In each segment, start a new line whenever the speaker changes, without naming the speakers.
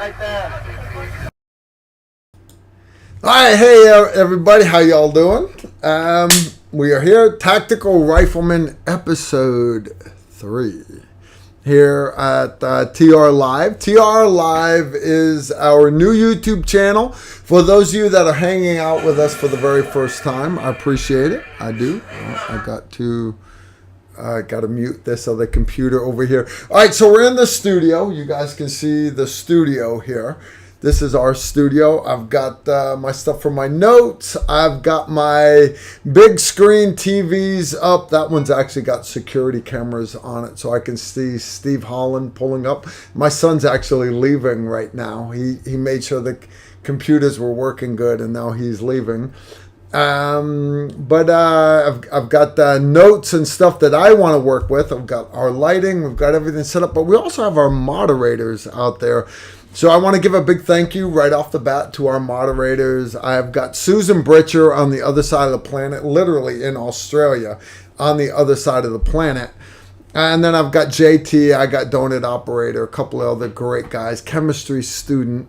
Right there.
All right, hey everybody, how y'all doing? We are here, Tactical Rifleman episode 3 here at TR Live. TR Live is our new YouTube channel. For those of you that are hanging out with us for the very first time, I appreciate it. I do. I got to mute this other computer over here. All right, so we're in the studio. You guys can see the studio here. This is our studio. I've got my stuff for my notes. I've got my big screen TVs up. That one's actually got security cameras on it, so I can see Steve Holland pulling up. My son's actually leaving right now. He made sure the computers were working good, and now he's leaving. But I've got notes and stuff that I want to work with. I've got our lighting. We've got everything set up, but we also have our moderators out there. So I want to give a big thank you right off the bat to our moderators. I've got Susan Britcher on the other side of the planet, literally in Australia, on the other side of the planet. And then I've got JT, I got Donut Operator, a couple of other great guys, chemistry student.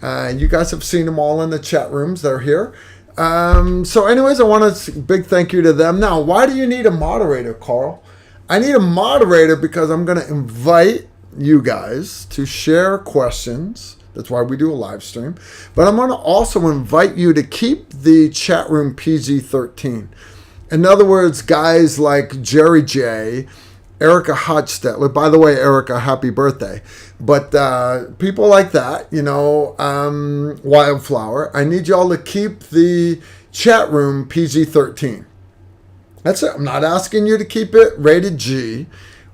You guys have seen them all in the chat rooms. They're here. So anyways, I want to big thank you to them. Now, why do you need a moderator, Carl? I need a moderator because I'm going to invite you guys to share questions. That's why we do a live stream. But I'm going to also invite you to keep the chat room PG-13. In other words, guys like Jerry J, Erica Hodgstetler. By the way, Erica, happy birthday. But people like that, you know, Wildflower, I need y'all to keep the chat room PG-13. That's it. I'm not asking you to keep it rated G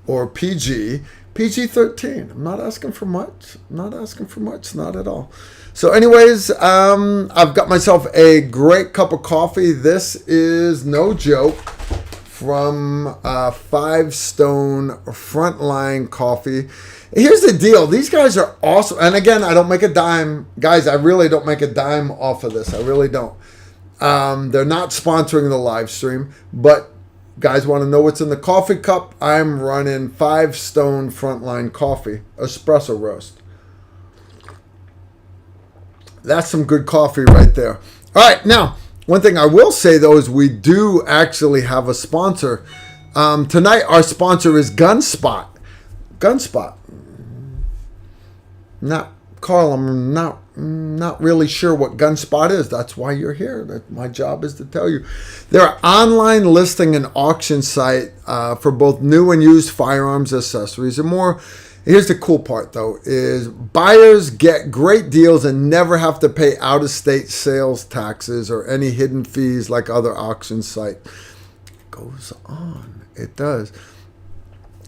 or PG. PG-13. I'm not asking for much. Not at all. So anyways, I've got myself a great cup of coffee. This is no joke from 5 Stone Frontline Coffee. Here's the deal. These guys are awesome. And again, I don't make a dime. Guys, I really don't make a dime off of this. I really don't. They're not sponsoring the live stream, but guys want to know what's in the coffee cup? I'm running 5 Stone Frontline Coffee, espresso roast. That's some good coffee right there. All right, now, one thing I will say, though, is we do actually have a sponsor. Tonight, our sponsor is Gunspot. Gunspot. Now, Carl, I'm not really sure what Gunspot is. That's why you're here. My job is to tell you. They're an online listing and auction site for both new and used firearms accessories and more. Here's the cool part, though, is buyers get great deals and never have to pay out-of-state sales taxes or any hidden fees like other auction sites. It goes on. It does.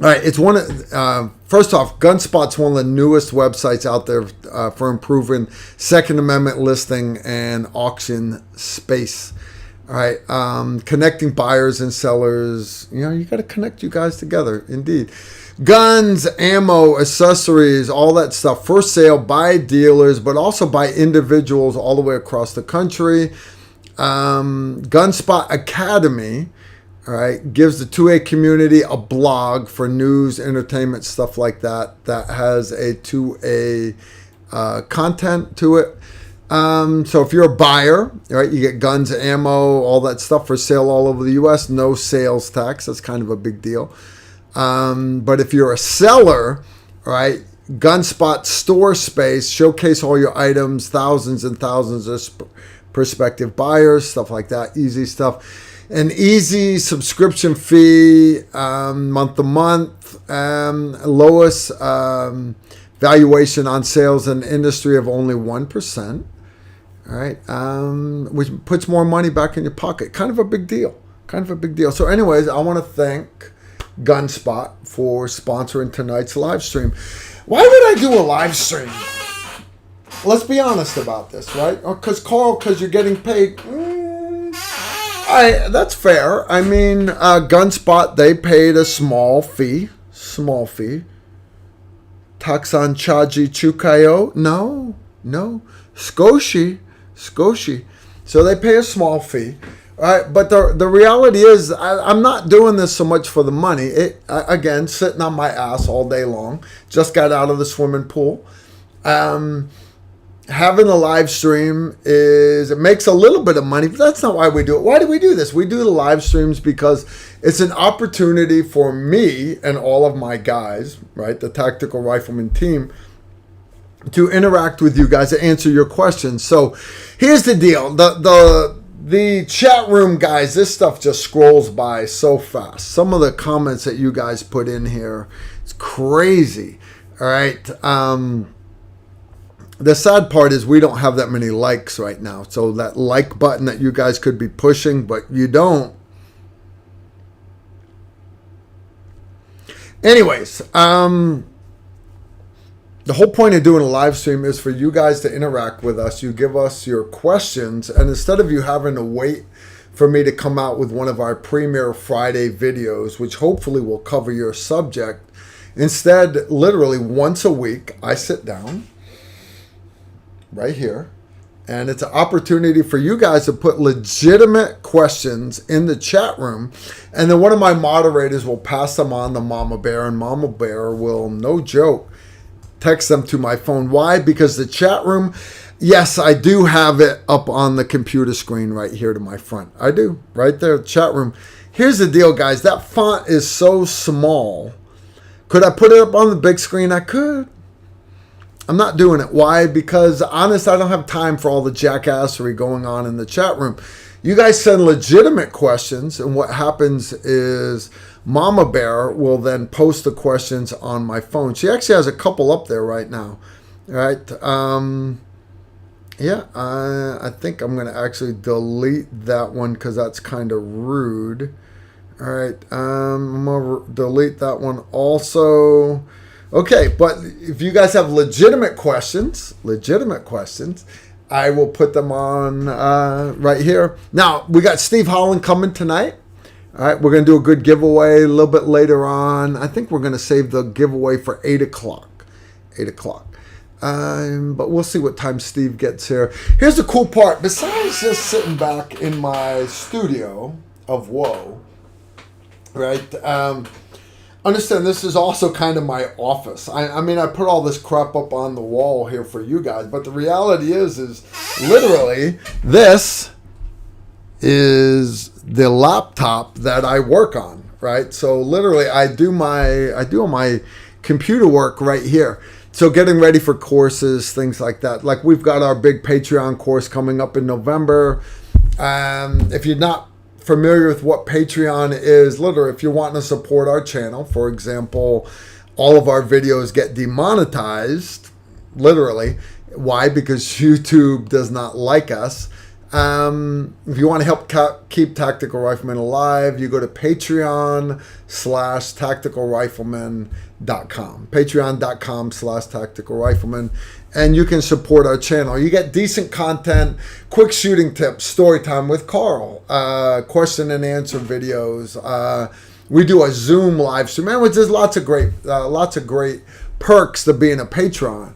All right, it's one of first off, Gunspot's one of the newest websites out there for improving Second Amendment listing and auction space. All right, connecting buyers and sellers. You know, you got to connect you guys together. Indeed, guns, ammo, accessories, all that stuff for sale by dealers, but also by individuals all the way across the country. Gunspot Academy. All right, gives the 2A community a blog for news, entertainment, stuff like that. That has a 2A content to it. So if you're a buyer, all right, you get guns, ammo, all that stuff for sale all over the U.S. No sales tax. That's kind of a big deal. But if you're a seller, all right, Gunspot store space, showcase all your items, thousands and thousands of prospective buyers, stuff like that. Easy stuff. An easy subscription fee, month to month, lowest valuation on sales in the industry of only 1%. All right, which puts more money back in your pocket. Kind of a big deal. So anyways, I want to thank Gunspot for sponsoring tonight's live stream. Why would I do a live stream? Let's be honest about this, right? Because Carl, because you're getting paid. That's fair. I mean, Gunspot, they paid a small fee. Taksan Chaji Chukayo? No. Skoshi. So they pay a small fee. All right, but the reality is, I'm not doing this so much for the money. Again, sitting on my ass all day long. Just got out of the swimming pool. Having a live stream it makes a little bit of money, but that's not why we do it. Why do we do this? We do the live streams because it's an opportunity for me and all of my guys, right, the Tactical Rifleman team, to interact with you guys, to answer your questions. So here's the deal. The chat room, guys, this stuff just scrolls by so fast. Some of the comments that you guys put in here, it's crazy. All right. The sad part is we don't have that many likes right now. So that like button that you guys could be pushing, but you don't. Anyways, the whole point of doing a live stream is for you guys to interact with us. You give us your questions, and instead of you having to wait for me to come out with one of our premiere Friday videos, which hopefully will cover your subject, instead, literally once a week, I sit down right here, and it's an opportunity for you guys to put legitimate questions in the chat room, and then one of my moderators will pass them on to Mama Bear, and Mama Bear will, no joke, text them to my phone. Why? Because the chat room, yes, I do have it up on the computer screen right here to my front. I do, right there, chat room. Here's the deal, guys. That font is so small. Could I put it up on the big screen? I could. I'm not doing it. Why? Because, honest, I don't have time for all the jackassery going on in the chat room. You guys send legitimate questions, and what happens is Mama Bear will then post the questions on my phone. She actually has a couple up there right now. All right. Yeah, I think I'm going to actually delete that one because that's kind of rude. All right. I'm going to delete that one also. Okay, but if you guys have legitimate questions, I will put them on right here. Now, we got Steve Holland coming tonight. All right, we're going to do a good giveaway a little bit later on. I think we're going to save the giveaway for 8 o'clock. 8 o'clock. But we'll see what time Steve gets here. Here's the cool part. Besides just sitting back in my studio of woe, right, understand this is also kind of my office. I mean, I put all this crap up on the wall here for you guys, but the reality is literally this is the laptop that I work on, right? So literally I do my computer work right here. So getting ready for courses, things like that. Like we've got our big Patreon course coming up in November. If you're not familiar with what Patreon is, literally, if you're wanting to support our channel, for example, all of our videos get demonetized, literally. Why? Because YouTube does not like us. If you want to help keep Tactical Rifleman alive, you go to patreon.com/tacticalrifleman.com. Patreon.com/tacticalrifleman. And you can support our channel. You get decent content, quick shooting tips, story time with Carl, question and answer videos. We do a Zoom live stream, and there's lots of great perks to being a patron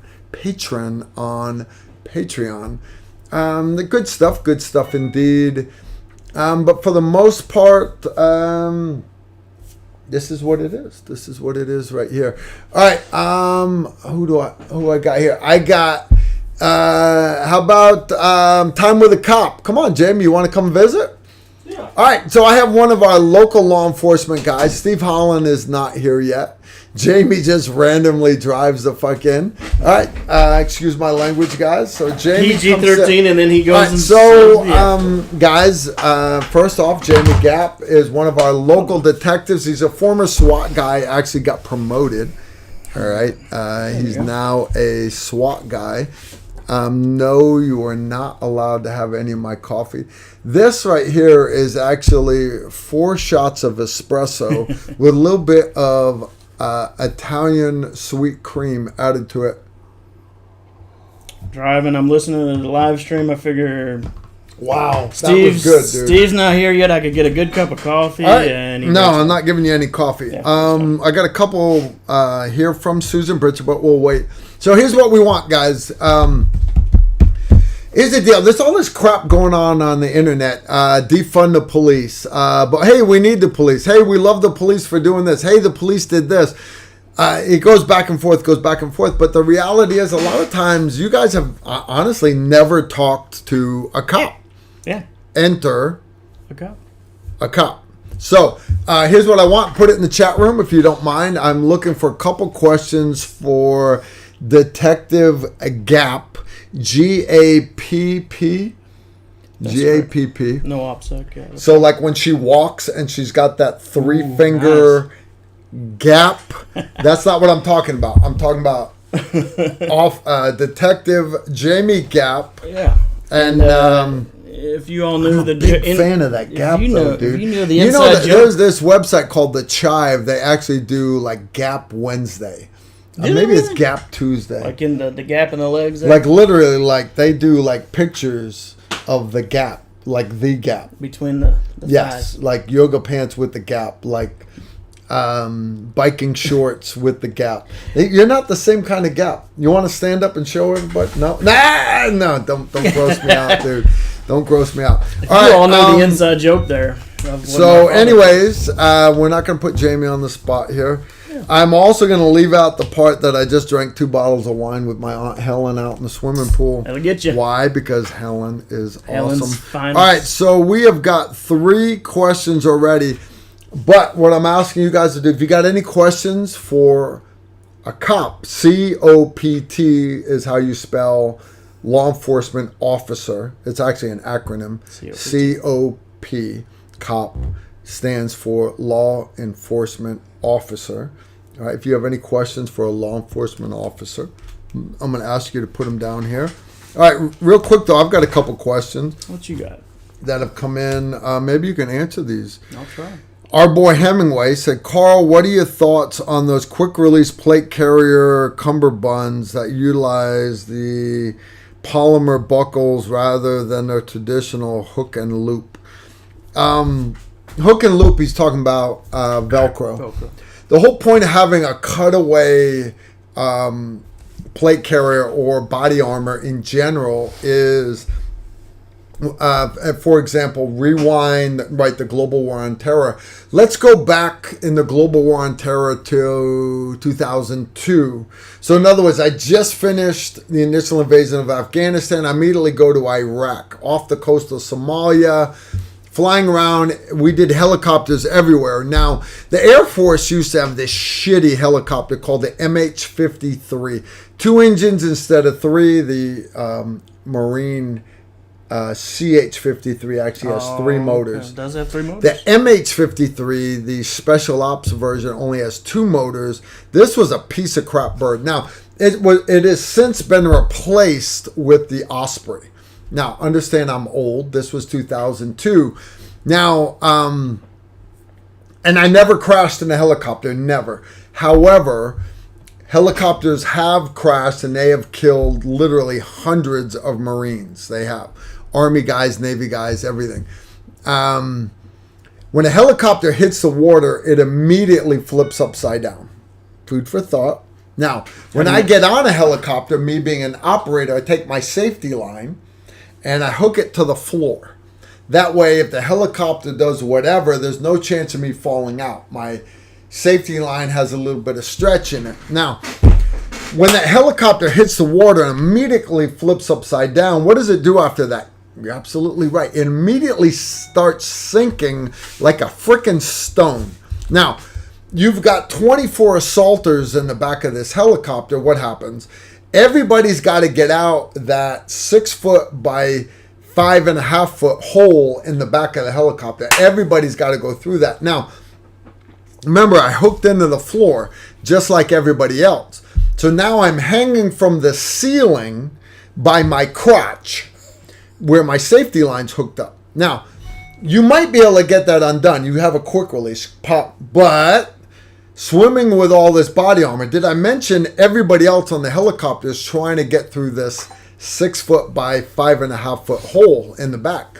on Patreon. The good stuff indeed. But for the most part, this is what it is. This is what it is right here. All right. Who I got here? I got, how about Time with a Cop? Come on, Jamie. You want to come visit?
Yeah.
All right. So I have one of our local law enforcement guys. Steve Holland is not here yet. Jamie just randomly drives the fuck in. All right. Excuse my language, guys. So Jamie
PG-13, and then he goes.
All right,
and
so, guys, first off, Jamie Gapp is one of our local detectives. He's a former SWAT guy. Actually got promoted. All right. He's now a SWAT guy. No, you are not allowed to have any of my coffee. This right here is actually 4 shots of espresso with a little bit of Italian sweet cream added to it.
Driving, I'm listening to the live stream. I figure,
wow, that
Steve's
was good, dude.
Steve's not here yet. I could get a good cup of coffee.
Right.
And
no, I'm not giving you any coffee.
Yeah,
I got a couple here from Susan Bridger, but we'll wait. So here's what we want, guys. Here's the deal. There's all this crap going on the internet. Defund the police. But hey, we need the police. Hey, we love the police for doing this. Hey, the police did this. it goes back and forth, But the reality is, a lot of times, you guys have honestly never talked to a cop.
Yeah.
Enter
A cop.
a cop. So here's what I want. Put it in the chat room if you don't mind. I'm looking for a couple questions for Detective Gap. G-A-P-P.
That's
G-A-P-P.
No OPSEC. Yeah.
So like when she walks and she's got that three-finger gap, that's not what I'm talking about. I'm talking about Detective Jamie Gap.
Yeah.
And
if you all knew
big fan of that Gap, though, dude.
If you knew the inside joke.
There's this website called The Chive. They actually do like Gap Wednesday. Maybe it's Gap Tuesday.
Like in the gap in the legs there?
Like literally, like they do like pictures of the gap, like the gap.
Between the
Yes,
thighs.
like yoga pants with the gap, like biking shorts with the gap. You're not the same kind of Gap. You want to stand up and show everybody? No, don't gross me out, dude. Don't gross me out.
You all know the inside joke there.
So, anyways, we're not going to put Jamie on the spot here. Yeah. I'm also going to leave out the part that I just drank 2 bottles of wine with my Aunt Helen out in the swimming pool.
That'll get you.
Why? Because Helen is
Helen's
awesome.
finest.
All right, so we have got 3 questions already. But what I'm asking you guys to do, if you got any questions for a cop, C-O-P-T is how you spell law enforcement officer. It's actually an acronym. C-O-P, cop, stands for law enforcement officer. All right, if you have any questions for a law enforcement officer, I'm going to ask you to put them down here. All right, real quick though, I've got a couple questions.
What you got?
That have come in. Maybe you can answer these.
I'll try.
Our boy Hemingway said, Carl, what are your thoughts on those quick release plate carrier cummerbunds that utilize the polymer buckles rather than their traditional hook and loop? Hook and loop, he's talking about Velcro. The whole point of having a cutaway plate carrier or body armor in general is, for example, rewind, right, the Global War on Terror. Let's go back in the Global War on Terror to 2002. So in other words, I just finished the initial invasion of Afghanistan. I immediately go to Iraq, off the coast of Somalia, flying around. We did helicopters everywhere. Now, the Air Force used to have this shitty helicopter called the MH-53. 2 engines instead of 3. The Marine CH-53 actually has 3 motors.
It does have 3 motors?
The MH-53, the Special Ops version, only has 2 motors. This was a piece of crap bird. Now, it has since been replaced with the Osprey. Now, understand I'm old. This was 2002. Now, and I never crashed in a helicopter, never. However, helicopters have crashed and they have killed literally hundreds of Marines. They have. Army guys, Navy guys, everything. When a helicopter hits the water, it immediately flips upside down. Food for thought. Now, when I get on a helicopter, me being an operator, I take my safety line and I hook it to the floor. That way, if the helicopter does whatever, there's no chance of me falling out. My safety line has a little bit of stretch in it. Now, when that helicopter hits the water and immediately flips upside down, what does it do after that? You're absolutely right. It immediately starts sinking like a freaking stone. Now, you've got 24 assaulters in the back of this helicopter. What happens? Everybody's got to get out that 6 foot by 5.5 foot hole in the back of the helicopter. Everybody's got to go through that. Now, remember, I hooked into the floor just like everybody else. So now I'm hanging from the ceiling by my crotch where my safety line's hooked up. Now, you might be able to get that undone. You have a quick release pop, but swimming with all this body armor, did I mention everybody else on the helicopter is trying to get through this 6 foot by 5.5 foot hole in the back?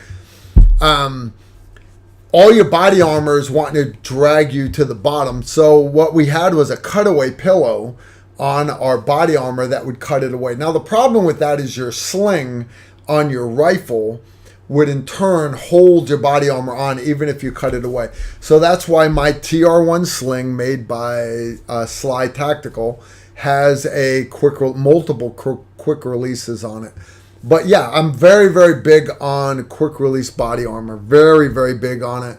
All your body armor is wanting to drag you to the bottom. So what we had was a cutaway pillow on our body armor that would cut it away. Now the problem with that is your sling on your rifle would in turn hold your body armor on even if you cut it away. So that's why my TR1 sling made by Sly Tactical has a multiple quick releases on it. But yeah, I'm very, very big on quick release body armor. Very, very big on it.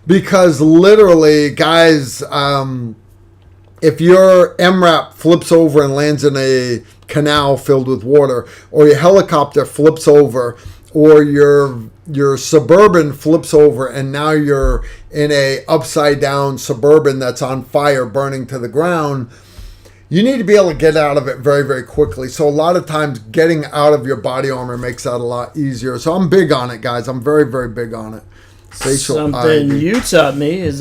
Because literally, guys, if your MRAP flips over and lands in a canal filled with water, or your helicopter flips over, or your Suburban flips over and now you're in a upside down Suburban that's on fire burning to the ground, you need to be able to get out of it very, very quickly. So a lot of times getting out of your body armor makes that a lot easier. So I'm big on it, guys. I'm very, very big on it.
Something you taught me is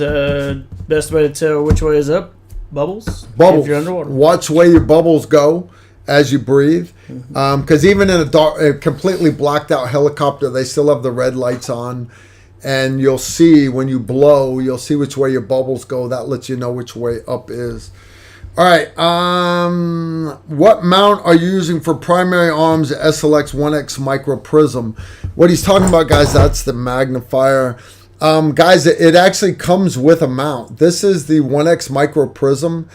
best way to tell which way is up. Bubbles.
If
you're underwater.
Watch where your bubbles go as you breathe. Because even in a completely blacked out helicopter, they still have the red lights on. And you'll see when you blow, you'll see which way your bubbles go. That lets you know which way up is. All right. What mount are you using for primary arms SLX 1X Micro Prism? What he's talking about, guys, that's the magnifier. Guys, it actually comes with a mount. This is the 1X Micro Prism.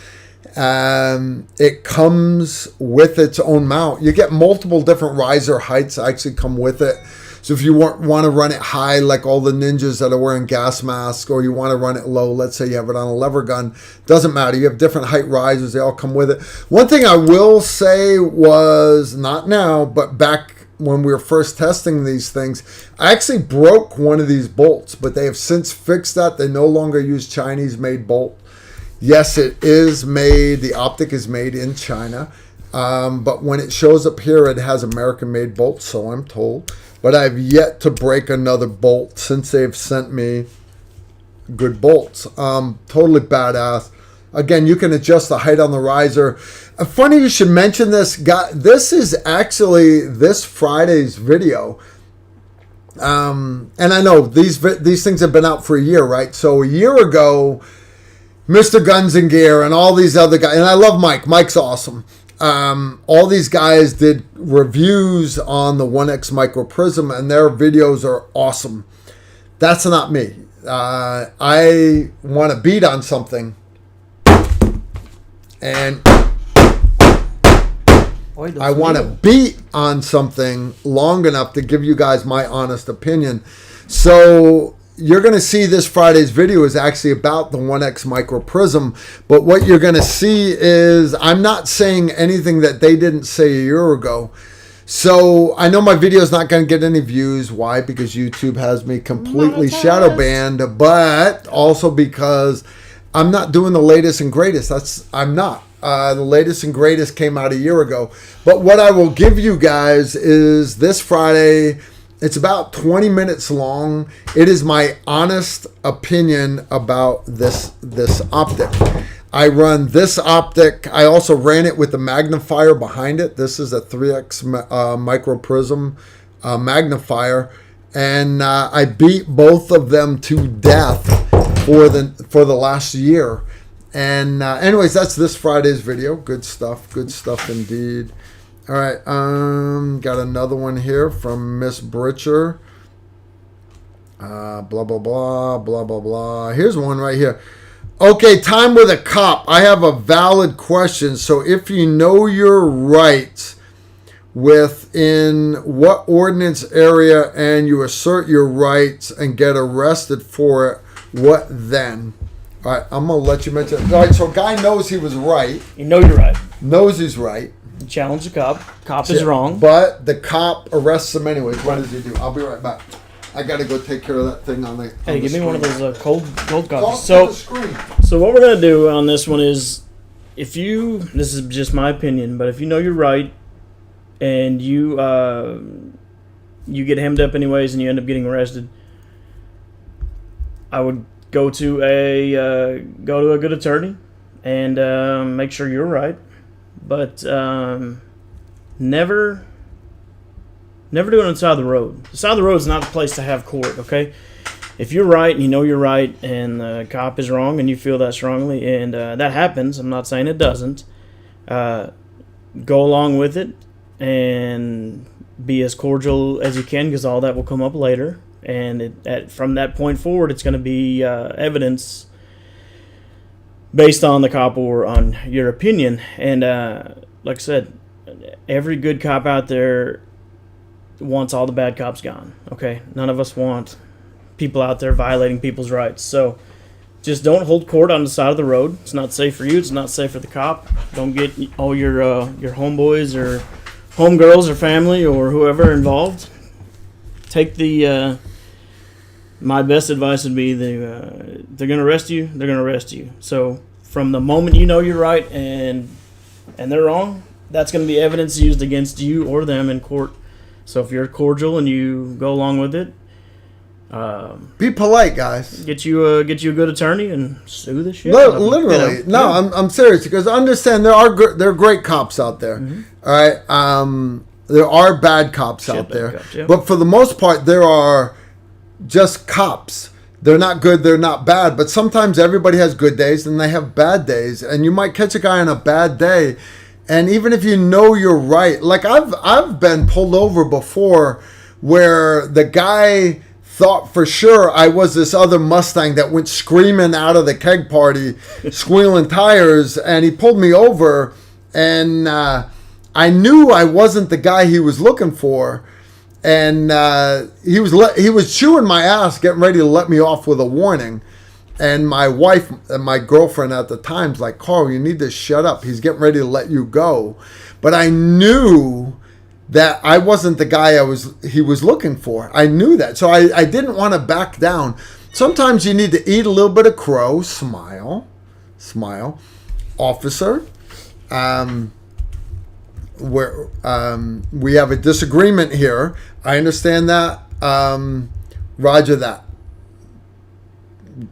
It comes with its own mount. You get multiple different riser heights actually come with it. So if you want to run it high like all the ninjas that are wearing gas masks, or you want to run it low, let's say you have it on a lever gun, doesn't matter. You have different height risers. They all come with it. One thing I will say was, not now, but back when we were first testing these things, I actually broke one of these bolts, but they have since fixed that. They no longer use Chinese-made bolt. Yes, it is made, the optic is made in China, but when it shows up here, it has American-made bolts, so I'm told. But I've yet to break another bolt since they've sent me good bolts. Totally badass. Again, you can adjust the height on the riser. Funny you should mention this. This is actually this Friday's video. And I know these things have been out for a year, right? So a year ago, Mr. Guns and Gear and all these other guys, and I love Mike. Mike's awesome. All these guys did reviews on the 1X Micro Prism, and their videos are awesome. That's not me. I want to beat on something, and I want to beat on something long enough to give you guys my honest opinion. So you're going to see this Friday's video is actually about the 1X Micro Prism, but what you're going to see is I'm not saying anything that they didn't say a year ago. So I know my video is not going to get any views. Why? Because YouTube has me completely shadow banned, but also because I'm not doing the latest and greatest. I'm not. The latest and greatest came out a year ago. But what I will give you guys is this Friday. It's about 20 minutes long. It is my honest opinion about this optic. I run this optic. I also ran it with the magnifier behind it. This is a 3X Micro Prism magnifier. And I beat both of them to death for the last year. And anyways, that's this Friday's video. Good stuff. Good stuff indeed. All right, got another one here from Miss Britcher. Blah, blah, blah, blah, blah, blah. Here's one right here. Okay, time with a cop. I have a valid question. So if you know your rights within what ordinance area and you assert your rights and get arrested for it, what then? All right, I'm going to let you mention it. All right, so guy knows he was right.
You know you're right.
Knows he's right.
Challenge the cop. Cop is wrong.
But the cop arrests him anyways. What does he do? I'll be right back. I got to go take care of that thing on the
Hey, give me one of those cold coffees.
So
what we're going to do on this one is, this is just my opinion, but if you know you're right and you get hemmed up anyways and you end up getting arrested, I would go to a good attorney and make sure you're right. But never do it on the side of the road. The side of the road is not the place to have court, okay? If you're right and you know you're right and the cop is wrong and you feel that strongly and that happens, I'm not saying it doesn't, go along with it and be as cordial as you can, because all that will come up later. And from that point forward, it's going to be evidence based on the cop or on your opinion. And like I said, every good cop out there wants all the bad cops gone. Okay, none of us want people out there violating people's rights. So just don't hold court on the side of the road. It's not safe for you. It's not safe for the cop. Don't get all your homeboys or homegirls or family or whoever involved. Take the my best advice would be they're going to arrest you. They're going to arrest you. So from the moment you know you're right and they're wrong, that's going to be evidence used against you or them in court. So if you're cordial and you go along with it,
be polite, guys.
Get you a good attorney and sue the shit. Out of them,
literally,
you know?
no, I'm serious, because understand there are great cops out there.
Mm-hmm.
All right, there are bad cops out there,
cops, yeah.
But for the most part, there are just cops. They're not good, they're not bad, but sometimes everybody has good days and they have bad days, and you might catch a guy on a bad day, and even if you know you're right, like I've been pulled over before where the guy thought for sure I was this other Mustang that went screaming out of the keg party, squealing tires, and he pulled me over, and I knew I wasn't the guy he was looking for, and he was chewing my ass, getting ready to let me off with a warning, and my wife and my girlfriend at the time's like, Carl, you need to shut up. He's getting ready to let you go. But I knew that I wasn't the guy he was looking for. I knew that. So I didn't want to back down. Sometimes you need to eat a little bit of crow, smile. Officer, we have a disagreement here. I understand that. Roger that.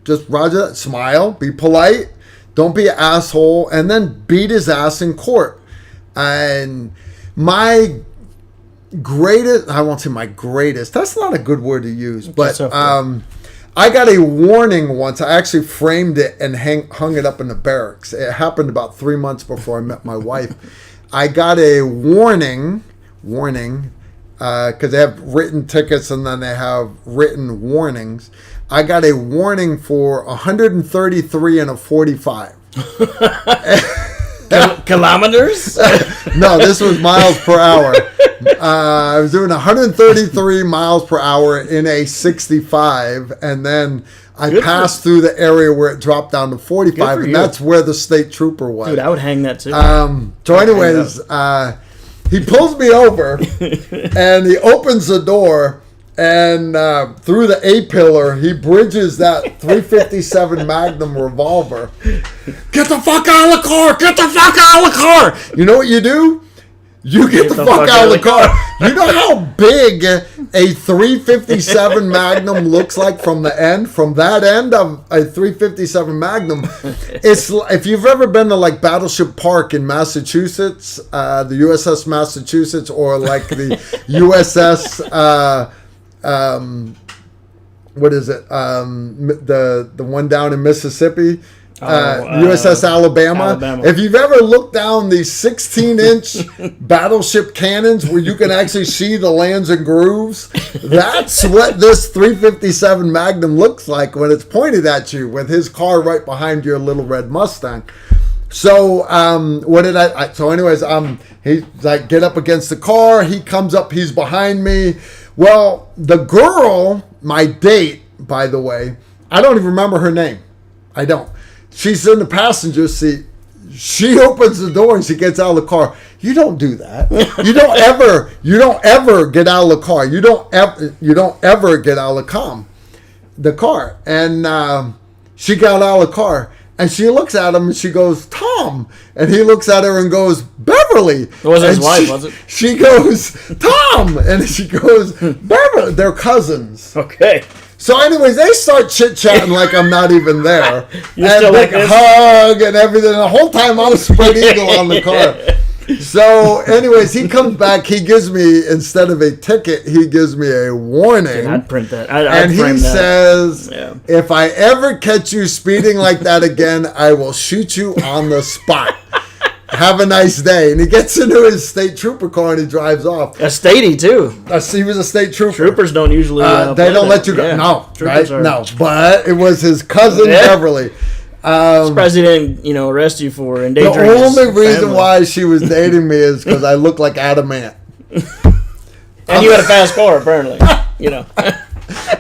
Just roger that. Smile. Be polite. Don't be an asshole. And then beat his ass in court. And my greatest, I won't say my greatest, that's not a good word to use, but I got a warning once. I actually framed it and hung it up in the barracks. It happened about 3 months before I met my wife. I got a warning, because they have written tickets and then they have written warnings. I got a warning for 133 and a 45.
Kilometers?
No, this was miles per hour. I was doing 133 miles per hour in a 65, and then I passed through the area where it dropped down to 45, and that's where the state trooper was.
Dude, I would hang that too.
So anyways, he pulls me over, and he opens the door, and through the A-pillar, he bridges that 357 Magnum revolver. Get the fuck out of the car! Get the fuck out of the car! You know what you do? You get the fuck out of the car. You know how big a 357 Magnum looks like from the end? From that end of a 357 Magnum. It's, if you've ever been to like Battleship Park in Massachusetts, the USS Massachusetts, or like the USS, what is it? The one down in Mississippi. USS Alabama. If you've ever looked down these 16-inch battleship cannons where you can actually see the lands and grooves, that's what this 357 Magnum looks like when it's pointed at you with his car right behind your little red Mustang. So what did I so anyways, he's like, get up against the car. He comes up, he's behind me. Well, the girl, my date, by the way, I don't even remember her name. I don't. She's in the passenger seat. She opens the door and she gets out of the car. You don't do that. You don't ever get out of the car. You don't ever get out of the car. And she got out of the car and she looks at him and she goes, Tom. And he looks at her and goes, Beverly. It
wasn't his wife, was it?
She goes, Tom. And she goes, Beverly. They're cousins.
Okay.
So anyways, they start chit-chatting like I'm not even there. And like a hug and everything. The whole time I'm spread eagle on the car. So anyways, he comes back. He gives me, instead of a ticket, he gives me a warning.
Dude, I'd print that.
And he says, if I ever catch you speeding like that again, I will shoot you on the spot. Have a nice day. And he gets into his state trooper car and he drives off.
A statey, too.
He was a state trooper.
Troopers don't usually...
they don't let you go.
Yeah.
No,
Troopers
right? No, but it was his cousin, Beverly.
Surprised he didn't, arrest you for endangering
The only
his
reason
family.
why she was dating me is because I look like Adamant.
And you had a fast car, apparently.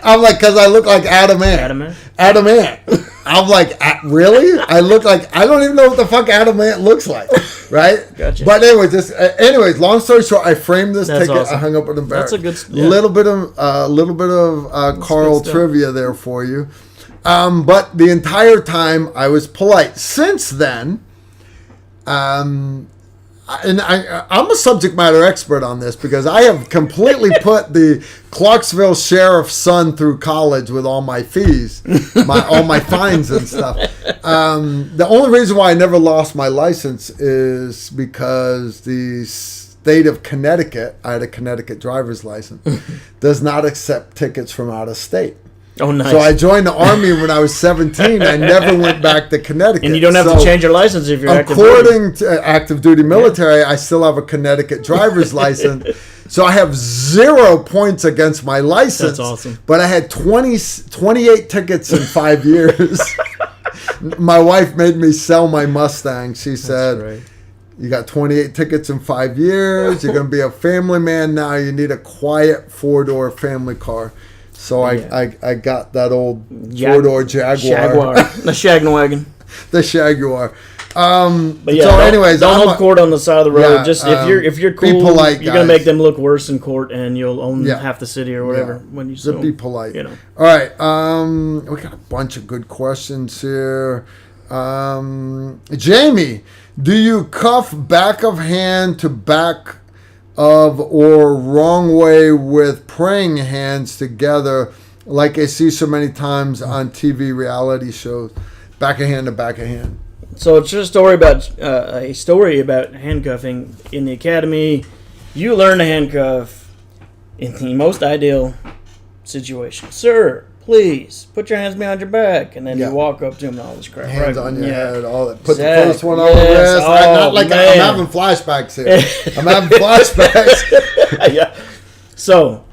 I'm like, because I look like Adamant. Adamant. I'm like, really? I look like, I don't even know what the fuck Adamant looks like, right?
Gotcha.
But anyways, long story short, I framed this
That's
ticket.
awesome.
I hung up with a
That's a good...
little bit of Carl trivia there for you. But the entire time I was polite. Since then, I'm a subject matter expert on this because I have completely put the Clarksville sheriff's son through college with all my fees, all my fines and stuff. The only reason why I never lost my license is because the state of Connecticut, I had a Connecticut driver's license, does not accept tickets from out of state.
Oh, nice.
So I joined the Army when I was 17. I never went back to Connecticut.
And you don't have to change your license if you're active duty.
According to active duty military, I still have a Connecticut driver's license. So I have 0 points against my license.
That's awesome.
But I had 28 tickets in 5 years. My wife made me sell my Mustang. She said, you got 28 tickets in 5 years. You're going to be a family man now. You need a quiet 4-door family car. So I got that old 4-door Jaguar.
The Shagwagon.
The Jaguar.
But yeah,
so anyways,
don't hold court on the side of the road.
Yeah,
just if you're cool,
be polite,
you're gonna make them look worse in court, and you'll own half the city or whatever when you sue.
So be polite.
All
right. We got a bunch of good questions here. Jamie, do you cuff back of hand to back of or wrong way with praying hands together, like I see so many times on TV reality shows? Back of hand to back of hand.
So it's just a story about handcuffing in the academy. You learn to handcuff in the most ideal situation. Sir, please put your hands behind your back, and then you walk up to him and all this crap.
Hands on your head, all that. Put
Exactly.
the first one on the wrist. Not like I'm having flashbacks here. I'm having flashbacks.
Yeah. So,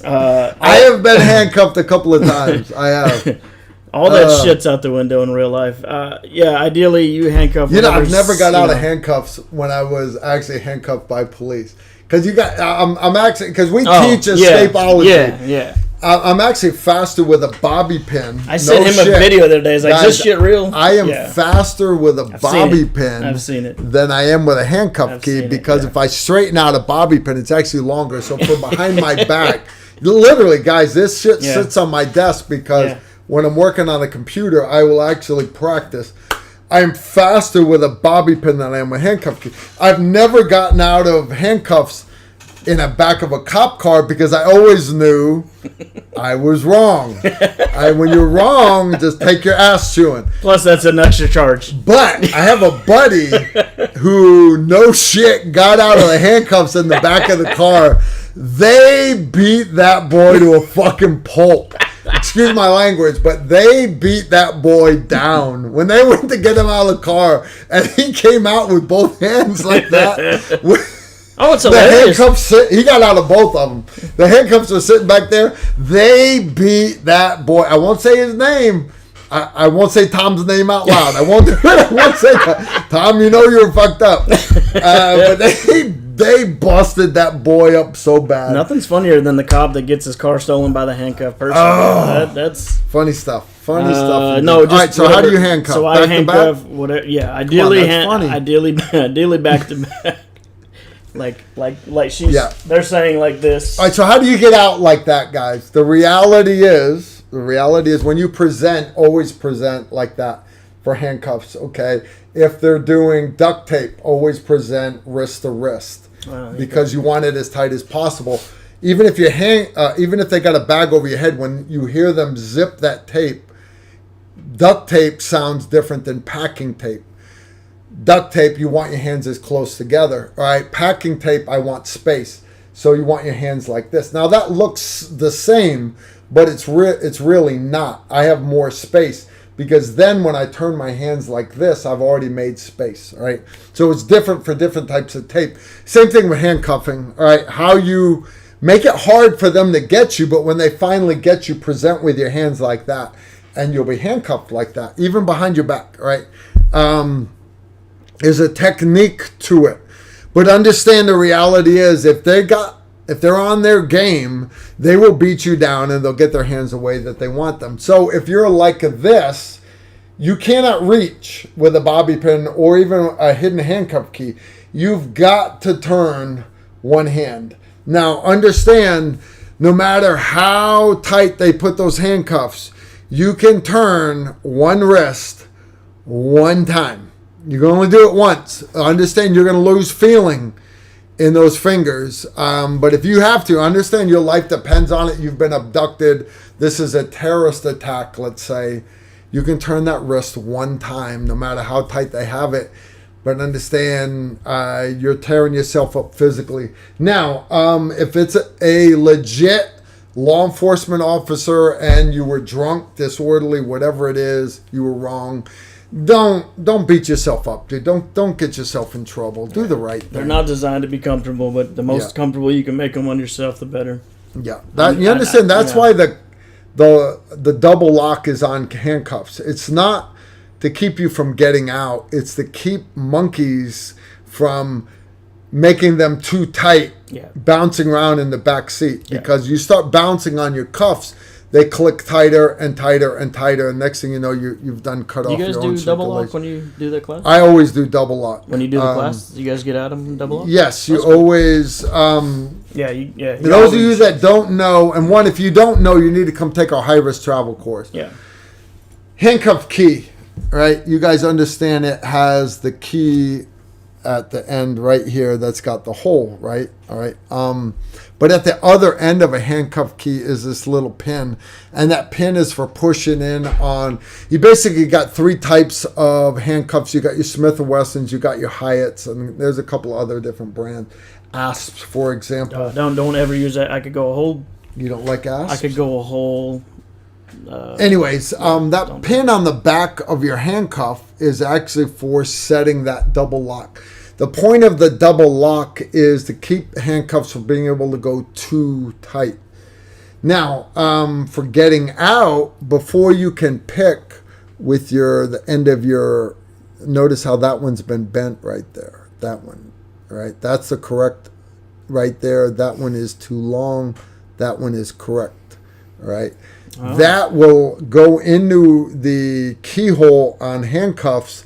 I have been handcuffed a couple of times. I have.
All that shit's out the window in real life. Ideally, you handcuff.
I've never got out of handcuffs when I was actually handcuffed by police. Because I'm actually, because we teach escapology.
Yeah.
I'm actually faster with a bobby pin.
I sent him a video the other day. He's like, "Is this shit real?"
I am faster with a bobby pin.
I've seen it.
Than I am with a handcuff key because if I straighten out a bobby pin, it's actually longer. So from behind my back, literally, guys, this shit sits on my desk because when I'm working on a computer, I will actually practice. I'm faster with a bobby pin than I am with handcuff key. I've never gotten out of handcuffs in the back of a cop car because I always knew I was wrong. When you're wrong, just take your ass chewing.
Plus, that's an extra charge.
But I have a buddy who, no shit, got out of the handcuffs in the back of the car. They beat that boy to a fucking pulp. Excuse my language, but they beat that boy down. When they went to get him out of the car, and he came out with both hands like that.
Oh, it's hilarious.
The handcuffs he got out of both of them. The handcuffs were sitting back there. They beat that boy. I won't say his name. I won't say Tom's name out loud. I won't say that. Tom, you know you're fucked up. But they busted that boy up so bad.
Nothing's funnier than the cop that gets his car stolen by the handcuffed person. That's
funny stuff. Funny stuff.
No, just
all right. So how do you handcuff?
So I handcuff whatever. Yeah, ideally back to back. Like she's. Yeah. They're saying like this.
All right. So how do you get out like that, guys? The reality is when you present, always present like that for handcuffs. Okay. If they're doing duct tape, always present wrist to wrist because you want it as tight as possible. Even if even if they got a bag over your head, when you hear them zip that tape, duct tape sounds different than packing tape. Duct tape, you want your hands as close together. All right, packing tape, I want space. So you want your hands like this. Now that looks the same, but it's really not. I have more space because then when I turn my hands like this, I've already made space, right? So it's different for different types of tape. Same thing with handcuffing, all right? How you make it hard for them to get you, but when they finally get you, present with your hands like that, and you'll be handcuffed like that, even behind your back, right? There's a technique to it. But understand the reality is if they're on their game, they will beat you down and they'll get their hands the way that they want them. So if you're like this, you cannot reach with a bobby pin or even a hidden handcuff key. You've got to turn one hand. Now understand, no matter how tight they put those handcuffs, you can turn one wrist one time. You can only do it once. Understand you're going to lose feeling in those fingers. But if you have to, understand your life depends on it. You've been abducted. This is a terrorist attack, let's say. You can turn that wrist one time, no matter how tight they have it. But understand you're tearing yourself up physically. Now, if it's a legit law enforcement officer and you were drunk, disorderly, whatever it is, you were wrong, don't beat yourself up, dude. Don't get yourself in trouble. Do the right thing.
They're not designed to be comfortable, but the most comfortable you can make them on yourself, the better.
Yeah, you understand. That's why the double lock is on handcuffs. It's not to keep you from getting out. It's to keep monkeys from making them too tight, bouncing around in the back seat. Because you start bouncing on your cuffs, they click tighter and tighter and tighter, and next thing you know, you've done cut off your own circulation.
You guys do double lock when you do the class?
I always do double lock.
When you do the class, you guys get at them in double lock?
Yes, you always... those of you that don't know, and one, if you don't know, you need to come take our high-risk travel course.
Yeah.
Handcuff key, right? You guys understand it has the key at the end right here that's got the hole, right? All right. But at the other end of a handcuff key is this little pin, and that pin is for pushing in on. You basically got three types of handcuffs. You got your Smith & Wessons, you got your Hyatts, and there's a couple other different brands. Asps, for example.
Don't ever use that. I could go a whole.
You don't like Asps?
I could go a whole.
Anyways, that pin on the back of your handcuff is actually for setting that double lock. The point of the double lock is to keep handcuffs from being able to go too tight. Now, for getting out, before you can pick with the end of your, notice how that one's been bent right there. That one, right? That's the correct right there. That one is too long. That one is correct, right? Oh. That will go into the keyhole on handcuffs.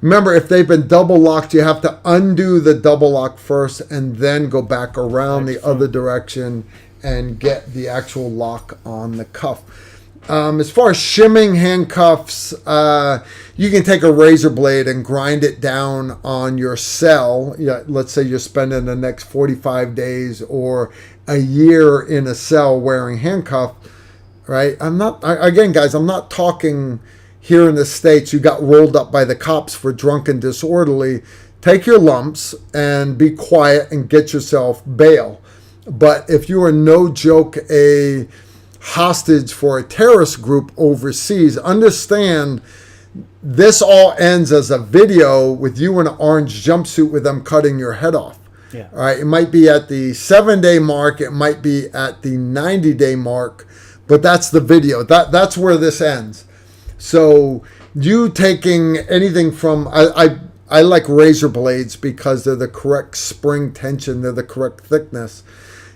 Remember, if they've been double locked, you have to undo the double lock first and then go back around the other direction and get the actual lock on the cuff. As far as shimming handcuffs, you can take a razor blade and grind it down on your cell. Let's say you're spending the next 45 days or a year in a cell wearing handcuffs, right? I'm not talking... Here in the States, you got rolled up by the cops for drunk and disorderly. Take your lumps and be quiet and get yourself bail. But if you are, no joke, a hostage for a terrorist group overseas, understand this all ends as a video with you in an orange jumpsuit with them cutting your head off. Yeah. All right. It might be at the 7-day mark. It might be at the 90-day mark. But that's the video. That's where this ends. So you taking anything from, I like razor blades because they're the correct spring tension, they're the correct thickness.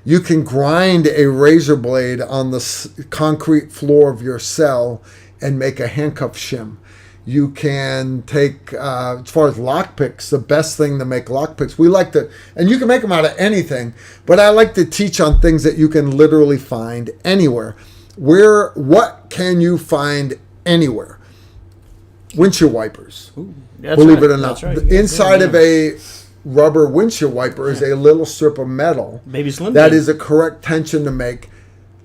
You can grind a razor blade on the concrete floor of your cell and make a handcuff shim. You can take, as far as lockpicks, the best thing to make lockpicks, we like to, and you can make them out of anything, but I like to teach on things that you can literally find anywhere. What can you find anywhere? Windshield wipers.
Ooh,
believe it or not.
Right.
The inside of a rubber windshield wiper is a little strip of metal.
Baby Slim.
That is a correct tension to make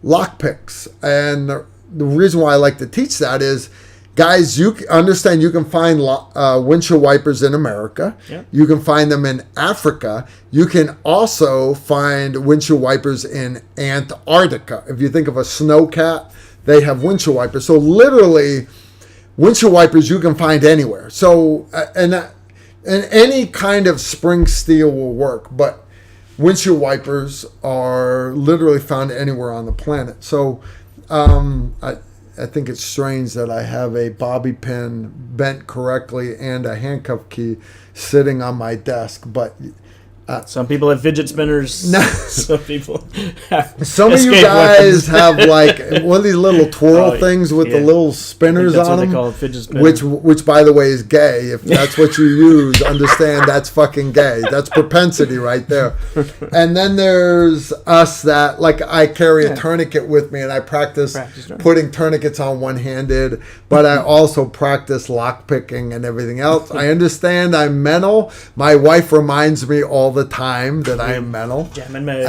lockpicks. And the reason why I like to teach that is, guys, you understand you can find windshield wipers in America. Yep. You can find them in Africa. You can also find windshield wipers in Antarctica. If you think of a snowcat, they have windshield wipers. So literally, windshield wipers you can find anywhere. So, and any kind of spring steel will work, but windshield wipers are literally found anywhere on the planet. So, I think it's strange that I have a bobby pin bent correctly and a handcuff key sitting on my desk, but
some people have fidget spinners.
No.
Some people have
some of you guys have like one of these little twirl things with the little spinners
that's
on
what
them.
they call a fidget spinner.
Which by the way is gay. If that's what you use, understand that's fucking gay. That's propensity right there. And then there's us that like I carry a tourniquet with me and I practice putting tourniquets on one-handed, but I also practice lock picking and everything else. I understand I'm mental. My wife reminds me all the time that I am mental.
Jamming Meg.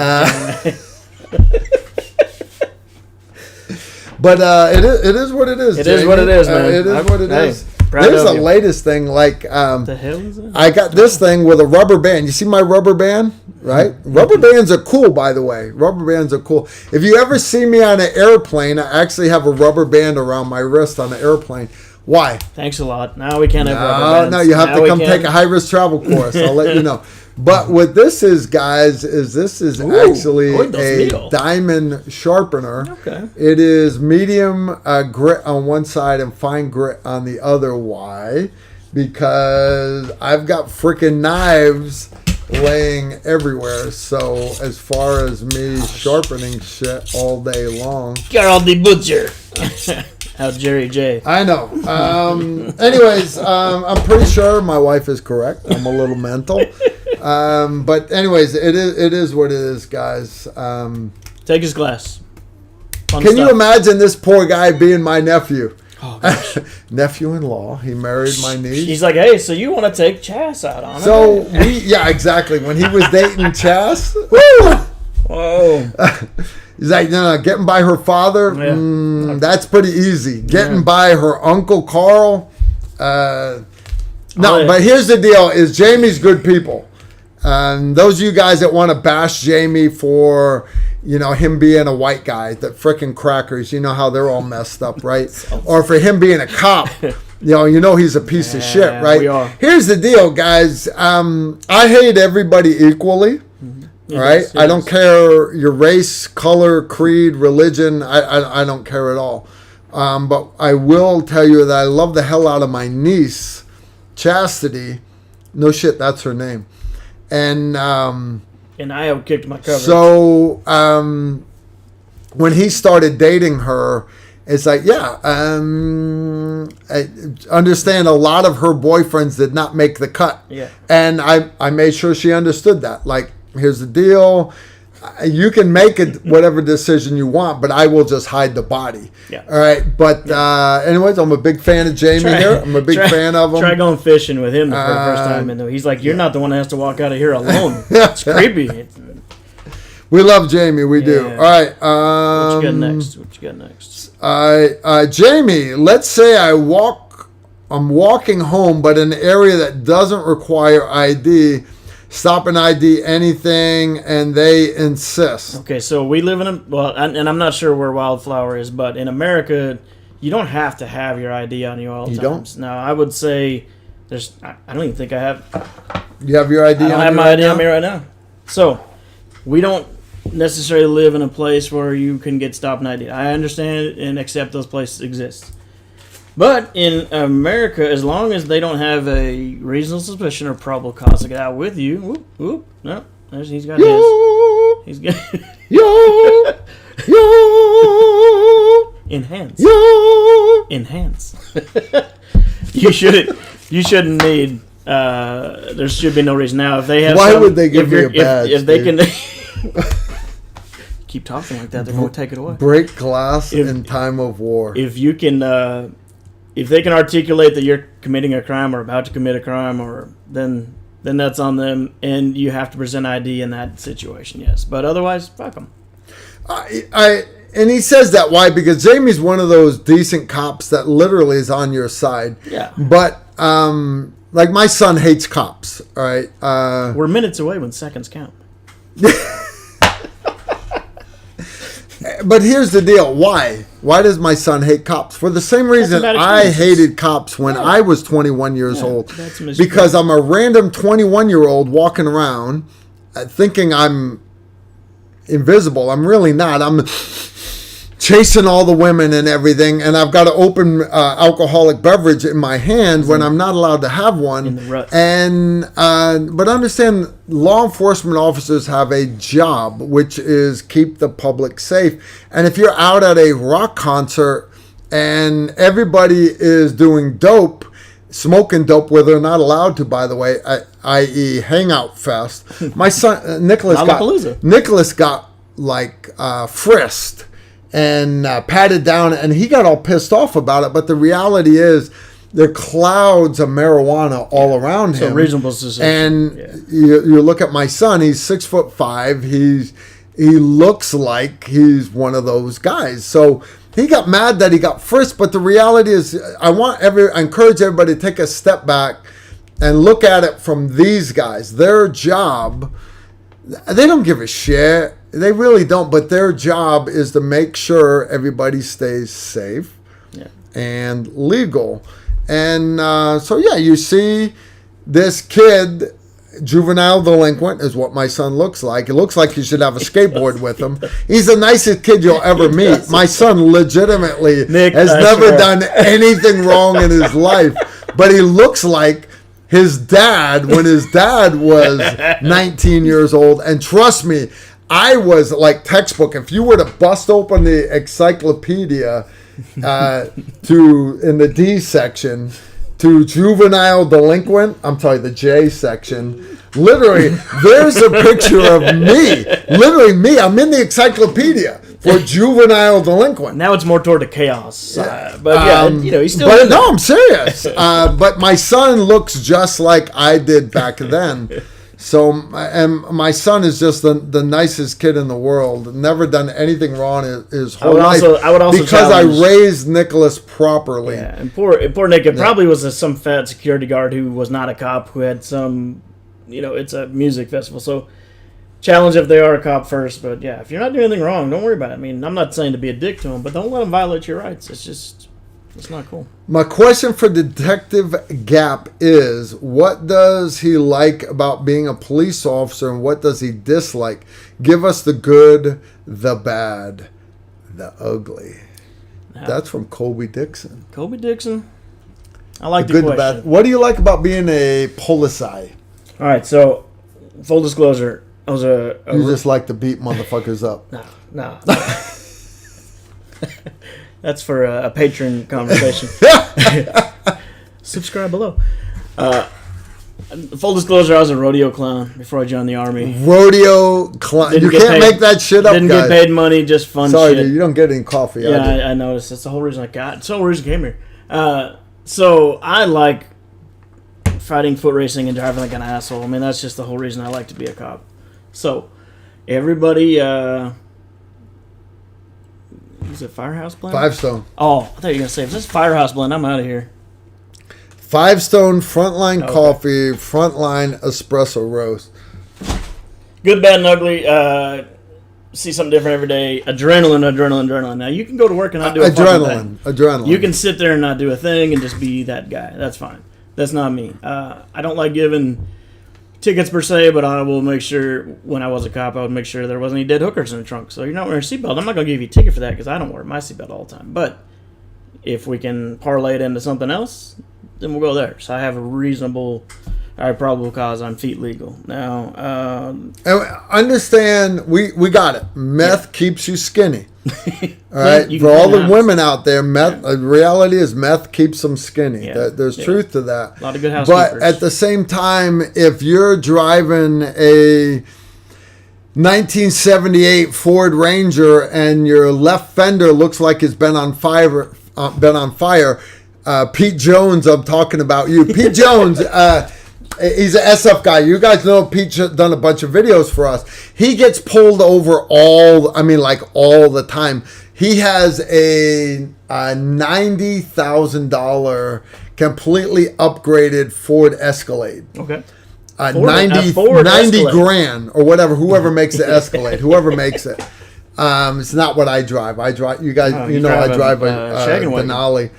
But it is what it is.
It is what it is, man.
It is what it is.
Proud
There's
of
the
you.
latest thing, like
The hell is it?
I got this thing with a rubber band. You see my rubber band, right? Rubber bands are cool, by the way. Rubber bands are cool. If you ever see me on an airplane, I actually have a rubber band around my wrist on an airplane. Why?
Thanks a lot. Now we can't have rubber bands.
No, you have
Now
to come
we
take
can.
a high-risk travel course. I'll let you know. But what this is, guys, is this is actually a diamond sharpener.
Okay.
It is medium grit on one side and fine grit on the other. Why? Because I've got freaking knives laying everywhere. So as far as me sharpening shit all day long.
Carl the Butcher. Out Jerry J.
I know. Anyways, I'm pretty sure my wife is correct. I'm a little mental. But anyways, it is what it is, guys.
Take his glass. Fun
Can
stuff.
you imagine this poor guy being my nephew?
Oh, gosh.
Nephew-in-law. He married my niece.
He's like, hey, so you want to take Chas out on it?
So yeah, exactly. When he was dating Chas, woo!
Whoa.
He's like, no, getting by her father, that's pretty easy. Getting by her Uncle Carl, no. But here's the deal: is Jamie's good people. Those of you guys that want to bash Jamie for, him being a white guy, that frickin' crackers, you know how they're all messed up, right? Or for him being a cop, he's a piece of shit, right?
We are.
Here's the deal, guys. I hate everybody equally. Right?
Yes,
I don't care your race, color, creed, religion. I don't care at all. But I will tell you that I love the hell out of my niece, Chastity. No shit, that's her name. And
I have kicked my cover.
so when he started dating her, it's like, I understand a lot of her boyfriends did not make the cut.
Yeah.
And I made sure she understood that. Like, here's the deal. You can make whatever decision you want, but I will just hide the body.
Yeah.
All right. But anyways, I'm a big fan of Jamie here. I'm a big fan of him.
Try going fishing with him the first time. And he's like, you're not the one that has to walk out of here alone. It's creepy.
We love Jamie. We do. All right.
What you got next?
Jamie, let's say I'm walking home, but in an area that doesn't require ID. Stop an ID, anything, and they insist.
Okay, so we live in and I'm not sure where Wildflower is, but in America, you don't have to have your ID on you all the times. No, I would say I don't even think I have.
You have your ID on you?
I don't have my ID on me right now. So, we don't necessarily live in a place where you can get stop and ID. I understand and accept those places exist. But in America, as long as they don't have a reasonable suspicion or probable cause to get out with you, no, he's got his. He's got enhance. Enhance. You shouldn't need. There should be no reason now if they have.
Why would they give me a badge?
If they can. Keep talking like that, they're going to take it away.
Break glass in time of war.
If you can. If they can articulate that you're committing a crime or about to commit a crime, then that's on them, and you have to present ID in that situation, yes. But otherwise, fuck them.
And he says that why? Because Jamie's one of those decent cops that literally is on your side.
Yeah.
But like my son hates cops. All right.
We're minutes away when seconds count.
But here's the deal. Why? Why does my son hate cops? For the same reason I hated cops when I was 21 years old. Because I'm a random 21-year-old walking around thinking I'm invisible. I'm really not. I'm chasing all the women and everything, and I've got an open alcoholic beverage in my hand when I'm not allowed to have one.
In the rut.
And but understand, law enforcement officers have a job, which is keep the public safe. And if you're out at a rock concert and everybody is doing dope, smoking dope where they're not allowed to, by the way, i.e. Hangout Fest, my son Nicholas got like frisked and patted down, and he got all pissed off about it. But the reality is, there are clouds of marijuana all around him.
So reasonable suspicion.
And you look at my son; he's 6'5". He looks like he's one of those guys. So he got mad that he got frisked. But the reality is, I encourage everybody to take a step back and look at it from these guys. Their job, they don't give a shit. They really don't, but their job is to make sure everybody stays safe and legal. And so, you see this kid, juvenile delinquent, is what my son looks like. It looks like he should have a skateboard with him. He's the nicest kid you'll ever meet. My son legitimately has never done anything wrong in his life, but he looks like his dad when his dad was 19 years old. And trust me, I was like textbook. If you were to bust open the encyclopedia in the D section to juvenile delinquent, I'm sorry, the J section, literally, there's a picture of me. Literally me. I'm in the encyclopedia for juvenile delinquent.
Now it's more toward the chaos side. But he's still in there.
No, I'm serious. But my son looks just like I did back then. So, and my son is just the nicest kid in the world. Never done anything wrong his whole life.
I would also
because I raised Nicholas properly.
Yeah, and poor Nick, it probably was some fat security guard who was not a cop, who had some, it's a music festival. So, challenge if they are a cop first. But yeah, if you're not doing anything wrong, don't worry about it. I mean, I'm not saying to be a dick to him, but don't let him violate your rights. It's not cool.
My question for Detective Gap is, what does he like about being a police officer and what does he dislike? Give us the good, the bad, the ugly. That's from Colby Dixon.
Colby Dixon. I like the question. The bad.
What do you like about being a polici?
All right, so full disclosure, I was
You just like to beat motherfuckers up.
No. That's for a patron conversation. Subscribe below. Full disclosure, I was a rodeo clown before I joined the Army.
Rodeo clown. You can't make that shit up,
Didn't
guys.
get paid money, just fun
Sorry,
shit.
dude, you don't get any coffee.
Yeah, I noticed. That's the whole reason It's the whole reason I came here. So I like fighting, foot racing, and driving like an asshole. I mean, that's just the whole reason I like to be a cop. So everybody... is it Firehouse Blend?
5 Stone.
Oh, I thought you were going to say, if this is Firehouse Blend, I'm out of here.
5 Stone Frontline Coffee, Frontline Espresso Roast.
Good, bad, and ugly. See something different every day. Adrenaline. Now, you can go to work and not do a fucking thing.
Adrenaline.
You can sit there and not do a thing and just be that guy. That's fine. That's not me. I don't like giving tickets per se, but I will make sure, when I was a cop, I would make sure there wasn't any dead hookers in the trunk. So you're not wearing a seatbelt. I'm not going to give you a ticket for that because I don't wear my seatbelt all the time. But if we can parlay it into something else, then we'll go there. So I have a reasonable, probable cause. I'm feet legal. Now,
understand, we got it. Meth keeps you skinny. All right, for all the women out there, meth. The reality is, meth keeps them skinny. There's truth to that.
A lot of good housekeepers.
But at the same time, if you're driving a 1978 Ford Ranger and your left fender looks like it's been on fire, Pete Jones, I'm talking about you. Pete Jones. He's an SF guy. You guys know Pete's done a bunch of videos for us. He gets pulled over all the time. He has a $90,000 completely upgraded Ford Escalade.
Okay.
90 grand or whatever, whoever makes the Escalade, whoever makes it. It's not what I drive. You guys, I drive a Denali.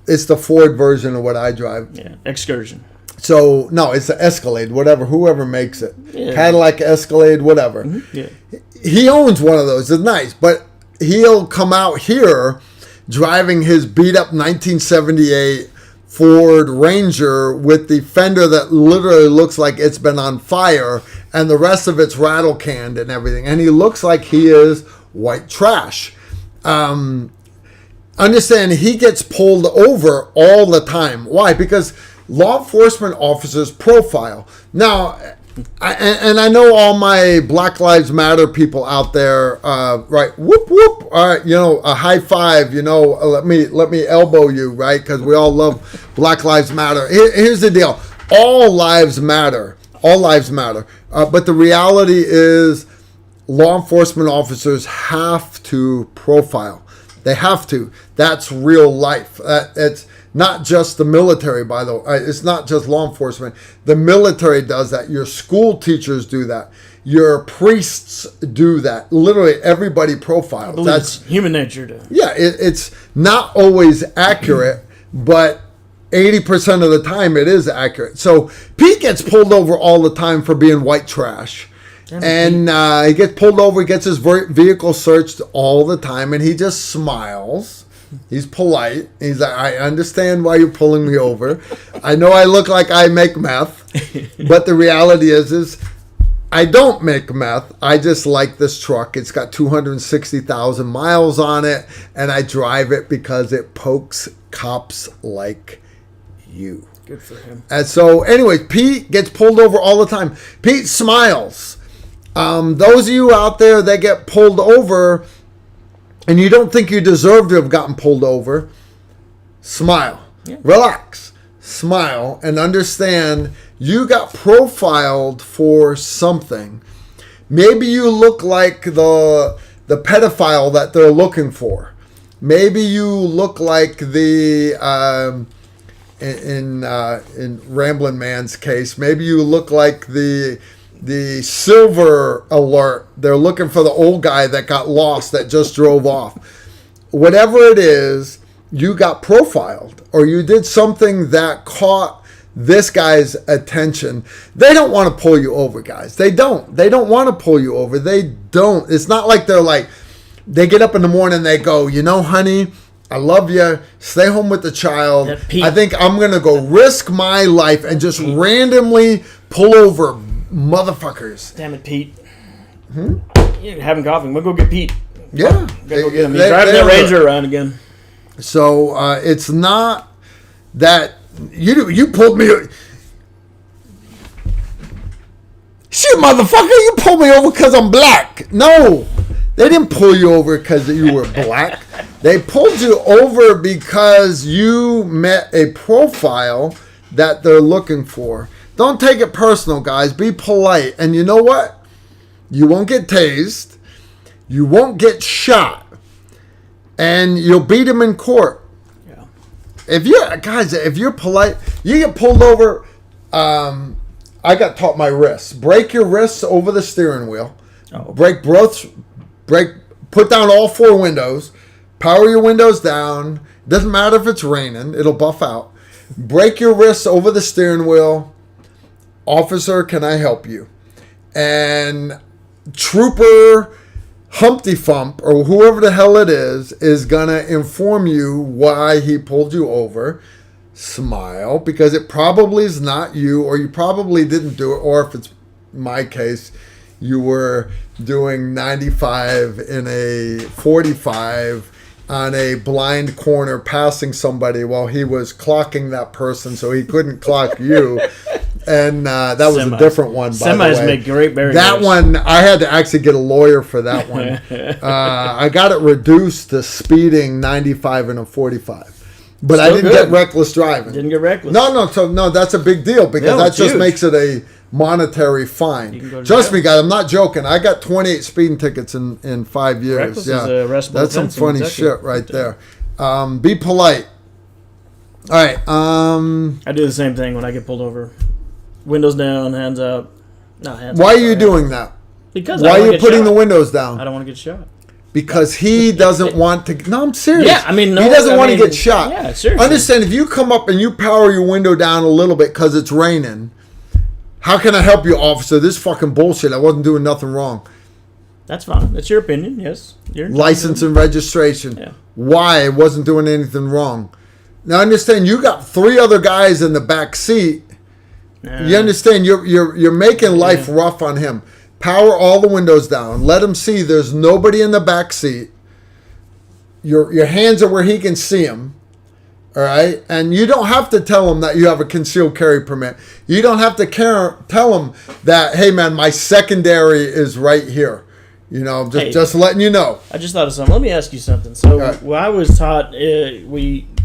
It's the Ford version of what I drive.
Yeah, Excursion.
So, no, it's the Escalade, whoever makes it.
Yeah.
Cadillac Escalade, whatever.
Mm-hmm. Yeah.
He owns one of those. It's nice. But he'll come out here driving his beat-up 1978 Ford Ranger with the fender that literally looks like it's been on fire and the rest of it's rattle canned and everything. And he looks like he is white trash. Understand, he gets pulled over all the time. Why? Because law enforcement officers profile. Now, I know all my Black Lives Matter people out there, right? Whoop whoop! All right, a high five. Let me elbow you, right? Because we all love Black Lives Matter. Here's the deal: all lives matter. All lives matter. But the reality is, law enforcement officers have to profile. They have to. That's real life. It's not just the military, by the way. It's not just law enforcement. The military does that. Your school teachers do that. Your priests do that. Literally, everybody profiles.
That's human nature.
Yeah, it's not always accurate, but 80% of the time it is accurate. So Pete gets pulled over all the time for being white trash. And he gets pulled over, he gets his vehicle searched all the time, and he just smiles. He's polite. He's like, I understand why you're pulling me over. I know I look like I make meth, but the reality is I don't make meth. I just like this truck. It's got 260,000 miles on it, and I drive it because it pokes cops like you.
Good for him.
And so, anyway, Pete gets pulled over all the time. Pete smiles. Those of you out there that get pulled over and you don't think you deserve to have gotten pulled over, smile. Yeah. Relax. Smile and understand you got profiled for something. Maybe you look like the pedophile that they're looking for. Maybe you look like the in Ramblin' Man's case, maybe you look like the silver alert. They're looking for the old guy that got lost that just drove off. Whatever it is, you got profiled or you did something that caught this guy's attention. They don't want to pull you over, guys. They don't want to pull you over. They don't. It's not like they get up in the morning and they go, honey, I love you. Stay home with the child. I think I'm going to go risk my life and just randomly pull over motherfuckers.
Damn it, Pete. You're having coffee. We'll go get Pete.
Yeah.
Go get him. He's driving that Ranger around again.
So it's not that you pulled me. Shit, motherfucker, you pulled me over because I'm black. No. They didn't pull you over because you were black. They pulled you over because you met a profile that they're looking for. Don't take it personal, guys. Be polite. And you know what? You won't get tased. You won't get shot. And you'll beat them in court. Yeah. If you're polite, you get pulled over. I got taught my wrists. Break your wrists over the steering wheel. Oh, okay. Put down all four windows. Power your windows down. Doesn't matter if it's raining. It'll buff out. Break your wrists over the steering wheel. Officer, can I help you? And Trooper Humpty Fump, or whoever the hell it is going to inform you why he pulled you over. Smile, because it probably is not you, or you probably didn't do it, or if it's my case, you were doing 95 in a 45 on a blind corner passing somebody while he was clocking that person so he couldn't clock you. And that was a different one, by the way.
Semis make great barriers.
That one, I had to actually get a lawyer for that one. I got it reduced to speeding 95 in a 45. But I didn't get reckless driving.
Didn't get reckless.
No, that's a big deal because that just makes it a monetary fine. Trust me, guys, I'm not joking. I got 28 speeding tickets in 5 years.
Reckless is a arrestable
that's some funny shit right there. Be polite. All right.
I do the same thing when I get pulled over. Windows down, hands up. No, hands up.
Why are you doing that?
Because
why
I
are
don't
you
get
putting
shot.
the windows
I
down?
don't want to get shot.
Because he doesn't want to. No, I'm serious.
Yeah, I mean, no,
he doesn't
I
want
mean,
to get shot.
yeah, seriously.
Understand, if you come up and you power your window down a little bit because it's raining, how can I help you, officer? This fucking bullshit. I wasn't doing nothing wrong.
That's fine. That's your opinion. Yes, your
License and registration.
Yeah.
Why? I wasn't doing anything wrong. Now understand, you got 3 other guys in the back seat. You understand? You're making life rough on him. Power all the windows down. Let him see there's nobody in the back seat. Your hands are where he can see them. All right? And you don't have to tell him that you have a concealed carry permit. You don't have to tell him that, hey, man, my secondary is right here. You know, just letting you know.
I just thought of something. Let me ask you something. So, when I was taught, the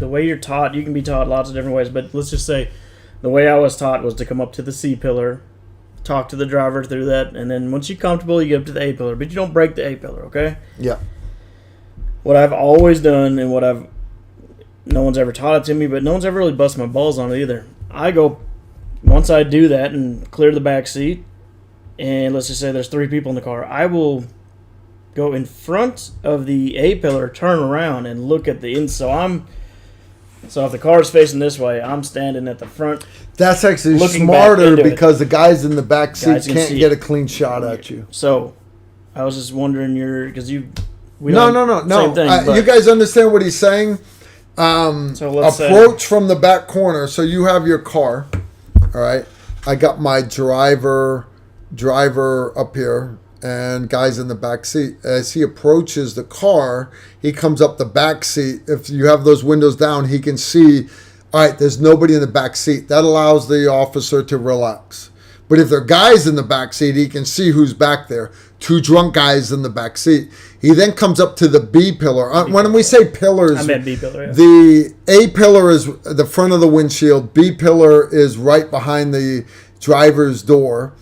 way you're taught, you can be taught lots of different ways, but let's just say the way I was taught was to come up to the C pillar, talk to the driver through that, and then once you're comfortable, you get up to the A pillar, but you don't break the A pillar, okay?
Yeah.
What I've always done, and no one's ever taught it to me, but no one's ever really busted my balls on it either. Once I do that and clear the back seat, and let's just say there's 3 people in the car, I will go in front of the A pillar, turn around, and look at the inside. So if the car is facing this way, I'm standing at the front.
That's actually
looking
smarter
back
because the guys in the back seat can't
see
get a clean shot at you.
So I was just wondering, because
No.
Same thing,
you guys understand what he's saying?
So let's
approach from the back corner. So you have your car. All right. I got my driver up here and guys in the back seat. As he approaches the car, he comes up the back seat. If you have those windows down, he can see, all right, there's nobody in the back seat. That allows the officer to relax. But if there are guys in the back seat, he can see who's back there. 2 drunk guys in the back seat. He then comes up to the B pillar. When we say pillars,
I meant B pillar. Yeah.
The A pillar is the front of the windshield. B pillar is right behind the driver's door.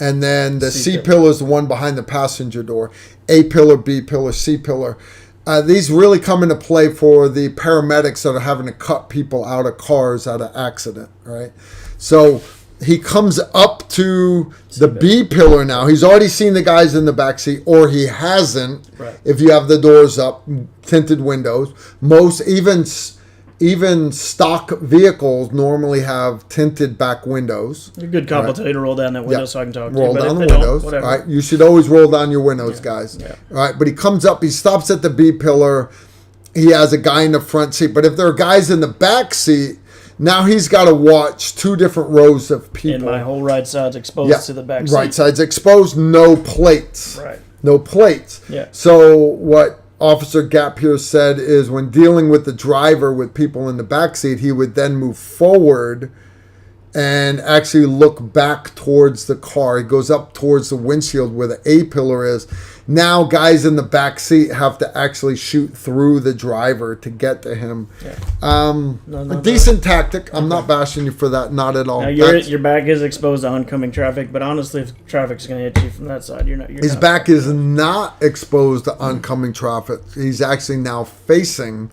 And then the C pillar is the one behind the passenger door. A pillar, B pillar, C pillar. These really come into play for the paramedics that are having to cut people out of cars out of accident, right? So he comes up to the B pillar now. He's already seen the guys in the back seat, or he hasn't.
Right.
If you have the doors up, tinted windows. Most, even stock vehicles normally have tinted back windows.
A good cop will tell you to roll down that window so I can talk to you.
Roll
But
down
if
the
they don't,
windows.
whatever.
All right, you should always roll down your windows, guys.
Yeah.
All right, but he comes up, he stops at the B pillar. He has a guy in the front seat. But if there are guys in the back seat, now he's got to watch 2 different rows of people.
And my whole right side's exposed to the back seat.
Right side's exposed, no plates.
Right.
No plates.
Yeah.
So what Officer Gap here said is when dealing with the driver with people in the back seat, he would then move forward and actually look back towards the car. He goes up towards the windshield where the A pillar is. Now guys in the back seat have to actually shoot through the driver to get to him.
Yeah.
A decent tactic. I'm not bashing you for that. Not at all.
Now your back is exposed to oncoming traffic, but honestly, if traffic's going to hit you from that side,
his back is not exposed to oncoming traffic. He's actually now facing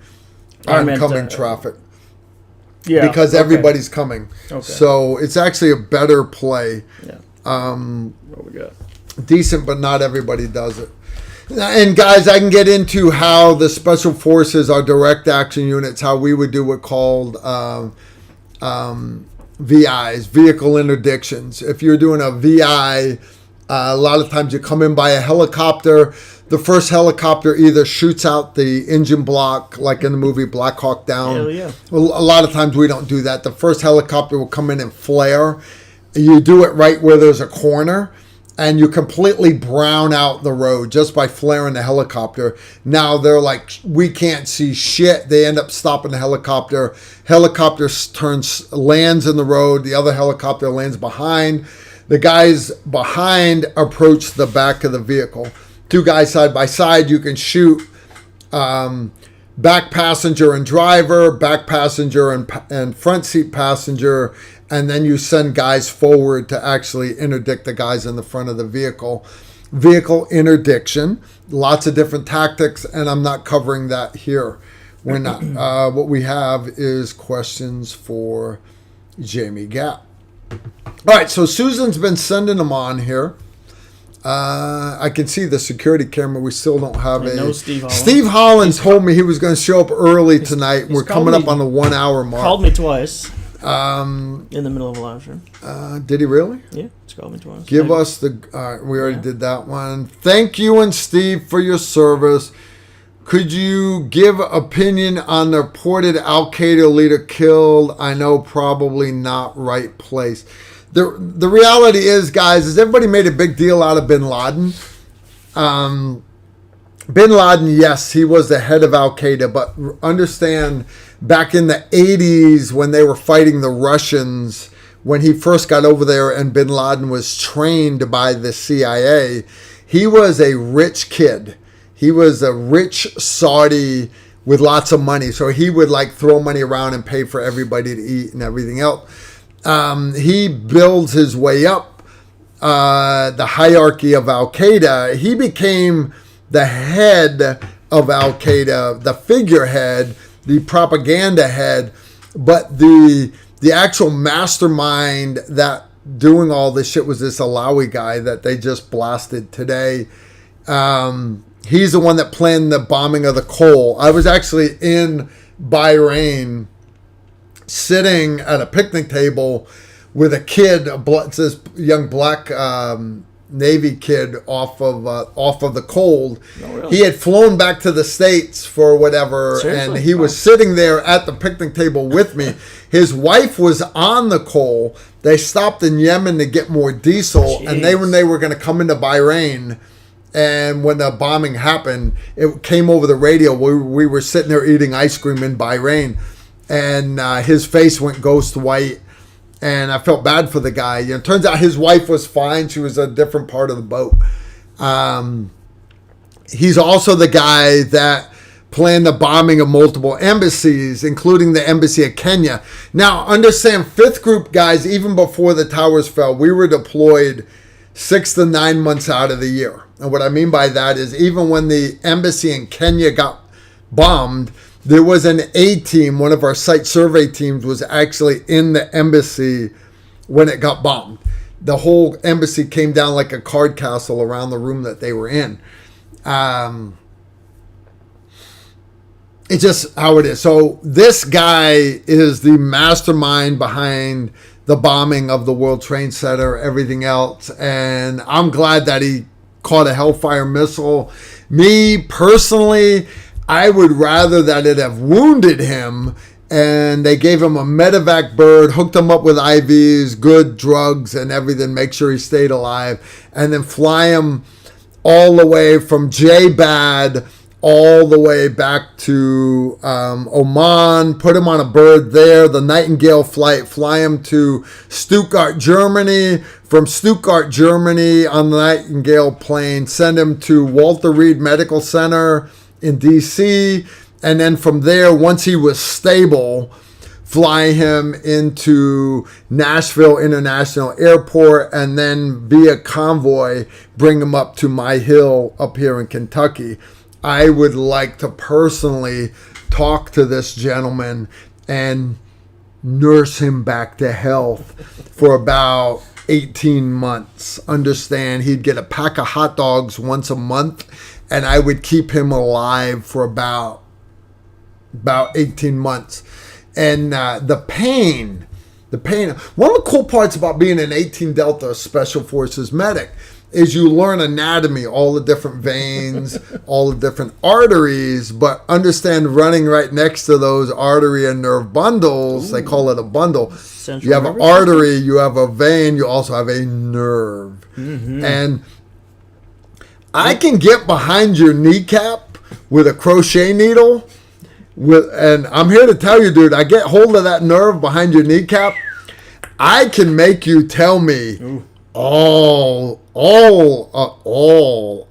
oncoming traffic.
Yeah,
because everybody's coming.
Okay.
So it's actually a better play.
Yeah. What we got?
Decent, but not everybody does it. And guys, I can get into how the special forces, our direct action units, how we would do what called VIs, vehicle interdictions. If you're doing a VI, a lot of times you come in by a helicopter. The first helicopter either shoots out the engine block, like in the movie Black Hawk Down.
Hell yeah.
Well, a lot of times we don't do that. The first helicopter will come in and flare. You do it right where there's a corner, and you completely brown out the road just by flaring the helicopter. Now they're like, we can't see shit. They end up stopping the helicopter. Helicopter lands in the road. The other helicopter lands behind. The guys behind approach the back of the vehicle. 2 guys side by side. You can shoot back passenger and driver, back passenger and front seat passenger, and then you send guys forward to actually interdict the guys in the front of the vehicle. Vehicle interdiction, lots of different tactics, and I'm not covering that here. We're not. What we have is questions for Jamie Gap. All right, so Susan's been sending them on here. I can see the security camera. We still don't have
No Steve Holland.
Steve Holland told me he was going to show up early tonight. We're coming up on the 1 hour mark.
Called me twice. In the middle of a live stream.
Did he really?
Yeah, he's called me twice.
Give us the. We already did that one. Thank you and Steve for your service. Could you give opinion on the reported Al Qaeda leader killed? I know probably not right place. The reality is, guys, is everybody made a big deal out of Bin Laden. Bin Laden, yes, he was the head of Al Qaeda, but understand back in the 80s when they were fighting the Russians, when he first got over there and Bin Laden was trained by the CIA, he was a rich kid. He was a rich Saudi with lots of money. So he would like throw money around and pay for everybody to eat and everything else. He builds his way up the hierarchy of Al Qaeda. He became the head of Al Qaeda, the figurehead, the propaganda head, but the actual mastermind that doing all this shit was this Alawi guy that they just blasted today. He's the one that planned the bombing of the coal. I was actually in Bahrain sitting at a picnic table with a kid, this young black Navy kid off of the cold.
Oh, really?
He had flown back to the States for whatever.
Seriously?
And he was sitting there at the picnic table with me. His wife was on the coal. They stopped in Yemen to get more diesel.
Jeez.
And when they were going to come into Bahrain, and when the bombing happened, it came over the radio. We were sitting there eating ice cream in Bahrain, and his face went ghost white, and I felt bad for the guy. It turns out his wife was fine. She was a different part of the boat. He's also the guy that planned the bombing of multiple embassies, including the embassy of Kenya. Now, understand, 5th Group guys, even before the towers fell, we were deployed 6 to 9 months out of the year. And what I mean by that is even when the embassy in Kenya got bombed, there was an A-team, one of our site survey teams was actually in the embassy when it got bombed. The whole embassy came down like a card castle around the room that they were in. It's just how it is. So this guy is the mastermind behind the bombing of the World Trade Center, everything else. And I'm glad that he caught a Hellfire missile. Me, personally, I would rather that it have wounded him and they gave him a medevac bird, hooked him up with IVs, good drugs and everything, make sure he stayed alive, and then fly him all the way from J-Bad all the way back to Oman, put him on a bird there, the Nightingale flight, fly him to Stuttgart, Germany, from Stuttgart, Germany on the Nightingale plane, send him to Walter Reed Medical Center in D.C., and then from there, once he was stable, fly him into Nashville International Airport, and then via convoy, bring him up to My Hill up here in Kentucky. I would like to personally talk to this gentleman and nurse him back to health for about 18 months. Understand, he'd get a pack of hot dogs once a month, and I would keep him alive for about 18 months. And the pain, one of the cool parts about being an 18 Delta Special Forces medic is you learn anatomy, all the different veins, all the different arteries, but understand running right next to those artery and nerve bundles, they call it a bundle. You have an artery, you have a vein, you also have a nerve. Mm-hmm. And I can get behind your kneecap with a crochet needle, and I'm here to tell you, dude, I get hold of that nerve behind your kneecap, I can make you tell me all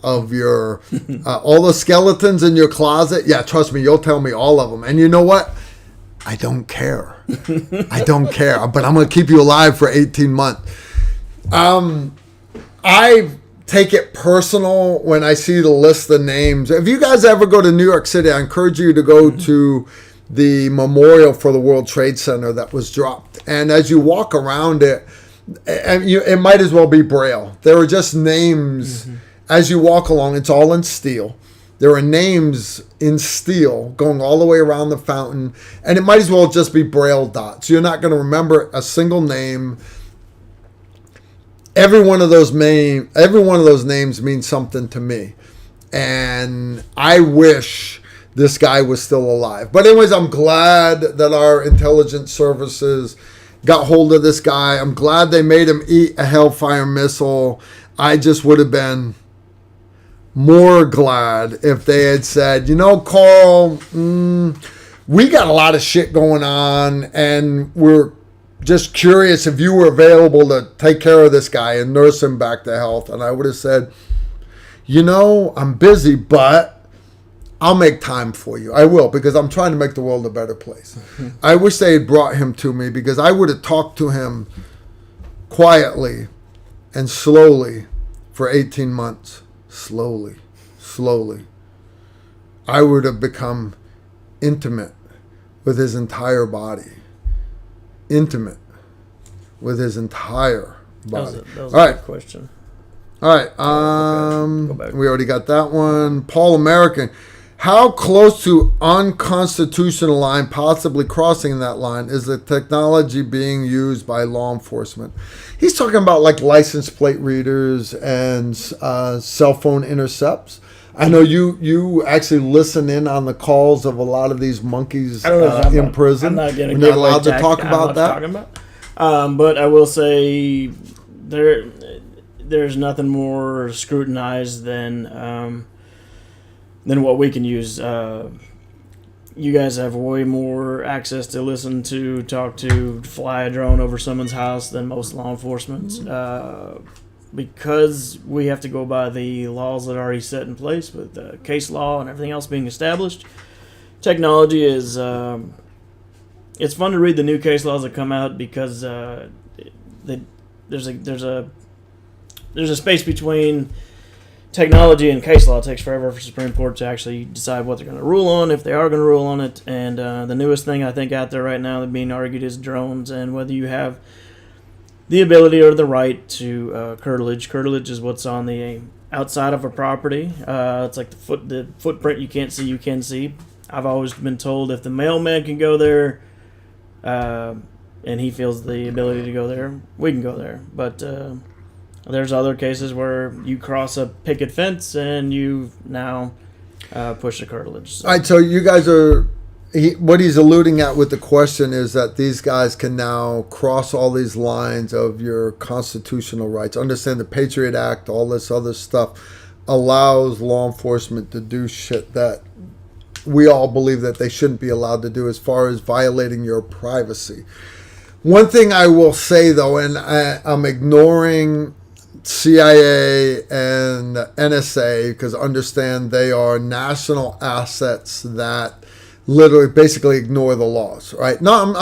of your all the skeletons in your closet. Yeah, trust me, you'll tell me all of them. And you know what? I don't care. I don't care. But I'm going to keep you alive for 18 months. I take it personal when I see the list of names. If you guys ever go to New York City, I encourage you to go to the memorial for the World Trade Center that was dropped. And as you walk around it, And it might as well be Braille. There are just names as you walk along. It's all in steel. There are names in steel going all the way around the fountain, and it might as well just be Braille dots. You're not going to remember a single name. Every one of those names means something to me, and I wish this guy was still alive. But anyways, I'm glad that our intelligence services got hold of this guy. I'm glad they made him eat a Hellfire missile. I just would have been more glad if they had said, Carl, we got a lot of shit going on, and we're just curious if you were available to take care of this guy and nurse him back to health. And I would have said, I'm busy, but I'll make time for you. I will, because I'm trying to make the world a better place. I wish they had brought him to me, because I would have talked to him quietly and slowly for 18 months. Slowly. I would have become intimate with his entire body. Intimate with his entire body.
That was a good question.
All right.
Go back.
We already got that one. Paul American. How close to unconstitutional line, possibly crossing that line, is the technology being used by law enforcement? He's talking about like license plate readers and cell phone intercepts. I know you actually listen in on the calls of a lot of these monkeys in prison.
I'm not getting
You're allowed to talk about that.
But I will say there's nothing more scrutinized than what we can use. You guys have way more access to listen to, talk to, fly a drone over someone's house than most law enforcement. Because we have to go by the laws that are already set in place with case law and everything else being established. Technology is... it's fun to read the new case laws that come out, because there's a space between technology and case law. It takes forever for Supreme Court to actually decide what they're going to rule on, if they are going to rule on it. And the newest thing I think out there right now that being argued is drones, and whether you have the ability or the right to curtilage. Curtilage is what's on the outside of a property. It's like the footprint you can't see, you can see. I've always been told if the mailman can go there, and he feels the ability to go there, we can go there. But there's other cases where you cross a picket fence and you now push the curtilage. So.
All right, so you guys are... what he's alluding at with the question is that these guys can now cross all these lines of your constitutional rights. Understand the Patriot Act, all this other stuff allows law enforcement to do shit that we all believe that they shouldn't be allowed to do, as far as violating your privacy. One thing I will say, though, and I'm ignoring CIA and NSA, because understand they are national assets that literally basically ignore the laws, right? No,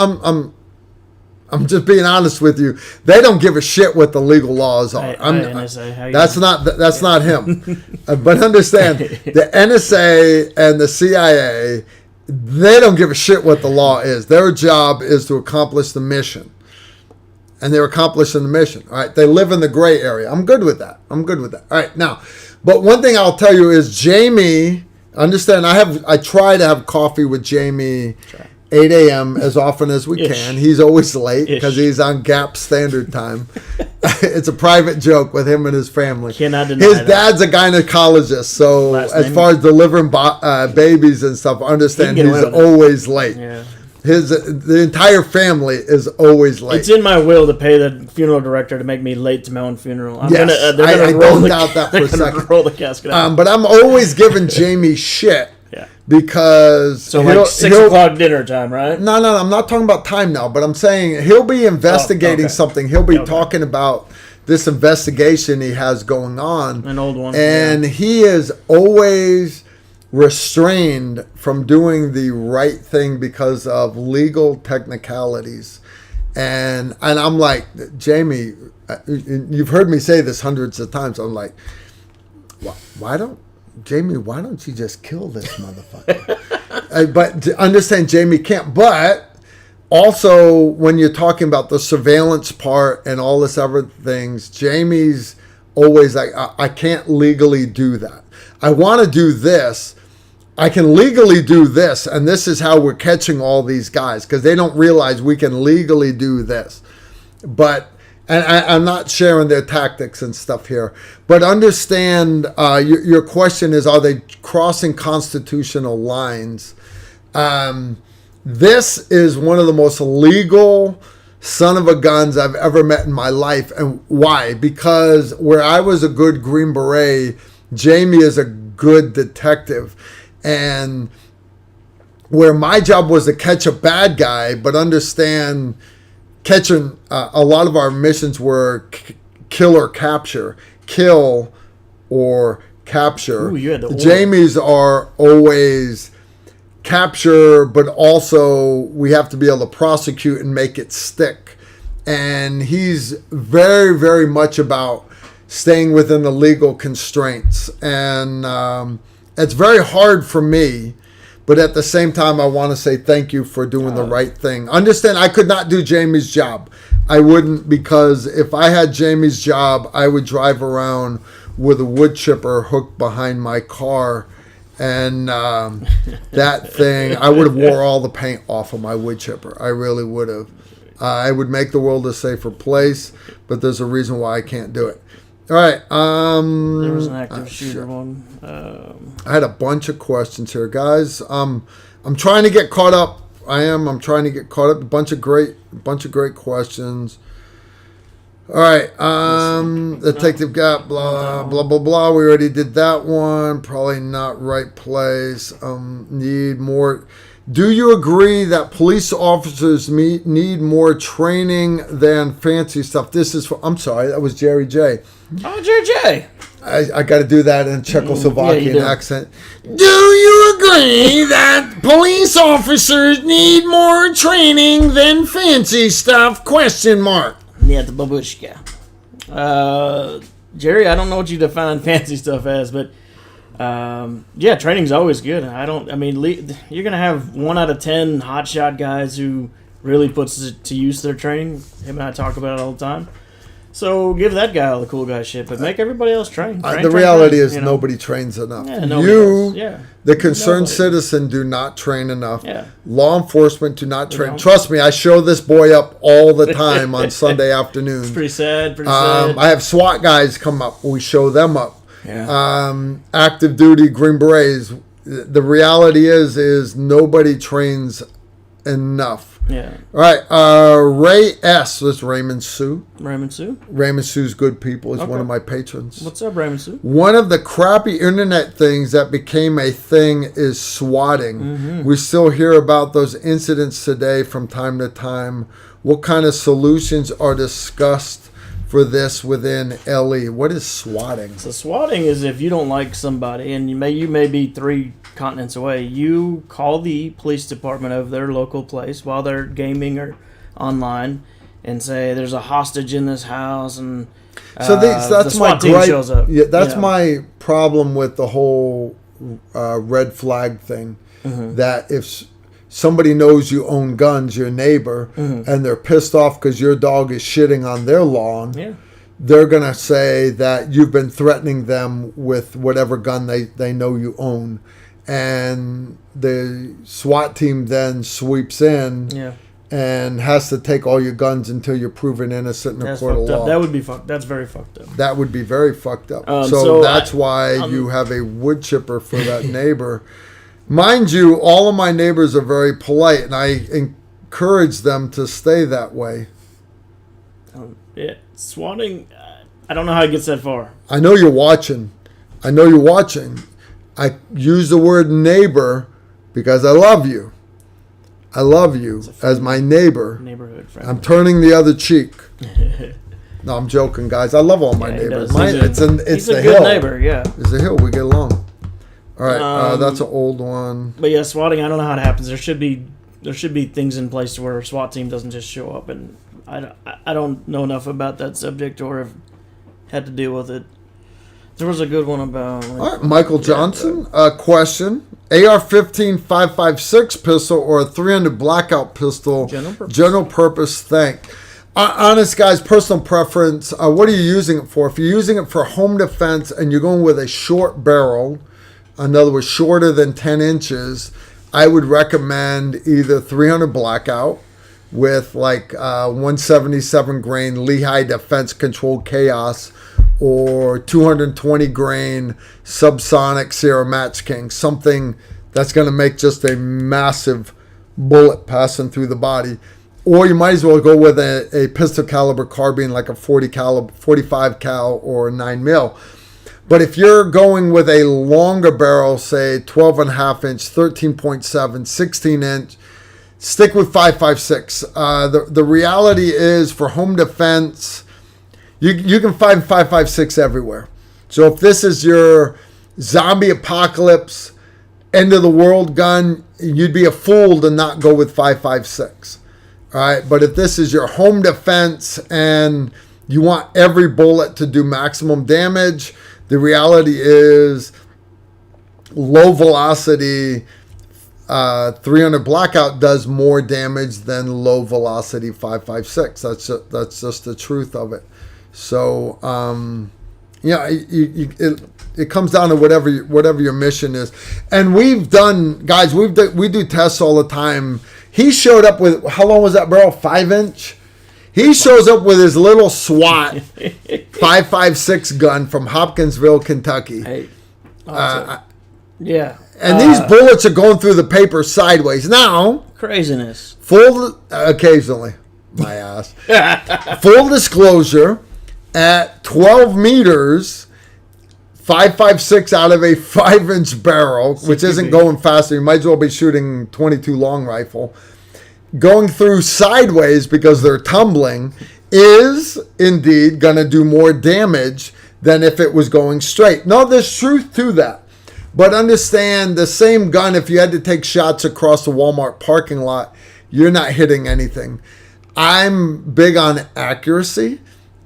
I'm just being honest with you. They don't give a shit what the legal laws are. That's not him. But understand, the NSA and the CIA, they don't give a shit what the law is. Their job is to accomplish the mission. And they're accomplishing the mission. All right, they live in the gray area. I'm good with that. All right, now, but one thing I'll tell you is Jamie... Understand, I try to have coffee with Jamie 8 a.m. as often as we can. He's always late because he's on Gap Standard Time. It's a private joke with him and his family.
Cannot deny
his
that.
Dad's a gynecologist, so as far as delivering babies and stuff, understand he's always late. Yeah. The entire family is always late.
It's in my will to pay the funeral director to make me late to my own funeral.
I don't doubt that for a second.
Roll the casket out.
But I'm always giving Jamie shit.
Yeah.
Because...
So like 6 o'clock dinner time, right?
No, I'm not talking about time now, but I'm saying he'll be investigating something. He'll be talking about this investigation he has going on.
An old one.
And he is always... restrained from doing the right thing because of legal technicalities. And I'm like, Jamie, you've heard me say this hundreds of times. I'm like, why don't you just kill this motherfucker? But understand, Jamie can't. But Also, when you're talking about the surveillance part and all this other things, Jamie's always like, I can't legally do that. I want to do this. I can legally do this, and this is how we're catching all these guys, because they don't realize we can legally do this. But, and I'm not sharing their tactics and stuff here, but understand your question is, are they crossing constitutional lines? This is one of the most legal son of a guns I've ever met in my life. And why? Because where I was a good Green Beret, Jamie is a good detective. And where my job was to catch a bad guy, but understand catching a lot of our missions were kill or capture. Kill or capture.
Ooh, you had the
Jamie's are always capture, but also we have to be able to prosecute and make it stick. And he's very, very much about staying within the legal constraints. And it's very hard for me, but at the same time, I want to say thank you for doing the right thing. Understand, I could not do Jamie's job. I wouldn't, because if I had Jamie's job, I would drive around with a wood chipper hooked behind my car. And that thing, I would have wore all the paint off of my wood chipper. I really would have. I would make the world a safer place, but there's a reason why I can't do it. All right.
There was an active shooter one.
I had a bunch of questions here, guys. I'm trying to get caught up. I'm trying to get caught up. A bunch of great questions. All right. Detective got blah blah blah blah. We already did that one. Probably not right place. Need more. Do you agree that police officers need more training than fancy stuff? This is for, I'm sorry, that was Jerry J.
Oh, Jerry J.
I got to do that in Czechoslovakian
Yeah,
accent. Do you agree that police officers need more training than fancy stuff? Question mark.
Yeah, the babushka. Jerry, I don't know what you define fancy stuff as, but yeah, training's always good. You're gonna have 1 out of 10 hotshot guys who really puts to use their training. Him and I talk about it all the time. So give that guy all the cool guy shit, but make everybody else train.
The reality is nobody trains enough.
Yeah, nobody does.
The concerned citizen, do not train enough.
Yeah.
Law enforcement do not train. Trust me, I show this boy up all the time on Sunday afternoons.
It's pretty sad.
I have SWAT guys come up. We show them up.
Yeah.
Active duty Green Berets. The reality is nobody trains enough.
Yeah.
All right. Ray S. That's Raymond Sue.
Raymond Sue?
Raymond Sue's good people. He's one of my patrons.
What's up, Raymond Sue?
One of the crappy internet things that became a thing is swatting. Mm-hmm. We still hear about those incidents today from time to time. What kind of solutions are discussed for this within LE? What is swatting?
So swatting is if you don't like somebody and you may be 3 continents away, you call the police department of their local place while they're gaming or online and say there's a hostage in this house, and
so that's my gripe.
Shows up.
Yeah, that's my problem with the whole red flag thing. Mm-hmm. That if somebody knows you own guns, your neighbor, mm-hmm. and they're pissed off because your dog is shitting on their lawn, they're going to say that you've been threatening them with whatever gun they know you own. And the SWAT team then sweeps in and has to take all your guns until you're proven innocent in a court of law.
That would be fucked. That's very fucked up.
That would be very fucked up. So that's why you have a wood chipper for that neighbor. Mind you, all of my neighbors are very polite, and I encourage them to stay that way.
Swatting, I don't know how it gets that far.
I know you're watching. I use the word neighbor because I love you. I love you as my neighbor.
Neighborhood friend.
I'm turning the other cheek. No, I'm joking, guys. I love all my neighbors. It's
a
the
good
hill.
Neighbor, yeah.
It's a hill. We get along. All right, that's an old one.
But yeah, swatting, I don't know how it happens. There should be things in place where a SWAT team doesn't just show up, and I don't know enough about that subject or have had to deal with it. There was a good one about...
All right, Michael Johnson, question. AR-15 5.56 pistol or a 300 blackout pistol. General purpose. Think. Honest, guys, personal preference. What are you using it for? If you're using it for home defense and you're going with a short barrel, in other words, shorter than 10 inches, I would recommend either 300 blackout with like 177 grain Lehigh Defense Controlled Chaos or 220 grain subsonic Sierra Match King, something that's going to make just a massive bullet passing through the body. Or you might as well go with a pistol caliber carbine like a 45 cal or 9 mil. But if you're going with a longer barrel, say 12.5 inch, 13.7, 16 inch, stick with 5.56. The reality is for home defense, you can find 5.56 everywhere. So if this is your zombie apocalypse, end of the world gun, you'd be a fool to not go with 5.56. All right, but if this is your home defense and you want every bullet to do maximum damage, the reality is low velocity 300 blackout does more damage than low velocity 5.56. That's just the truth of it. So it comes down to whatever your mission is. And we've done, guys, we do tests all the time. He showed up with, how long was that barrel? 5 inch. He shows up with his little SWAT 5.56 gun from Hopkinsville, Kentucky.
Hey, yeah.
And these bullets are going through the paper sideways. Now,
craziness.
Occasionally, my ass. Full disclosure, at 12 meters, 5.56 out of a 5-inch barrel,
CQB.
Which isn't going faster. You might as well be shooting 22 long rifle. Going through sideways because they're tumbling is indeed going to do more damage than if it was going straight. No, there's truth to that. But understand, the same gun, if you had to take shots across the Walmart parking lot, you're not hitting anything. I'm big on accuracy.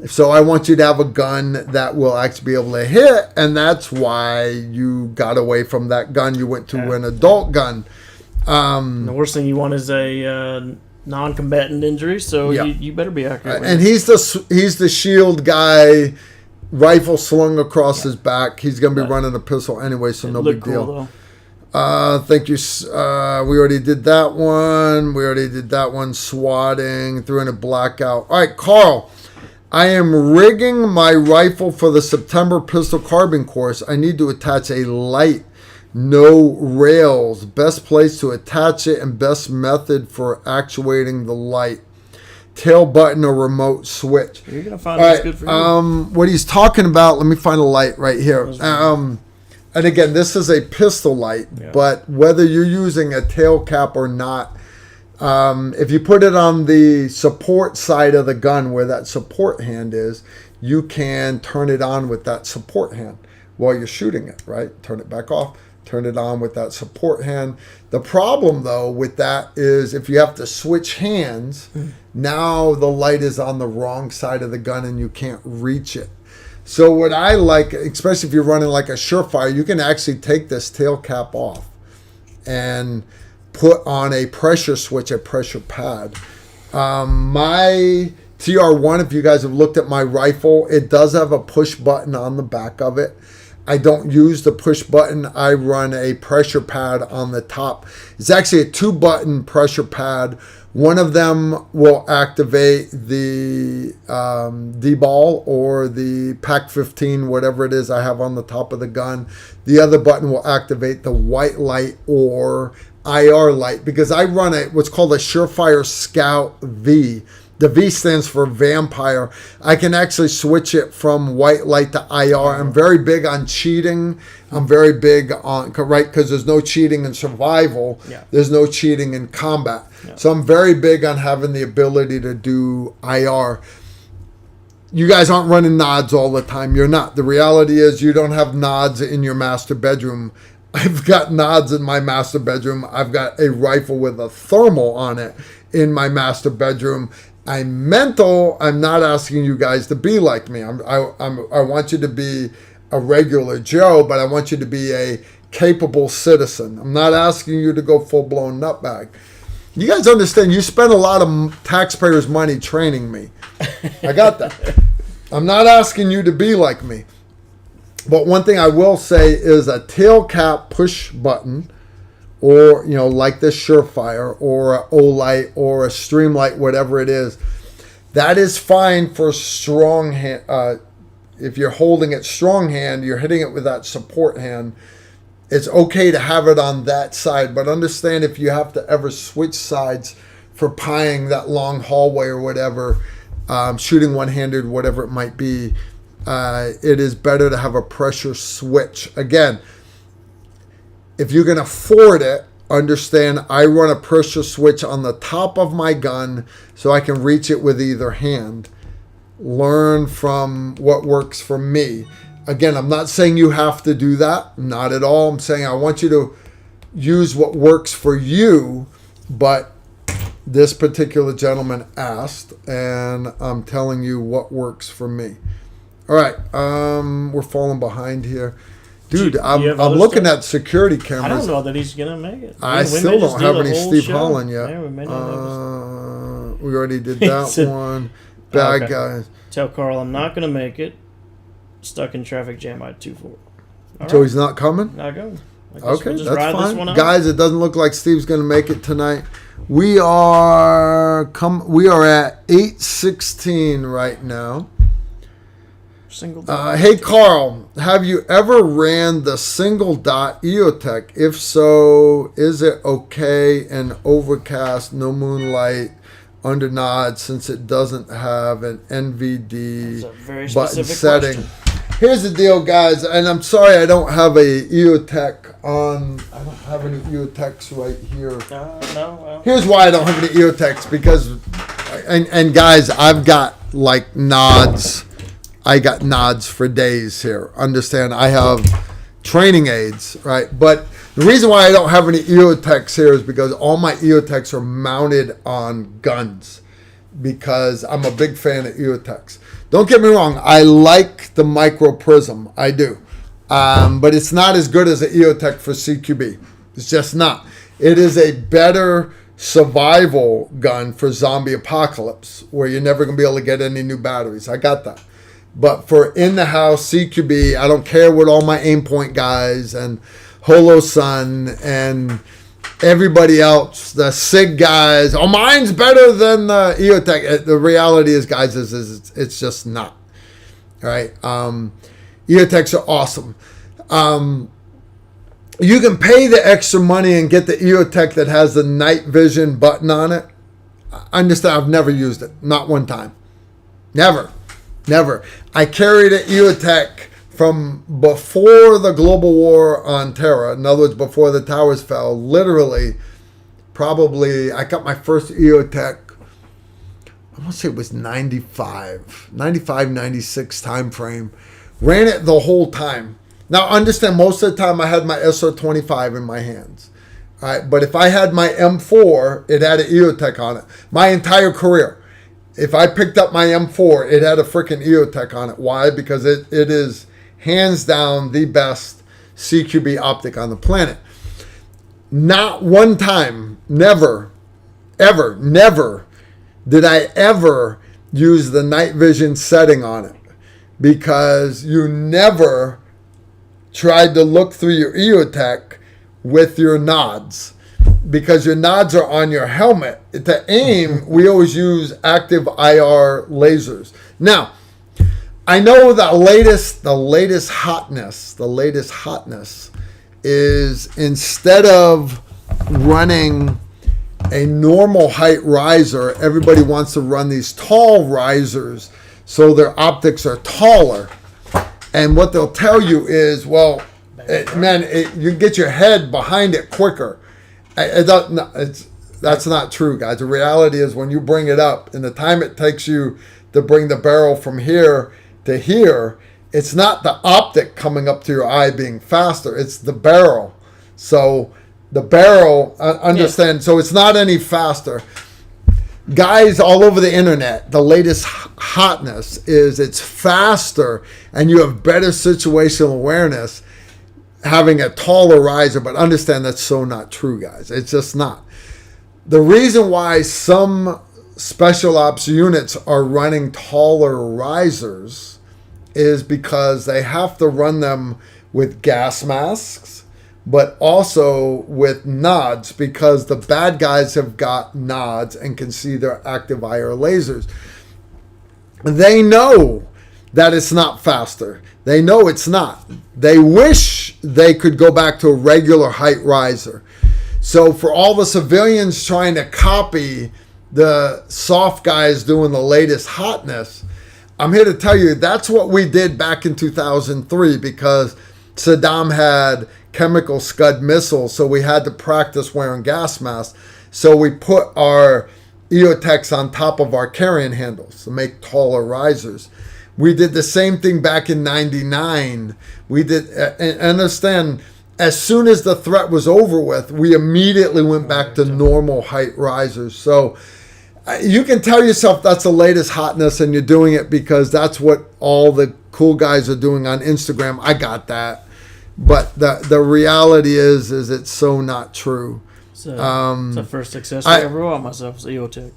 So I want you to have a gun that will actually be able to hit. And that's why you got away from that gun. You went to an adult gun.
The worst thing you want is a non-combatant injury, so
yeah.
you better be accurate.
And he's the shield guy, rifle slung across his back. He's going to be running a pistol anyway, so no big deal. Cool, thank you. We already did that one. Swatting, 300 blackout. All right, Carl. I am rigging my rifle for the September pistol carbine course. I need to attach a light. No rails. Best place to attach it and best method for actuating the light. Tail button or remote switch.
You're going to find what's good for you.
What he's talking about, let me find a light right here. And again, this is a pistol light, but whether you're using a tail cap or not, if you put it on the support side of the gun where that support hand is, you can turn it on with that support hand while you're shooting it, right? Turn it back off. Turn it on with that support hand. The problem, though, with that is if you have to switch hands, now the light is on the wrong side of the gun and you can't reach it. So what I like, especially if you're running like a Surefire, you can actually take this tail cap off and put on a pressure switch, a pressure pad. My TR1, if you guys have looked at my rifle, it does have a push button on the back of it. I don't use the push button. I run a pressure pad on the top. It's actually a 2-button pressure pad. One of them will activate the D-ball or the Pac 15, whatever it is I have on the top of the gun. The other button will activate the white light or IR light, because I run what's called a Surefire Scout V. The V stands for vampire. I can actually switch it from white light to IR. I'm very big on cheating. I'm very big on, right, because there's no cheating in survival. Yeah. There's no cheating in combat. Yeah. So I'm very big on having the ability to do IR. You guys aren't running nods all the time. You're not. The reality is you don't have nods in your master bedroom. I've got nods in my master bedroom. I've got a rifle with a thermal on it in my master bedroom. I'm mental. I'm not asking you guys to be like me. I want you to be a regular Joe, but I want you to be a capable citizen. I'm not asking you to go full-blown nutbag. You guys understand, you spend a lot of taxpayers' money training me. I got that. I'm not asking you to be like me. But one thing I will say is a tail cap push button, or, like this Surefire, or a Olight, or a Streamlight, whatever it is, that is fine for strong hand. If you're holding it strong hand, you're hitting it with that support hand, it's okay to have it on that side. But understand, if you have to ever switch sides for pieing that long hallway or whatever, shooting one-handed, whatever it might be, it is better to have a pressure switch. Again, if you can afford it, understand I run a pressure switch on the top of my gun so I can reach it with either hand. Learn from what works for me. Again, I'm not saying you have to do that. Not at all. I'm saying I want you to use what works for you, but this particular gentleman asked, and I'm telling you what works for me. All right, we're falling behind here. Dude, I'm looking at security cameras.
I don't know that he's going to make it.
I still don't have any Steve Holland yet. Yeah, we already did that one. Bad guys.
Tell Carl I'm not going to make it. Stuck in traffic jam at 2-4.
So he's not coming?
Not going.
Okay, that's fine. Guys, it doesn't look like Steve's going to make it tonight. We are at 8:16 right now.
Single dot.
Hey Carl, have you ever ran the single dot EOTech? If so, is it okay in overcast, no moonlight, under nod, since it doesn't have an NVD button setting?
Question.
Here's the deal, guys, and I'm sorry I don't have a EOTech on. I don't have any EOTechs right here.
No. Well.
Here's why I don't have any EOTechs, because, and guys, I've got like nods. I got nods for days here. Understand, I have training aids, right? But the reason why I don't have any EOTechs here is because all my EOTechs are mounted on guns, because I'm a big fan of EOTechs. Don't get me wrong, I like the micro prism, I do. But it's not as good as an EOTech for CQB. It's just not. It is a better survival gun for zombie apocalypse, where you're never going to be able to get any new batteries. I got that. But for in the house CQB, I don't care what all my aim point guys and Holo Sun and everybody else, the SIG guys, oh, mine's better than the EOTech. The reality is, guys, is it's just not. All right. EOTechs are awesome. You can pay the extra money and get the EOTech that has the night vision button on it. I understand. I've never used it. Not one time. Never. I carried an EOTech from before the global war on terror. In other words, before the towers fell. Literally, probably, I got my first EOTech, I want to say it was 95, 96 time frame. Ran it the whole time. Now, understand, most of the time I had my SR-25 in my hands. All right, but if I had my M4, it had an EOTech on it. My entire career. If I picked up my M4, it had a freaking EOTech on it. Why? Because it is hands down the best CQB optic on the planet. Not one time, never did I ever use the night vision setting on it, because you never tried to look through your EOTech with your nods, because your nods are on your helmet. To aim, we always use active IR lasers. Now, I know the latest hotness is, instead of running a normal height riser, everybody wants to run these tall risers so their optics are taller. And what they'll tell you is, well, you get your head behind it quicker. That's not true, guys. The reality is, when you bring it up, and the time it takes you to bring the barrel from here to here, it's not the optic coming up to your eye being faster, it's the barrel. So the barrel, understand, so it's not any faster. Guys all over the internet, the latest hotness is it's faster and you have better situational awareness. having a taller riser, but understand that's so not true, guys. It's just not. The reason why some special ops units are running taller risers is because they have to run them with gas masks, but also with nods, because the bad guys have got nods and can see their active IR lasers. They know that it's not faster. They know it's not. They wish they could go back to a regular height riser. So for all the civilians trying to copy the soft guys doing the latest hotness, I'm here to tell you that's what we did back in 2003, because Saddam had chemical Scud missiles, so we had to practice wearing gas masks. So we put our EOTechs on top of our carrying handles to make taller risers. We did the same thing back in 99. We did, and understand, as soon as the threat was over with, we immediately went back to normal height risers. So you can tell yourself that's the latest hotness, and you're doing it because that's what all the cool guys are doing on Instagram. I got that. But the reality is it's so not true.
So, it's the first success I ever bought myself was EOTech.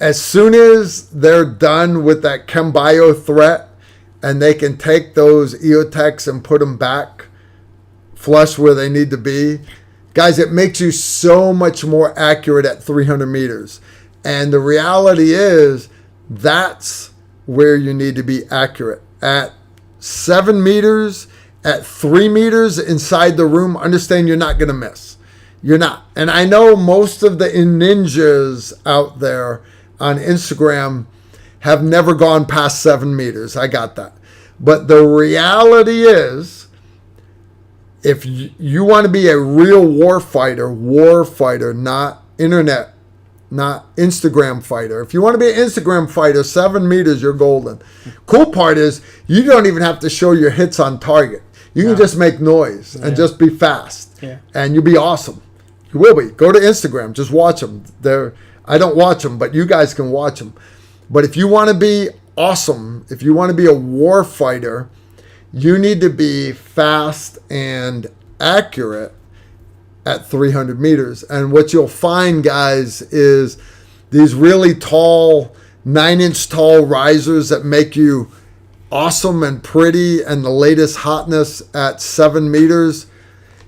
As soon as they're done with that ChemBio threat and they can take those EOTechs and put them back flush where they need to be, guys, it makes you so much more accurate at 300 meters. And the reality is that's where you need to be accurate. At 7 meters, at 3 meters inside the room, understand you're not going to miss. You're not. And I know most of the ninjas out there on Instagram have never gone past 7 meters. I got that. But the reality is, if you want to be a real war fighter, not internet, not Instagram fighter. If you want to be an Instagram fighter, 7 meters, you're golden. Cool part is you don't even have to show your hits on target. You can just make noise and just be fast. Yeah. And you'll be awesome. You will be. Go to Instagram. Just watch them. I don't watch them, but you guys can watch them. But if you want to be awesome, if you want to be a war fighter, you need to be fast and accurate at 300 meters. And what you'll find, guys, is these really tall, 9-inch tall risers that make you awesome and pretty and the latest hotness at 7 meters,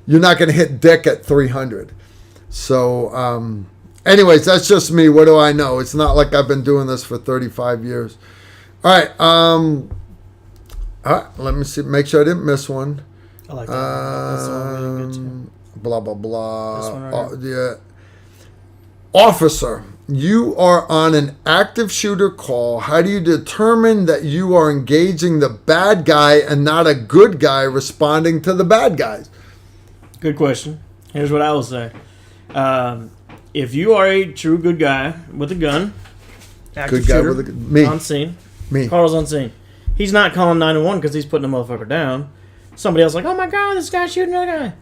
you're not going to hit dick at 300. So, anyways, that's just me. What do I know? It's not like I've been doing this for 35 years. All right. All right, let me see. Make sure I didn't miss one.
I like that. That's the one really good too.
Blah, blah, blah.
This one right
yeah. Officer, you are on an active shooter call. How do you determine that you are engaging the bad guy and not a good guy responding to the bad guys?
Good question. Here's what I will say. If you are a true good guy with a gun, active
good guy
shooter,
with a gun. Me.
on scene.
Me.
Carl's on scene. He's not calling 911 because he's putting a motherfucker down. Somebody else like, oh my God, this guy's shooting another guy.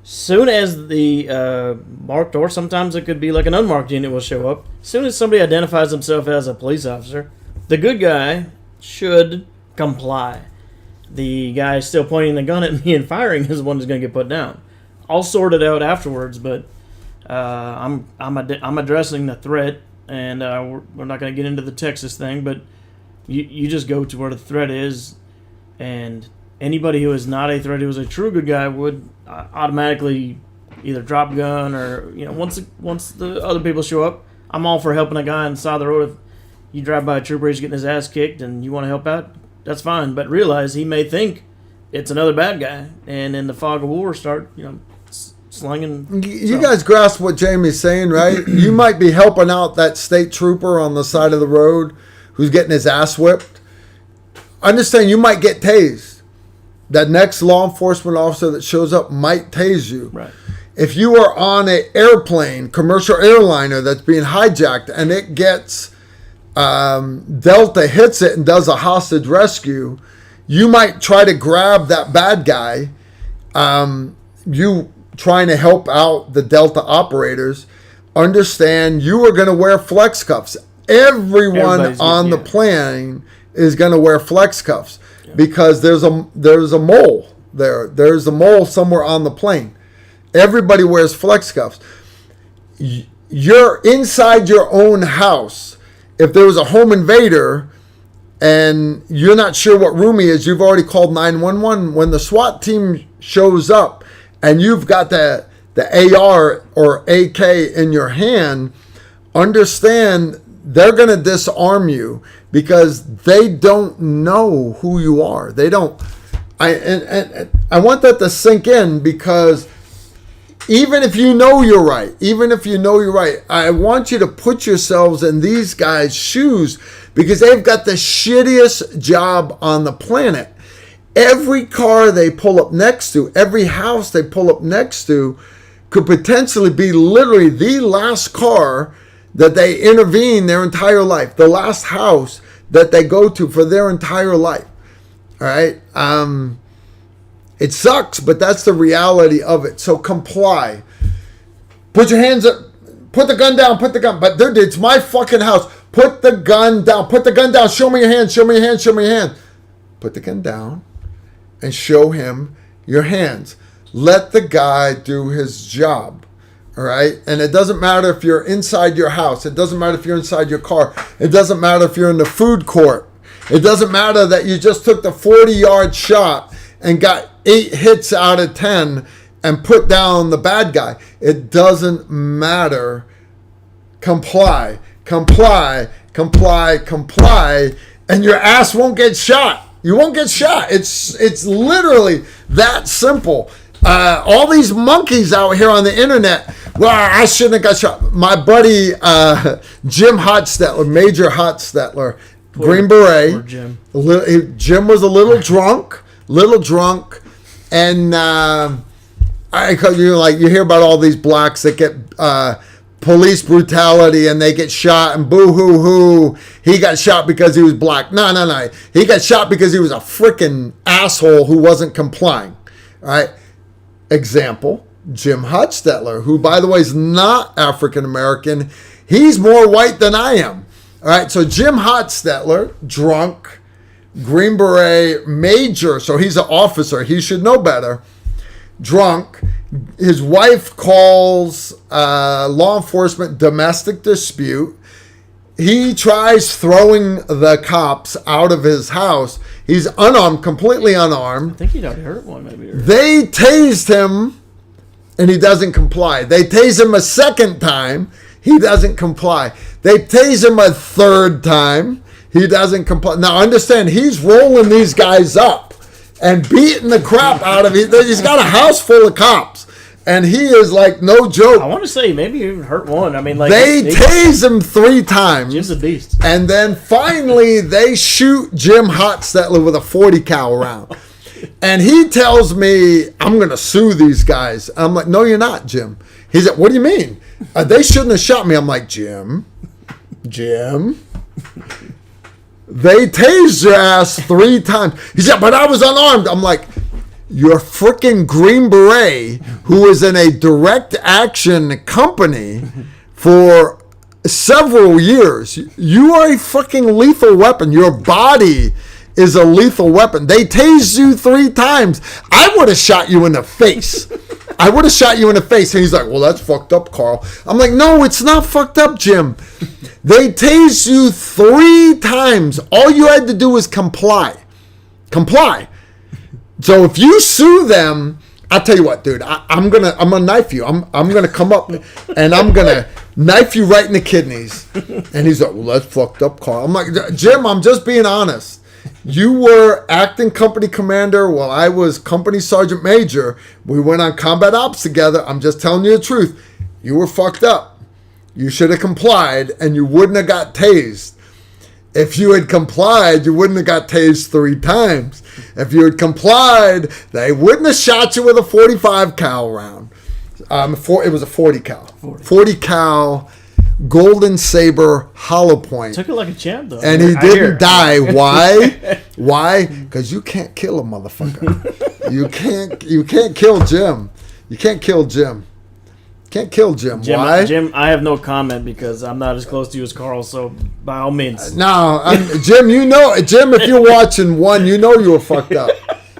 Soon as the marked, or sometimes it could be like an unmarked unit will show up, as soon as somebody identifies himself as a police officer, the good guy should comply. The guy still pointing the gun at me and firing is the one who's going to get put down. I'll sort it out afterwards, but I'm addressing the threat, and we're not going to get into the Texas thing, but you just go to where the threat is, and anybody who is not a threat, who is a true good guy, would automatically either drop gun or, once the other people show up, I'm all for helping a guy on the side of the road. If you drive by a trooper, he's getting his ass kicked, and you want to help out, that's fine. But realize he may think it's another bad guy, and in the fog of war, start, slinging.
You guys grasp what Jamie's saying, right? You might be helping out that state trooper on the side of the road who's getting his ass whipped. Understand, you might get tased. That next law enforcement officer that shows up might tase you.
Right.
If you are on an airplane, commercial airliner that's being hijacked, and it gets Delta hits it and does a hostage rescue, you might try to grab that bad guy. You trying to help out the Delta operators. Understand, you are going to wear flex cuffs. Everyone on the plane is going to wear flex cuffs. Because there's a mole there. There's a mole somewhere on the plane. Everybody wears flex cuffs. You're inside your own house. If there was a home invader and you're not sure what room he is, you've already called 911. When the SWAT team shows up and you've got the AR or AK in your hand, understand they're going to disarm you because they don't know who you are. They don't. I want that to sink in, because even if you know you're right, I want you to put yourselves in these guys' shoes, because they've got the shittiest job on the planet. Every car they pull up next to, every house they pull up next to could potentially be literally the last car that they intervene their entire life, the last house that they go to for their entire life. All right? It sucks, but that's the reality of it. So comply. Put your hands up. Put the gun down. Put the gun. But dude, it's my fucking house. Put the gun down. Put the gun down. Show me your hand. Show me your hand. Show me your hand. Put the gun down and show him your hands. Let the guy do his job. All right? And it doesn't matter if you're inside your house. It doesn't matter if you're inside your car. It doesn't matter if you're in the food court. It doesn't matter that you just took the 40-yard shot and got 8 hits out of 10 and put down the bad guy. It doesn't matter. Comply, comply, comply, comply, and your ass won't get shot. You won't get shot. It's literally that simple. All these monkeys out here on the internet, well, I shouldn't have got shot. My buddy Jim Hotstetler, Major Hotstetler, Green Beret.
Poor Jim.
Jim was a little drunk, and you hear about all these blacks that get police brutality and they get shot and boo hoo hoo. He got shot because he was black. No. He got shot because he was a freaking asshole who wasn't complying. All right. Example, Jim Hotstetler, who, by the way, is not African American. He's more white than I am. All right. So Jim Hotstetler, drunk, Green Beret, Major. So he's an officer. He should know better. Drunk. His wife calls law enforcement, domestic dispute. He tries throwing the cops out of his house. He's unarmed, completely unarmed.
I think he'd already hurt one, maybe.
They tased him, and he doesn't comply. They tase him a second time. He doesn't comply. They tase him a third time. He doesn't comply. Now, understand, he's rolling these guys up and beating the crap out of it. He's got a house full of cops. And he is like no joke.
I want to say maybe he even hurt one. I mean, like
they tase him 3 times.
Jim's a beast.
And then finally they shoot Jim Hotstetler with a 40 cal round. And he tells me, I'm going to sue these guys. I'm like, no, you're not, Jim. He's like, what do you mean? They shouldn't have shot me. I'm like, Jim. They tased your ass 3 times. He said, but I was unarmed. I'm like, you're freaking Green Beret, who is in a direct action company for several years. You are a fucking lethal weapon. Your body is a lethal weapon. They tased you 3 times. I would have shot you in the face. And he's like, well, that's fucked up, Carl. I'm like, no, it's not fucked up, Jim. They tased you 3 times. All you had to do was comply. So if you sue them, I'll tell you what, dude, I'm gonna knife you. I'm gonna come up and I'm gonna knife you right in the kidneys. And he's like, well, that's fucked up, Carl. I'm like, Jim, I'm just being honest. You were acting company commander while I was company sergeant major. We went on combat ops together. I'm just telling you the truth. You were fucked up. You should have complied and you wouldn't have got tased. If you had complied, you wouldn't have got tased 3 times. If you had complied, they wouldn't have shot you with a 45 cal round. It was a 40 cal. 40 cal Golden Saber hollow point.
Took it like a champ, though.
And he didn't die. Why? Why? Because you can't kill a motherfucker. You can't kill Jim. You can't kill Jim. Can't kill Jim. Why?
Jim, I have no comment because I'm not as close to you as Carl, so by all means.
No, Jim, Jim, if you're watching one, you know you were fucked up.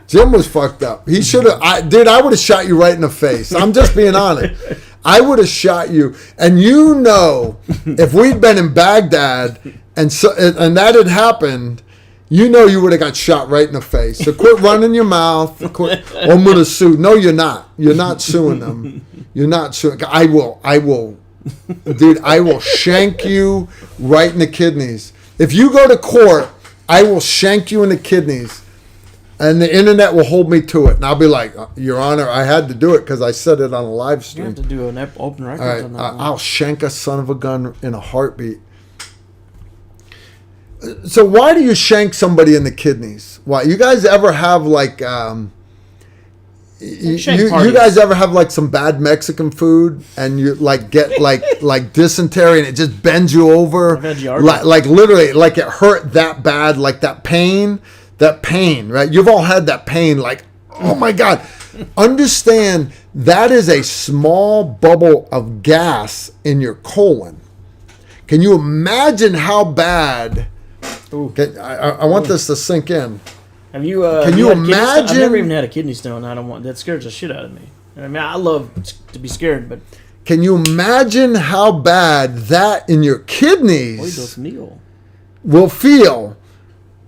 Jim was fucked up. He should have. Dude, I would have shot you right in the face. I'm just being honest. I would have shot you. And if we'd been in Baghdad and that had happened, you would have got shot right in the face. So quit running your mouth. I'm going to sue. No, you're not. You're not suing them. You're not suing. I will. Dude, I will shank you right in the kidneys. If you go to court, I will shank you in the kidneys. And the internet will hold me to it. And I'll be like, Your Honor, I had to do it because I said it on a live stream.
You have to do an open record on that one.
I'll shank a son of a gun in a heartbeat. So why do you shank somebody in the kidneys? Why? You guys ever have like... you guys ever have like some bad Mexican food and you like get like dysentery and it just bends you over? Like literally, like it hurt that bad, like that pain, right? You've all had that pain, like, oh my God. Understand that is a small bubble of gas in your colon. Can you imagine how bad? I want this to sink in.
Have you?
Can you imagine?
I've never even had a kidney stone. That scares the shit out of me. I mean, I love to be scared, but
can you imagine how bad that in your kidneys will feel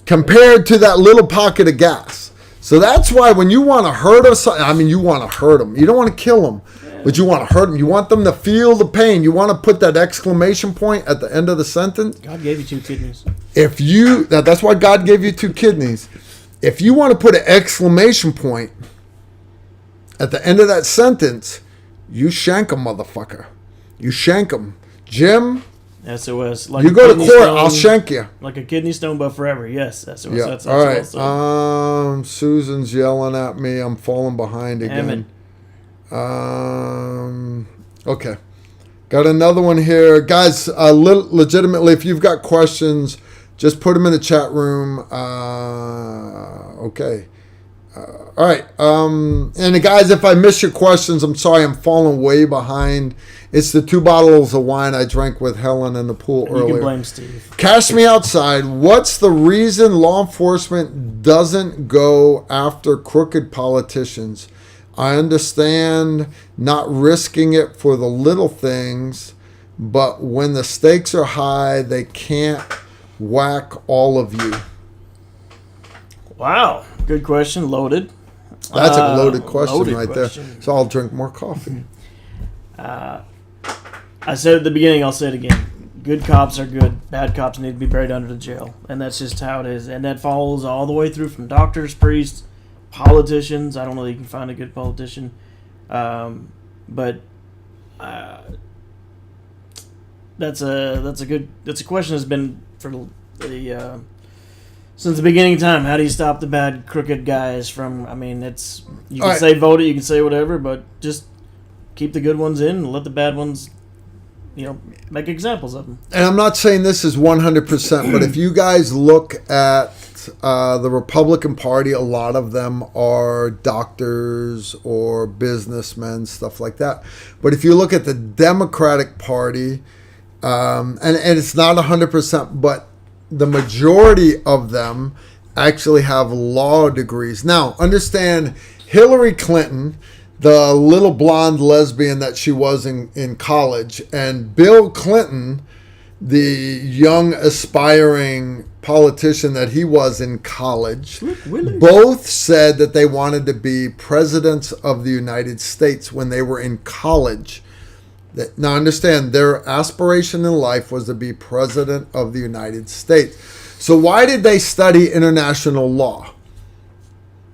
compared to that little pocket of gas? So that's why when you want to hurt us, I mean, you want to hurt them. You don't want to kill them, but you want to hurt them. You want them to feel the pain. You want to put that exclamation point at the end of the sentence.
God gave you 2 kidneys.
That's why God gave you 2 kidneys. If you want to put an exclamation point at the end of that sentence, you shank them, motherfucker. You shank them. Jim,
SOS. Like
you go to court, I'll shank you.
Like a kidney stone, but forever. Yes, SOS.
Yeah.
That's
all right. Susan's yelling at me. I'm falling behind again. Okay. Got another one here. Guys, legitimately, if you've got questions, just put them in the chat room. Okay. All right. And guys, if I miss your questions, I'm sorry. I'm falling way behind. It's the 2 bottles of wine I drank with Helen in the pool earlier.
You can blame Steve.
Cash me outside. What's the reason law enforcement doesn't go after crooked politicians? I understand not risking it for the little things, but when the stakes are high, they can't whack all of you.
Wow. Good question. Loaded.
That's a loaded question there. So I'll drink more coffee.
I said at the beginning, I'll say it again. Good cops are good. Bad cops need to be buried under the jail. And that's just how it is. And that follows all the way through from doctors, priests, politicians. I don't know that you can find a good politician. But that's a question that's been for the since the beginning of time. How do you stop the bad, crooked guys from? I mean, you can say vote it, you can say whatever, but just keep the good ones in and let the bad ones, make examples of them.
And I'm not saying this is 100%, but if you guys look at the Republican Party, a lot of them are doctors or businessmen, stuff like that. But if you look at the Democratic Party, and it's not 100%, but the majority of them actually have law degrees. Now, understand Hillary Clinton, the little blonde lesbian that she was in college, and Bill Clinton, the young aspiring politician that he was in college, both said that they wanted to be presidents of the United States when they were in college. Now understand, their aspiration in life was to be president of the United States. So why did they study international law?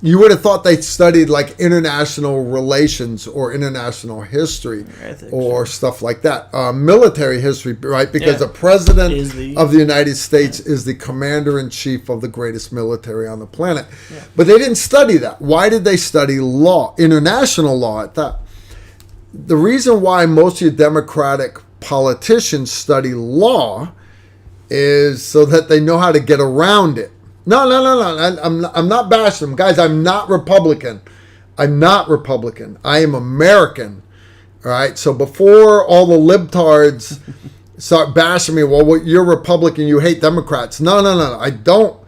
You would have thought they studied like international relations or international history or stuff like that. Military history, right? Because the president of the United States is the commander-in-chief of the greatest military on the planet. Yeah. But they didn't study that. Why did they study law, international law at that? The reason why most of your Democratic politicians study law is so that they know how to get around it. No. I'm not bashing them. Guys, I'm not Republican. I am American. All right? So before all the libtards start bashing me, well, you're Republican, you hate Democrats. No. I don't.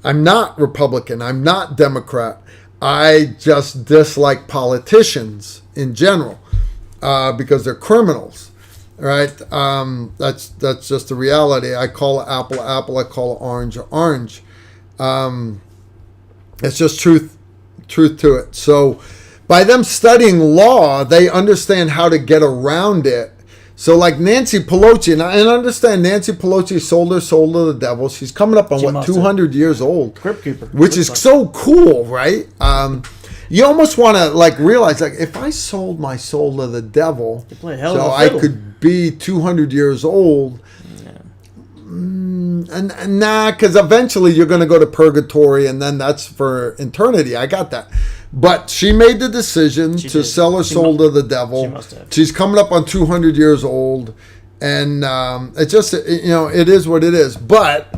I'm not Republican. I'm not Democrat. I just dislike politicians in general because they're criminals, right? That's just the reality. I call it apple, apple. I call it orange, orange. It's just truth to it. So by them studying law, they understand how to get around it. So like Nancy Pelosi, and I understand Nancy Pelosi sold her soul to the devil. She's coming up on 200 years old,
Crypt Keeper,
which is so cool, right? You almost want to like realize, like, if I sold my soul to the devil, so I could be 200 years old. And nah, because eventually you're going to go to purgatory, and then that's for eternity. I got that. But she made the decision to sell her soul to the devil.
She must have.
She's coming up on 200 years old. And it just, it is what it is. But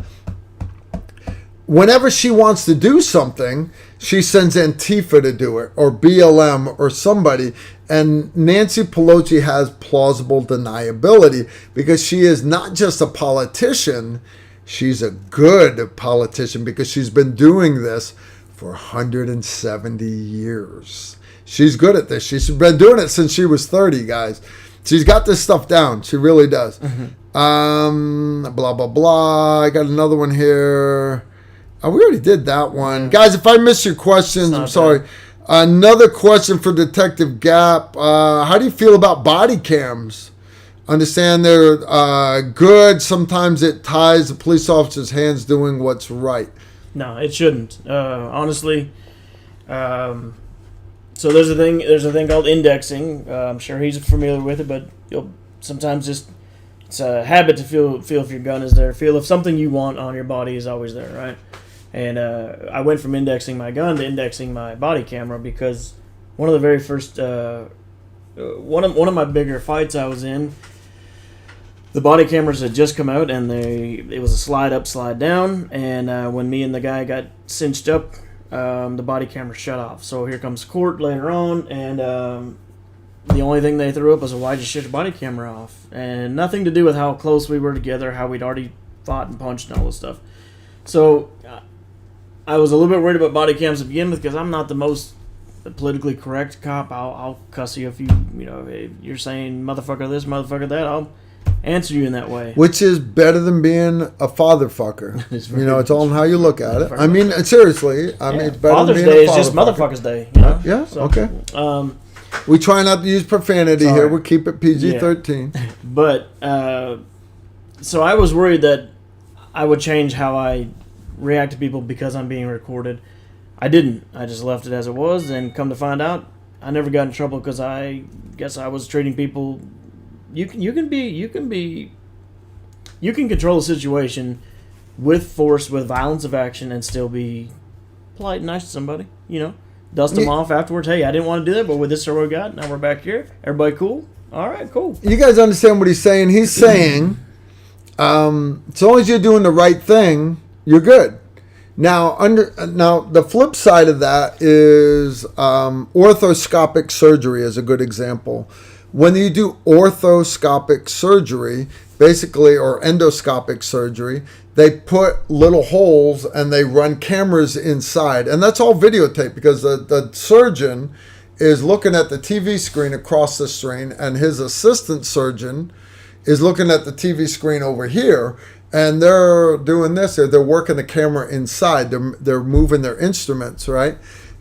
whenever she wants to do something, she sends Antifa to do it, or BLM, or somebody. And Nancy Pelosi has plausible deniability because she is not just a politician, she's a good politician because she's been doing this for 170 years. She's good at this. She's been doing it since she was 30, guys. She's got this stuff down. She really does. Blah, blah, blah. I got another one here. Oh, we already did that one. Guys, if I miss your questions, I'm sorry. Bad. Another question for Detective Gap. How do you feel about body cams? Understand they're good. Sometimes it ties the police officer's hands doing what's right.
No, it shouldn't. Honestly. So there's a thing called indexing. I'm sure he's familiar with it, but you'll sometimes it's a habit to feel if your gun is there. Feel if something you want on your body is always there, right? And I went from indexing my gun to indexing my body camera because one of the very first one of my bigger fights I was in, the body cameras had just come out, and it was a slide up, slide down, and when me and the guy got cinched up, the body camera shut off. So here comes court later on, and the only thing they threw up was, why'd you shut your body camera off? And nothing to do with how close we were together, how we'd already fought and punched and all this stuff. So I was a little bit worried about body cams to begin with because I'm not the most politically correct cop. I'll cuss you if if you're saying motherfucker this, motherfucker that. I'll answer you in that way.
Which is better than being a father fucker. It's all in how you look at it. I mean, seriously. It's better
Father's
than being
Day
a father
is just motherfucker's day.
Yeah,
so,
okay. We try not to use profanity here. We keep it PG-13.
Yeah. But, so I was worried that I would change how I react to people because I'm being recorded. I didn't. I just left it as it was, and come to find out, I never got in trouble because I guess I was treating people. You can control a situation with force, with violence of action, and still be polite and nice to somebody. Dust them off afterwards. Hey, I didn't want to do that, but with this, what we got. Now we're back here. Everybody cool? All right, cool.
You guys understand what he's saying? He's saying, as long as you're doing the right thing, you're good. Now, the flip side of that is orthoscopic surgery is a good example. When you do orthoscopic surgery, basically, or endoscopic surgery, they put little holes and they run cameras inside. And that's all videotape because the surgeon is looking at the TV screen across the screen, and his assistant surgeon is looking at the TV screen over here. And they're doing this. They're working the camera inside. They're moving their instruments, right?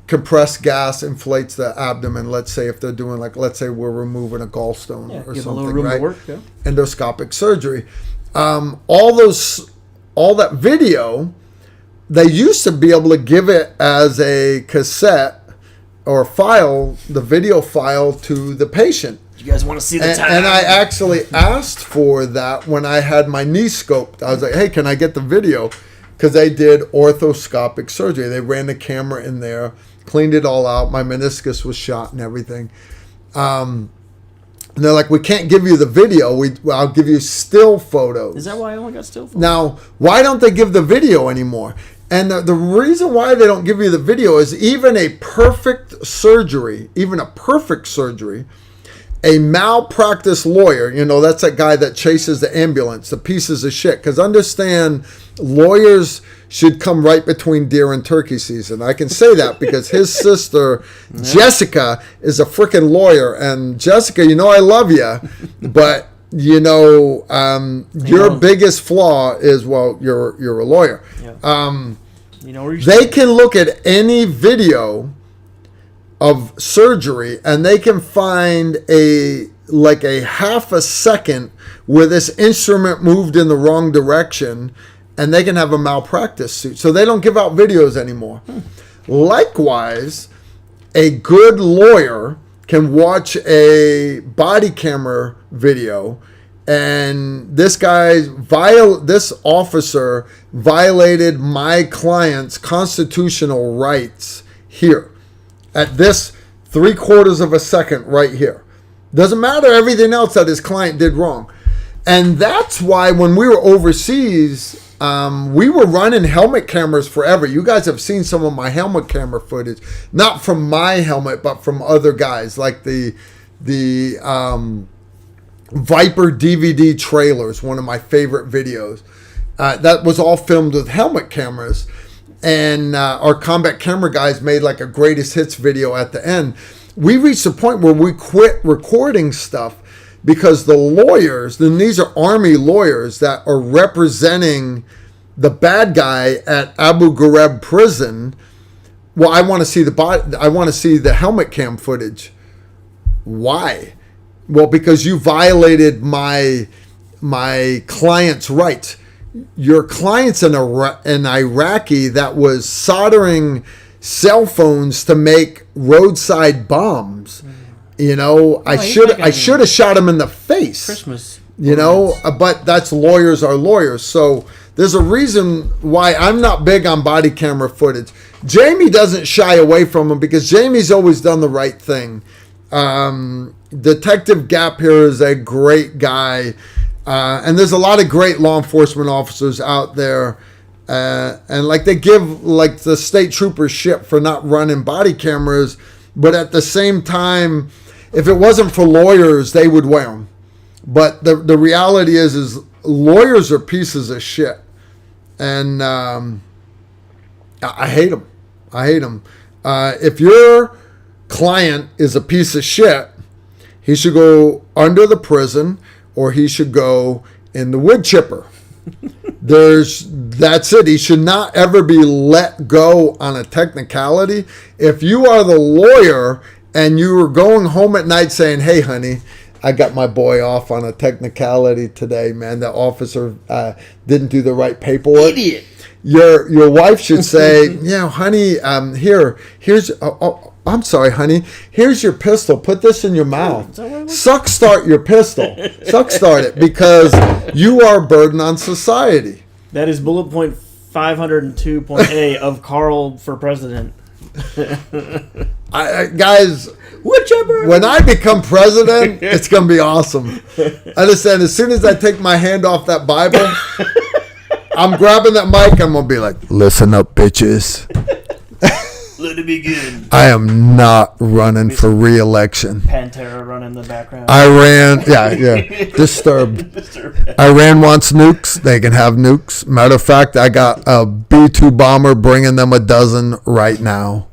Compressed gas inflates the abdomen. Let's say if they're doing, let's say we're removing a gallstone or something, right?
Work, yeah.
Endoscopic surgery. All that video, they used to be able to give it as a cassette or file, the video file to the patient.
You guys want to see the time?
And I actually asked for that when I had my knee scoped. I was like, hey, can I get the video? Because they did orthoscopic surgery. They ran the camera in there, cleaned it all out. My meniscus was shot and everything. And they're like, we can't give you the video. I'll give you still photos.
Is that why I only got still photos?
Now, why don't they give the video anymore? And the reason why they don't give you the video is even a perfect surgery, a malpractice lawyer, that's that guy that chases the ambulance, the pieces of shit. Because understand, lawyers should come right between deer and turkey season. I can say that because his sister, Jessica, is a freaking lawyer. And Jessica, I love you, but your biggest flaw is, well, you're a lawyer.
Yeah.
They can look at any video of surgery and they can find a half a second where this instrument moved in the wrong direction, and they can have a malpractice suit. So they don't give out videos anymore. Likewise, a good lawyer can watch a body camera video, and this officer violated my client's constitutional rights here at this 3/4 of a second right here. Doesn't matter everything else that his client did wrong. And that's why when we were overseas, we were running helmet cameras forever. You guys have seen some of my helmet camera footage, not from my helmet, but from other guys, like the Viper DVD trailers, one of my favorite videos. That was all filmed with helmet cameras. And our combat camera guys made like a greatest hits video at the end. We reached a point where we quit recording stuff because the lawyers, and these are Army lawyers that are representing the bad guy at Abu Ghraib prison. Well, I want to see the helmet cam footage. Why? Well, because you violated my client's rights. Your client's an Iraqi that was soldering cell phones to make roadside bombs. I should have shot him in the face.
Christmas.
But that's lawyers are lawyers. So there's a reason why I'm not big on body camera footage. Jamie doesn't shy away from them because Jamie's always done the right thing. Detective Gap here is a great guy. And there's a lot of great law enforcement officers out there. And they give the state troopers shit for not running body cameras. But at the same time, if it wasn't for lawyers, they would wear them. But the reality is lawyers are pieces of shit. And I hate them. I hate them. If your client is a piece of shit, he should go under the prison or he should go in the wood chipper. That's it. He should not ever be let go on a technicality. If you are the lawyer and you are going home at night saying, "Hey, honey, I got my boy off on a technicality today, man. The officer didn't do the right paperwork."
Idiot.
Your wife should say, "Yeah, honey, here's. I'm sorry, honey. Here's your pistol. Put this in your mouth. Suck start your pistol. Suck start it because you are a burden on society."
That is bullet point 502.A of Carl for president.
Guys,
whichever.
When I become president, it's going to be awesome. Understand, as soon as I take my hand off that Bible, I'm grabbing that mic. I'm going to be like, "Listen up, bitches.
Let it begin."
I am not running for re-election.
Pantera running in the background.
Iran, Disturbed. Iran wants nukes. They can have nukes. Matter of fact, I got a B-2 bomber bringing them a dozen right now.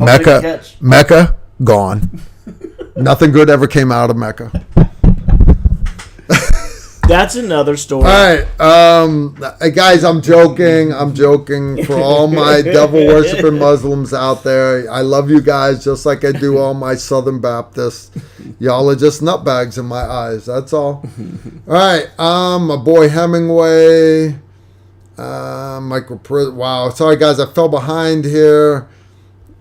Mecca, gone. Nothing good ever came out of Mecca.
That's another story.
All right, guys, I'm joking. For all my devil-worshipping Muslims out there, I love you guys just like I do all my Southern Baptists. Y'all are just nutbags in my eyes. That's all. All right, my boy Hemingway, wow, sorry guys, I fell behind here.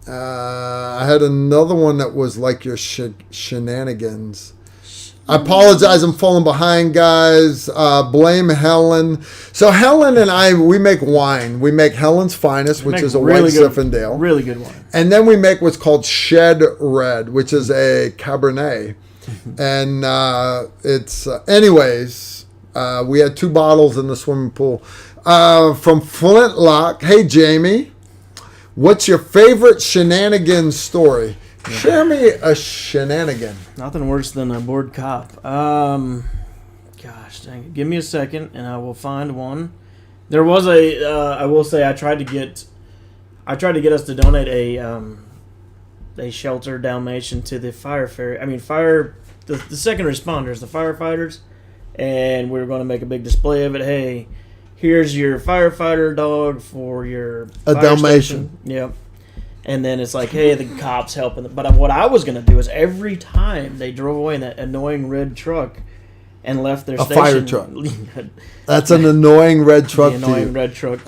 I had another one that was like your shenanigans. I apologize, I'm falling behind, guys. Blame Helen. So Helen and I, we make wine. We make Helen's Finest, which is a white Zinfandel.
Really good wine.
And then we make what's called Shed Red, which is a Cabernet. And it's, anyways, we had 2 bottles in the swimming pool. From Flintlock. Hey, Jamie, what's your favorite shenanigans story? Share me a shenanigan.
Nothing worse than a bored cop. Gosh, dang it. Give me a second, and I will find one. There was I will say, I tried to get us to donate a shelter Dalmatian to the the second responders, the firefighters, and we were going to make a big display of it. Hey, here's your firefighter dog for your
a Dalmatian.
Station. Yep. And then it's like, hey, the cops helping them. But what I was going to do is every time they drove away in that annoying red truck and left their station.
A fire truck. That's an annoying red truck.
The annoying red truck.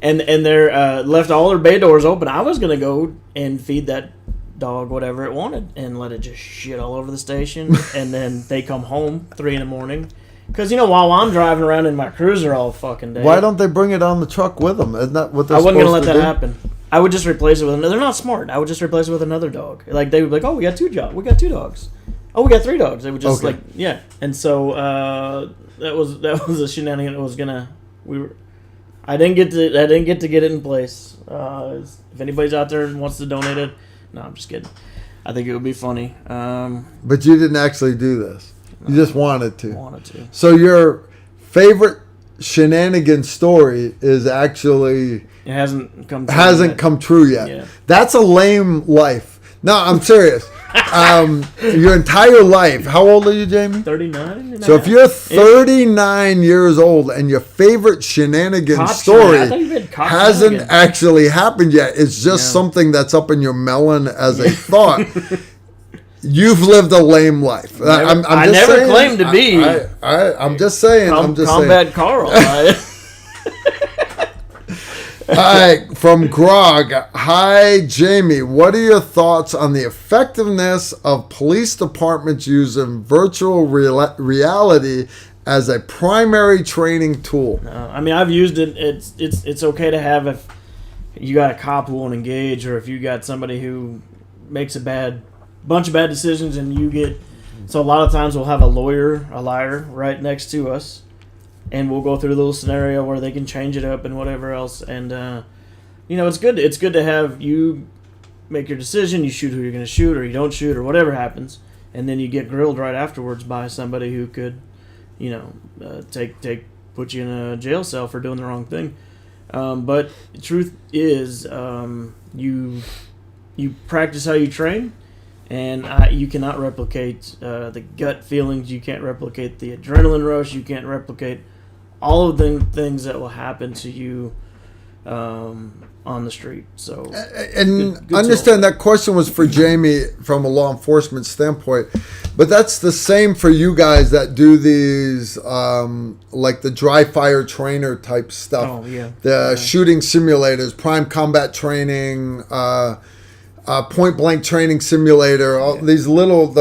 and they're left all their bay doors open. I was going to go and feed that dog whatever it wanted and let it just shit all over the station. And then they come home 3 a.m. Because, while I'm driving around in my cruiser all fucking day.
Why don't they bring it on the truck with them? Isn't that what they're supposed to do?
I wasn't going to let that happen. I would just replace it with another. They're not smart. I would just replace it with another dog. Like, they would be like, oh, we got 2 dogs. Oh, we got 3 dogs. They would just yeah. And so that was a shenanigan that was gonna. I didn't get to get it in place. If anybody's out there and wants to donate it, no, I'm just kidding. I think it would be funny.
But you didn't actually do this. You just wanted to.
Wanted to.
So your favorite shenanigan story is actually
it hasn't
come true yet.
Yeah.
That's a lame life. No, I'm serious. Your entire life. How old are you, Jamie?
39.
So if you're 39 years old and your favorite shenanigan story hasn't actually happened yet, it's just something that's up in your melon as a thought. You've lived a lame life.
I never claimed to be.
I'm just saying.
Combat Carl.
All right, from Grog. Hi, Jamie. What are your thoughts on the effectiveness of police departments using virtual reality as a primary training tool?
I've used it. It's okay to have if you got a cop who won't engage, or if you got somebody who makes a bunch of bad decisions, and you get. So a lot of times we'll have a liar, right next to us. And we'll go through a little scenario where they can change it up and whatever else. And, it's good. It's good to have you make your decision. You shoot who you're going to shoot, or you don't shoot, or whatever happens. And then you get grilled right afterwards by somebody who could, put you in a jail cell for doing the wrong thing. But the truth is, you practice how you train. And you cannot replicate the gut feelings. You can't replicate the adrenaline rush. You can't replicate all of the things that will happen to you on the street. So,
good understand that question was for Jamie from a law enforcement standpoint, but that's the same for you guys that do these like the dry fire trainer type stuff.
Oh yeah,
the shooting simulators, prime combat training. Point blank training simulator, all these little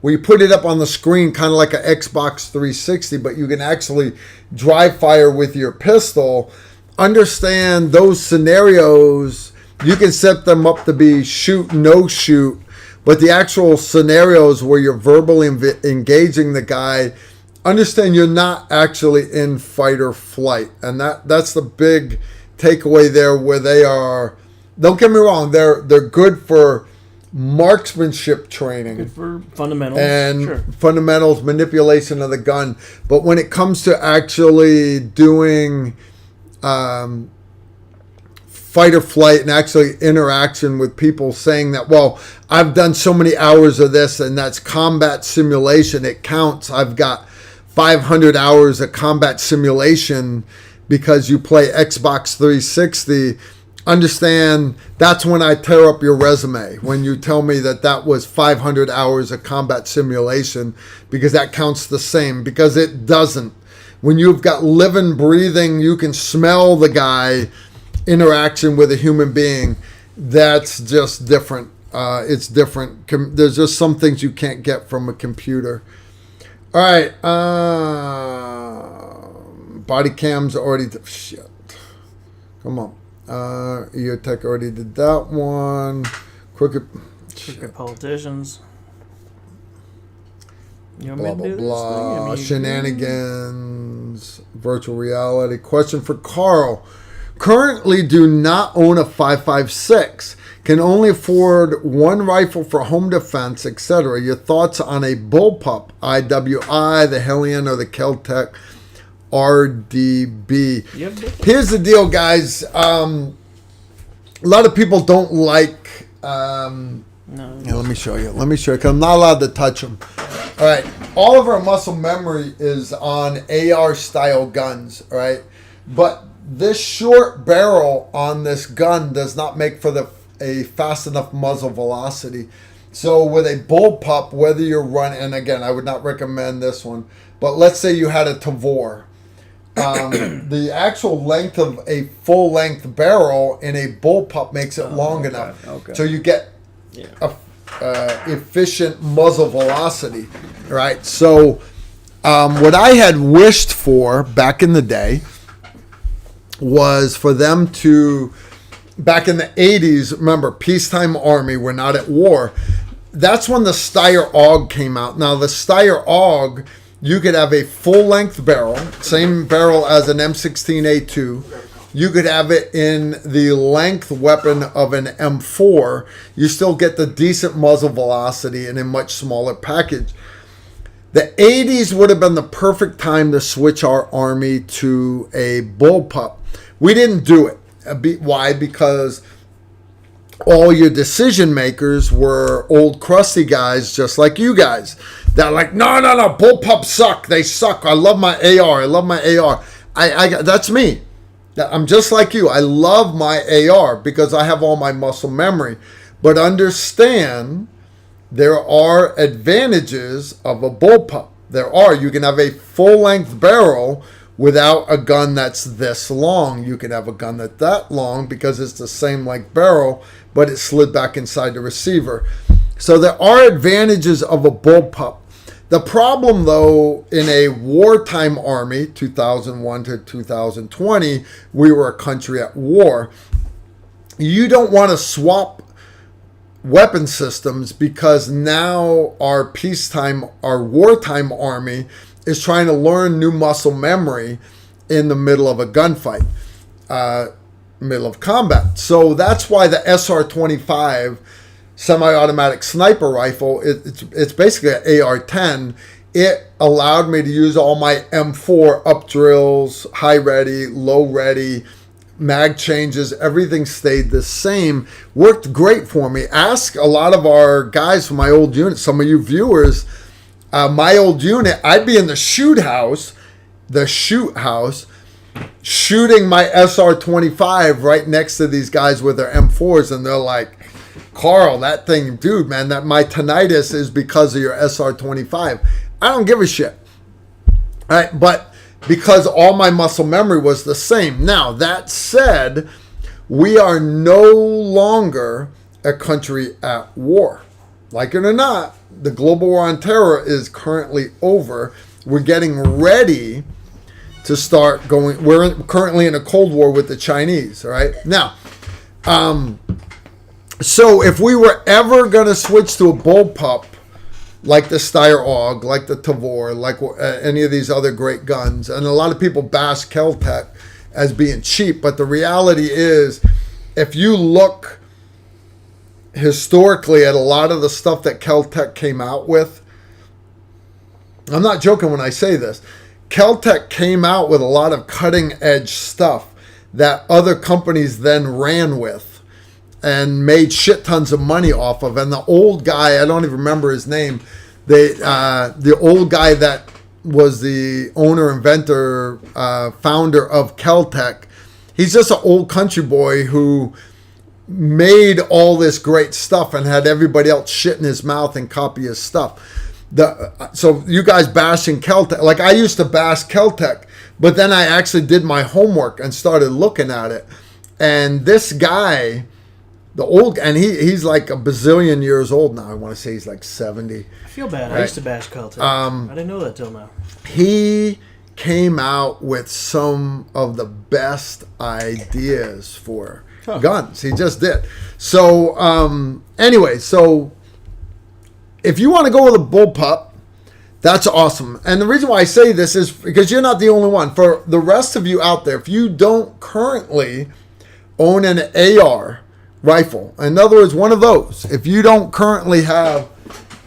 where you put it up on the screen, kind of like an Xbox 360, but you can actually dry fire with your pistol. Understand those scenarios. You can set them up to be shoot, no shoot, but the actual scenarios where you're verbally engaging the guy. Understand you're not actually in fight or flight, and that's the big takeaway there. Where they are. Don't get me wrong, they're good for marksmanship training.
Good for fundamentals.
And fundamentals, manipulation of the gun. But when it comes to actually doing fight or flight and actually interaction with people saying that, well, I've done so many hours of this and that's combat simulation, it counts. I've got 500 hours of combat simulation because you play Xbox 360. Understand that's when I tear up your resume, when you tell me that was 500 hours of combat simulation, because that counts the same, because it doesn't. When you've got living, breathing, you can smell the guy interaction with a human being, that's just different. It's different. There's just some things you can't get from a computer. All right. Body cams already. Shit. Come on. EOTech already did that one. Crooked
politicians. You
blah, blah, blah. Shenanigans. Virtual reality. Question for Carl. Currently do not own a 5.56. Can only afford one rifle for home defense, etc. Your thoughts on a Bullpup, IWI, the Hellion, or the Kel-Tec RDB? Here's the deal, guys. A lot of people don't like...
No.
Yeah, let me show you. Because I'm not allowed to touch them. All right. All of our muscle memory is on AR-style guns, all right? But this short barrel on this gun does not make for a fast enough muzzle velocity. So with a Bullpup, whether you're running, and again, I would not recommend this one, but let's say you had a Tavor. The actual length of a full-length barrel in a Bullpup makes it long enough. Okay. So you get efficient muzzle velocity, right? So what I had wished for back in the day was for them to, back in the 80s, remember, peacetime army, we're not at war. That's when the Steyr AUG came out. Now, the Steyr AUG, you could have a full-length barrel, same barrel as an M16A2. You could have it in the length weapon of an M4. You still get the decent muzzle velocity in a much smaller package. The 80s would have been the perfect time to switch our army to a Bullpup. We didn't do it. Why? Because all your decision makers were old crusty guys just like you guys. They're like, no, Bullpups suck. They suck. I love my AR. That's me. I'm just like you. I love my AR because I have all my muscle memory. But understand, there are advantages of a Bullpup. There are. You can have a full-length barrel without a gun that's this long. You can have a gun that's that long because it's the same length barrel, but it's slid back inside the receiver. So there are advantages of a Bullpup. The problem, though, in a wartime army, 2001 to 2020, we were a country at war. You don't want to swap weapon systems because now our wartime army is trying to learn new muscle memory in the middle of a gunfight, middle of combat. So that's why the SR-25 semi-automatic sniper rifle, it's basically an AR-10. It allowed me to use all my M4 up drills, high ready, low ready, mag changes, everything stayed the same. Worked great for me. Ask a lot of our guys from my old unit, some of you viewers, my old unit, I'd be in the shoot house, shooting my SR-25 right next to these guys with their M4s, and they're like, Carl, that thing, dude, man, that my tinnitus is because of your SR-25. I don't give a shit. All right, but because all my muscle memory was the same. Now, that said, we are no longer a country at war. Like it or not, the global war on terror is currently over. We're getting ready to start going. We're currently in a Cold War with the Chinese, all right? Now, so if we were ever going to switch to a Bullpup, like the Steyr AUG, like the Tavor, like any of these other great guns, and a lot of people bash Kel-Tec as being cheap, but the reality is, if you look historically at a lot of the stuff that Kel-Tec came out with, I'm not joking when I say this, Kel-Tec came out with a lot of cutting edge stuff that other companies then ran with and made shit tons of money off of. And the old guy, I don't even remember his name, the old guy that was the owner, inventor, founder of Kel-Tec, he's just an old country boy who made all this great stuff and had everybody else shit in his mouth and copy his stuff. So you guys bashing Kel-Tec, like I used to bash Kel-Tec, but then I actually did my homework and started looking at it. And this guy, and he's like a bazillion years old now. I want to say he's like 70.
I feel bad.
Right?
I used to bash Kel-Tec. I didn't know that till now.
He came out with some of the best ideas for guns. He just did. So anyway, so if you want to go with a Bullpup, That's awesome. And the reason why I say this is because you're not the only one. For the rest of you out there, if you don't currently own an AR rifle, in other words, one of those, if you don't currently have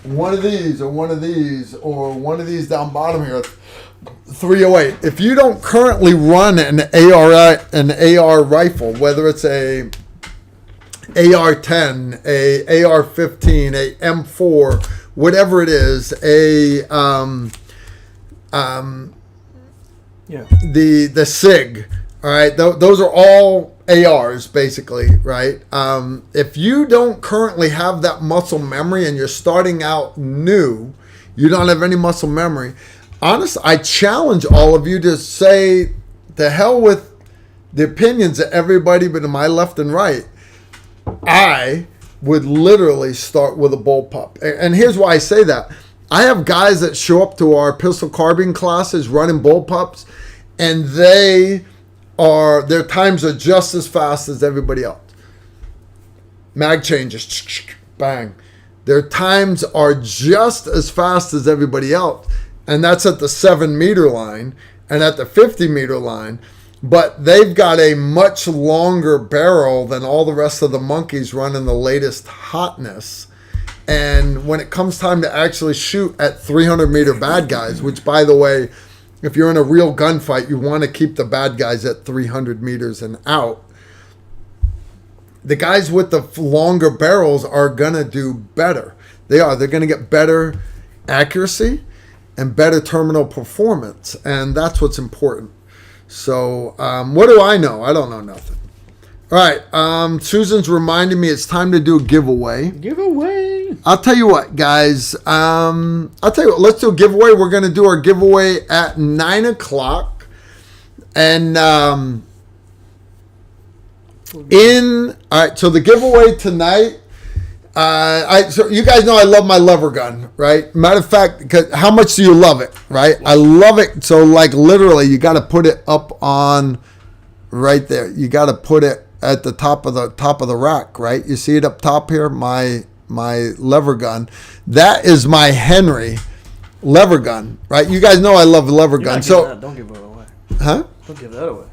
one of these or one of these or one of these down bottom here, 308, if you don't currently run an AR rifle, whether it's a AR-10, a AR-15, a M4, whatever it is, the SIG, all right, those are all ARs basically, right? If you don't currently have that muscle memory and you're starting out new, you don't have any muscle memory. Honestly, I challenge all of you to say, to hell with the opinions of everybody but to my left and right. I would literally start with a Bullpup. And here's why I say that. I have guys that show up to our pistol carbine classes running Bullpups, and their times are just as fast as everybody else. Mag changes, bang. Their times are just as fast as everybody else. And that's at the 7-meter line and at the 50-meter line. But they've got a much longer barrel than all the rest of the monkeys running the latest hotness. And when it comes time to actually shoot at 300-meter bad guys, which, by the way, if you're in a real gunfight, you want to keep the bad guys at 300 meters and out. The guys with the longer barrels are going to do better. They are. They're going to get better accuracy and better terminal performance. And that's what's important. So, what do I know? I don't know nothing. All right. Susan's reminding me it's time to do a giveaway. I'll tell you what, guys. Let's do a giveaway. We're going to do our giveaway at 9 o'clock. And all right, so the giveaway tonight. So you guys know I love my lever gun, right? Matter of fact, how much do you love it, right? I love it. So like literally, you got to put it up on right there. You got to put it at the top of the rack, right? You see it up top here, my lever gun. That is my Henry lever gun, right? You guys know I love lever guns. So
don't give it away.
Huh?
Don't give that away.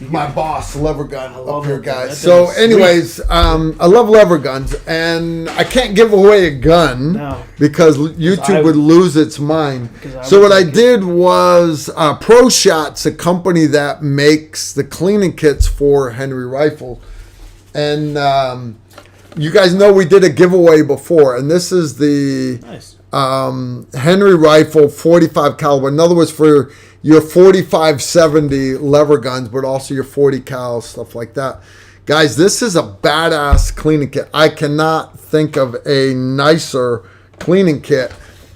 My boss lever gun up here, guys. So anyways, I love lever guns, and I can't give away a gun because YouTube would lose its mind. So what I did was Pro Shot's a company that makes the cleaning kits for Henry rifles, and you guys know we did a giveaway before, and this is the Henry rifle 45 caliber. In other words, for your 45-70 lever guns, but also your 40 cal, stuff like that. Guys, this is a badass cleaning kit. I cannot think of a nicer cleaning kit.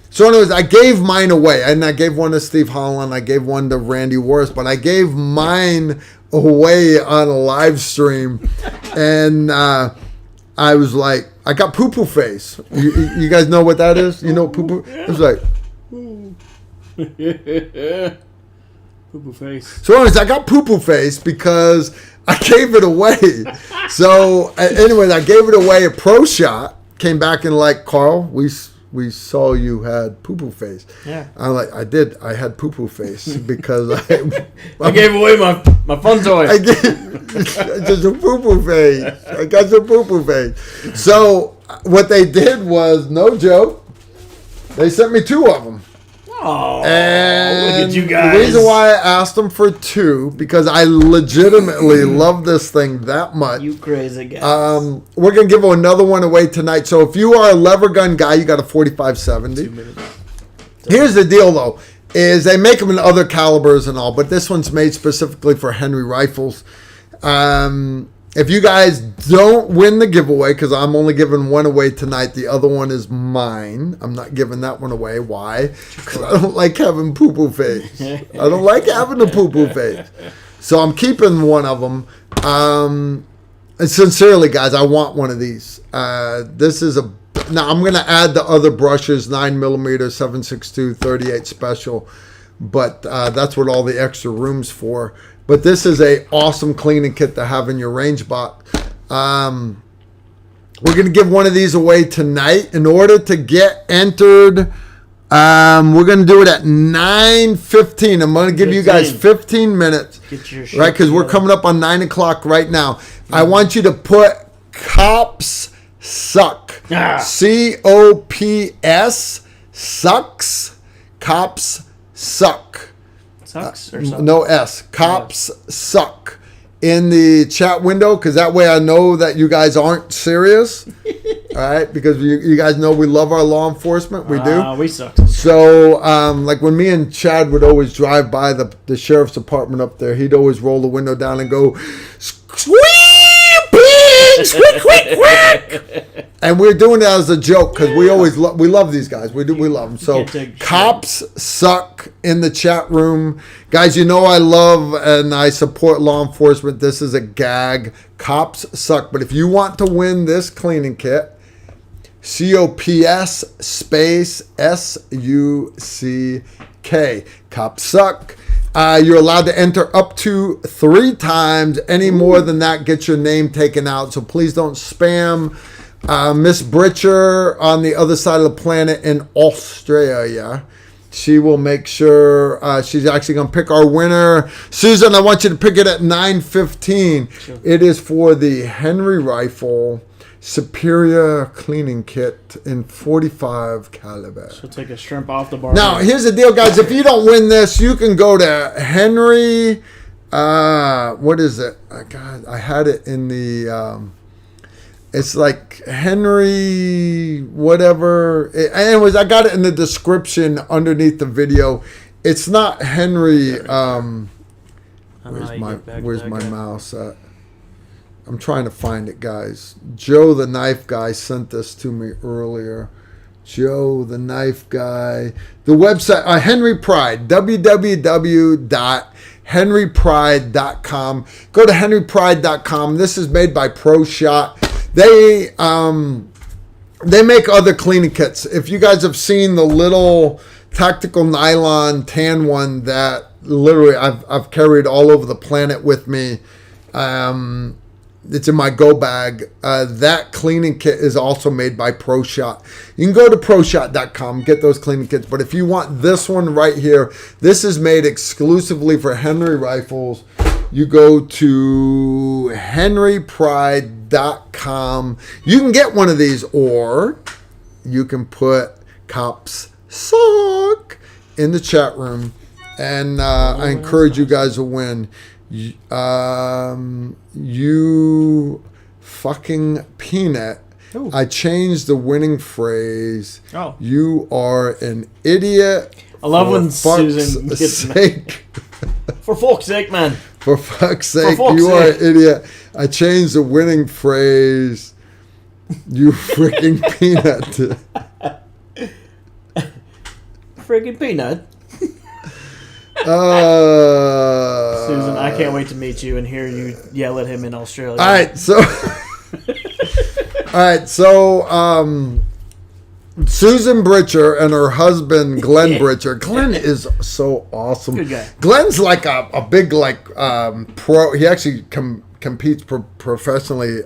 So anyways, I gave mine away. And I gave one to Steve Holland. I gave one to Randy Worth. But I gave mine away on a live stream. And I was like, I got poo-poo face. You guys know what that is? You know poo-poo? It was like...
Poo-poo face.
So anyways, I got poo-poo face because I gave it away. So anyways, I gave it away. A Pro Shot came back and like, Carl, we saw you had poo-poo face.
Yeah.
I'm like, I did. I had poo-poo face because
I gave away my fun toy.
I gave just a poo-poo face. I got some poo-poo face. So what they did was, no joke, they sent me 2 of them.
Oh,
and
look at you guys.
The reason why I asked them for 2, because I legitimately love this thing that much.
You crazy guys.
We're going to give another one away tonight. So if you are a lever gun guy, you got a 45-70.
2 minutes.
Here's the deal, though, is they make them in other calibers and all, but this one's made specifically for Henry rifles. If you guys don't win the giveaway, because I'm only giving one away tonight, the other one is mine. I'm not giving that one away. Why? Because I don't like having poo-poo face. I don't like having a poo-poo face. So I'm keeping one of them. And sincerely, guys, I want one of these. This is a... Now, I'm going to add the other brushes, 9mm, 7.62, 38 special. But that's what all the extra room's for. But this is a awesome cleaning kit to have in your range box. We're going to give one of these away tonight. In order to get entered We're going to do it at 9:15. I'm going to give you guys 15 minutes.
Get your shit
right, because we're coming up on 9 o'clock right now. I want you to put cops suck. COPS sucks. Cops suck.
Sucks or something?
No S. Cops suck in the chat window, because that way I know that you guys aren't serious. All right, because you guys know we love our law enforcement. We do.
We suck.
So, like when me and Chad would always drive by the sheriff's department up there, he'd always roll the window down and go, "Squeak, pig, squeak, quick, quick." And we're doing that as a joke, because we always we love these guys. We love them. So, cops suck in the chat room, guys. You know I love and I support law enforcement. This is a gag. Cops suck. But if you want to win this cleaning kit, COPS space SUCK. Cops suck. You're allowed to enter up to 3 times. Any more than that gets your name taken out. So please don't spam. Miss Britcher on the other side of the planet in Australia. She will make sure she's actually going to pick our winner. Susan, I want you to pick it at 9:15. Sure. It is for the Henry Rifle Superior Cleaning Kit in .45 caliber.
She'll take a shrimp off the bar.
Now, here's the deal, guys. If you don't win this, you can go to Henry. What is it? God, I had it in the. It's like Henry whatever. Anyways, I got it in the description underneath the video. It's not Henry. Where's my mouse at? I'm trying to find it, guys. Joe the Knife Guy sent this to me earlier. Joe the Knife Guy. The website, Henry Pride, www.henrypride.com. Go to henrypride.com. This is made by Pro Shot. They make other cleaning kits. If you guys have seen the little tactical nylon tan one that literally I've carried all over the planet with me, it's in my go bag. That cleaning kit is also made by Pro Shot. You can go to proshot.com, get those cleaning kits. But if you want this one right here, this is made exclusively for Henry Rifles. You go to henrypride.com. You can get one of these, or you can put cops suck in the chat room. And I encourage you guys to win. You fucking peanut. Ooh. I changed the winning phrase. Oh. You are an idiot.
I love when Susan gets
sake.
For fuck's sake, man.
For fuck's sake, you are an idiot. I changed the winning phrase. You freaking peanut.
Freaking peanut. Susan, I can't wait to meet you and hear you yell at him in Australia.
All right, so Susan Britcher and her husband Glenn Britcher. Glenn is so awesome. Good guy. Glenn's like a big pro. He actually competes professionally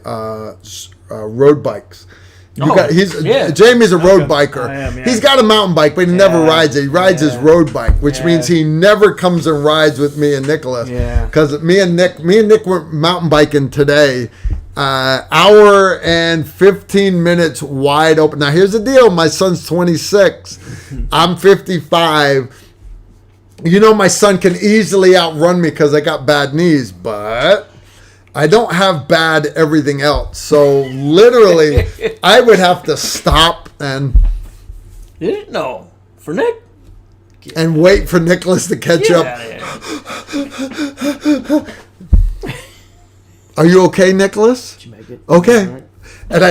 road bikes. Jamie's a road biker. I am, yeah. He's got a mountain bike, but he never rides it. He rides his road bike, which means he never comes and rides with me and Nicholas. Yeah. Because me and Nick went mountain biking today. Hour and 15 minutes wide open. Now here's the deal. My son's 26. I'm 55. You know my son can easily outrun me because I got bad knees, but I don't have bad everything else. So literally, I would have to stop and
for Nick
and wait for Nicholas to catch up. Are you okay, Nicholas?
Did you make it?
Okay. Right. And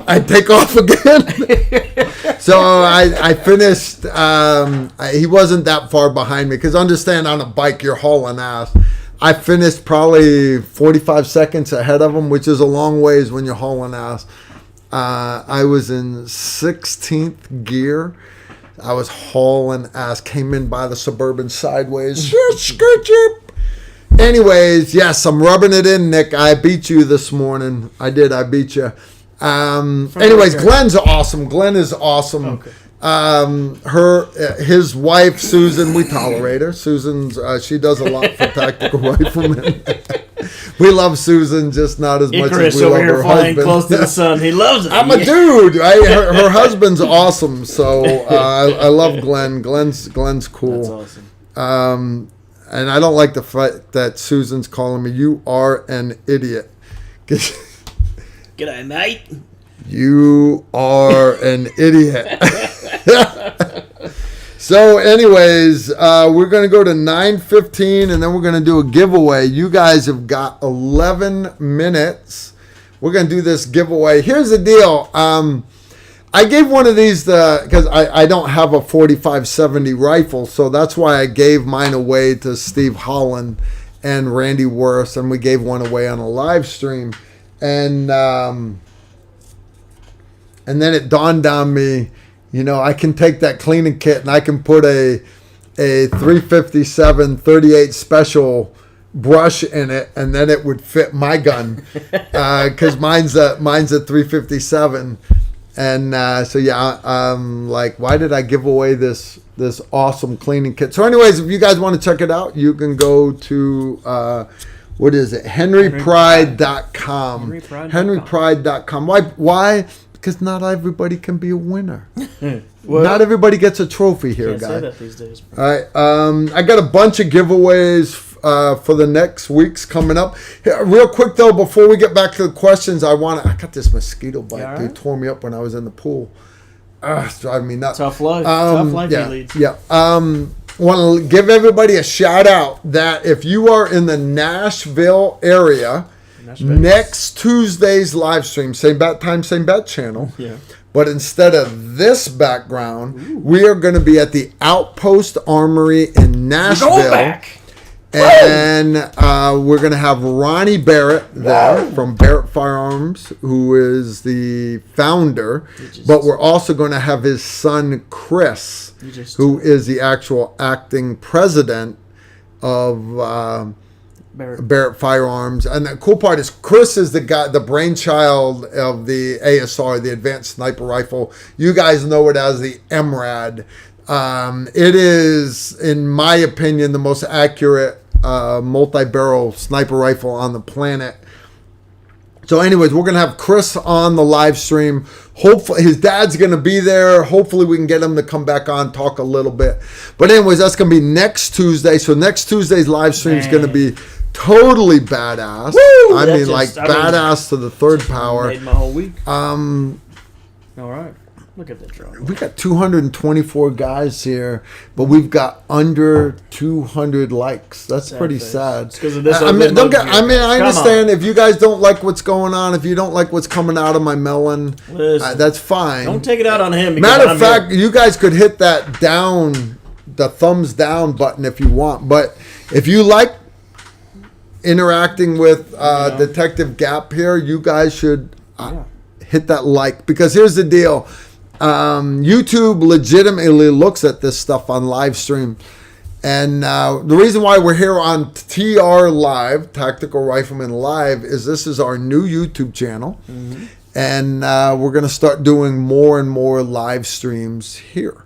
I take off again. So I finished. He wasn't that far behind me because understand on a bike you're hauling ass. I finished probably 45 seconds ahead of him, which is a long ways when you're hauling ass. I was in 16th gear. I was hauling ass. Came in by the Suburban sideways. Anyways, yes, I'm rubbing it in, Nick. I beat you this morning. I did. I beat you. Anyways, Glenn's awesome. Glenn is awesome. Okay. His wife Susan, we tolerate her. Susan's she does a lot for Tactical Rifleman. We love Susan, just not as much as we love her
flying
husband.
Close to the sun. He loves it.
I'm a dude. Her husband's awesome, so I love Glenn. Glenn's cool.
That's awesome.
And I don't like the fact that Susan's calling me, "You are an idiot."
G'day, mate.
You are an idiot. So anyways, we're going to go to 9:15 and then we're going to do a giveaway. You guys have got 11 minutes. We're going to do this giveaway. Here's the deal. I gave one of these because I don't have a 45-70 rifle, so that's why I gave mine away to Steve Holland and Randy Worth, and we gave one away on a live stream. And then it dawned on me, I can take that cleaning kit and I can put a 357 38 special brush in it, and then it would fit my gun because mine's a 357. And so like, why did I give away this awesome cleaning kit? So anyways, if you guys want to check it out, you can go to what is it? HenryPride.com. HenryPride.com. Why? Because not everybody can be a winner. Well, not everybody gets a trophy here, guys.
Say that these days.
All right. I got a bunch of giveaways for the next weeks coming up. Here, real quick though, before we get back to the questions, I got this mosquito bite. Dude, tore me up when I was in the pool. It's driving me nuts.
Tough life. Tough life
yeah,
he leads.
Yeah. Want to give everybody a shout out that if you are in the Nashville area, next Tuesday's live stream, same bat time, same bat channel.
Yeah.
But instead of this background, we are going to be at the Outpost Armory in Nashville.
Go back.
And we're going to have Ronnie Barrett there from Barrett Firearms, who is the founder. But we're also going to have his son, Chris, who is the actual acting president of Barrett Firearms. And the cool part is Chris is the guy, the brainchild of the ASR, the Advanced Sniper Rifle. You guys know it as the MRAD. It is, in my opinion, the most accurate multi-barrel sniper rifle on the planet. So anyways, we're going to have Chris on the live stream. Hopefully, his dad's going to be there. Hopefully, we can get him to come back on, talk a little bit. But anyways, that's going to be next Tuesday. So next Tuesday's live stream is going to be totally badass.
Woo!
I mean, badass to the third power.
Made my whole week. All right. Look at that drone.
We got 224 guys here, but we've got under 200 likes. That's pretty sad.
It's because of this.
I understand if you guys don't like what's going on, if you don't like what's coming out of my melon, that's fine.
Don't take it out on him.
Matter of fact, you guys could hit that down, the thumbs down button if you want. But if you like interacting with Detective Gap here, you guys should hit that like, because here's the deal. YouTube legitimately looks at this stuff on live stream, and the reason why we're here on TR Live, Tactical Rifleman Live, is this is our new YouTube channel, and we're going to start doing more and more live streams here.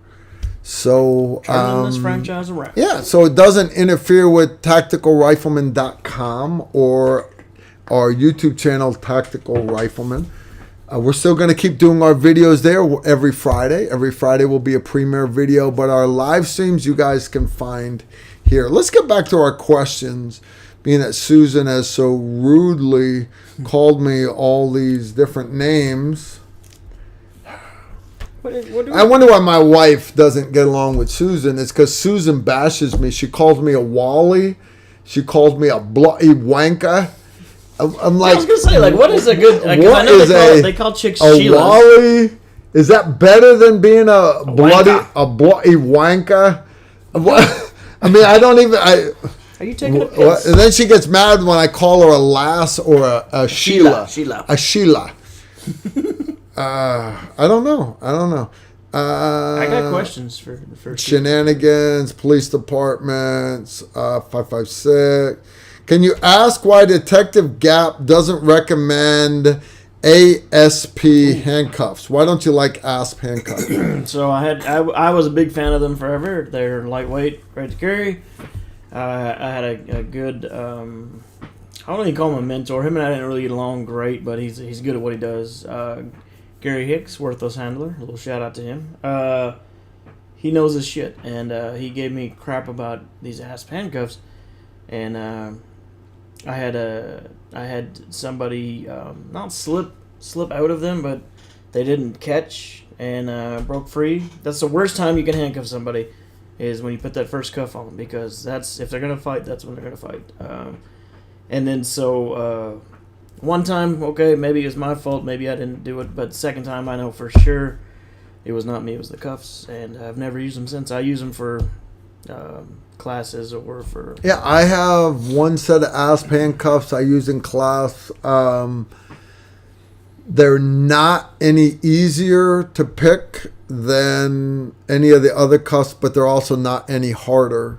So
turning this franchise around.
Yeah, so it doesn't interfere with tacticalrifleman.com or our YouTube channel, Tactical Rifleman. We're still going to keep doing our videos there every Friday. Every Friday will be a premiere video, but our live streams you guys can find here. Let's get back to our questions, being that Susan has so rudely called me all these different names. I wonder why my wife doesn't get along with Susan. It's because Susan bashes me. She calls me a Wally. She calls me a bloody wanker. I'm like,
I was gonna say, like, what is a good? Like,
what
I know
is
they call chicks
a
Sheilas.
Wally? Is that better than being a bloody wanker? What? I mean, I don't even.
Are you taking a piss?
And then she gets mad when I call her a lass or a Sheila. A Sheila. I don't know.
I got questions for
shenanigans, police departments, 556. Can you ask why Detective Gap doesn't recommend ASP handcuffs. Why don't you like ASP handcuffs?
So I was a big fan of them forever. They're lightweight, ready to carry. I had a good, I don't even call him a mentor. Him and I didn't really get along great, but he's good at what he does. Gary Hicks, Worthless Handler, a little shout out to him. He knows his shit, and he gave me crap about these ASP handcuffs, and I had somebody not slip out of them, but they didn't catch and broke free. That's the worst time you can handcuff somebody, is when you put that first cuff on them, because that's, if they're gonna fight, that's when they're gonna fight. And then so one time, okay, maybe it was my fault, maybe I didn't do it, but the second time I know for sure it was not me, it was the cuffs, and I've never used them since. I use them for classes or for...
Yeah, I have one set of ASP handcuffs I use in class. They're not any easier to pick than any of the other cuffs, but they're also not any harder.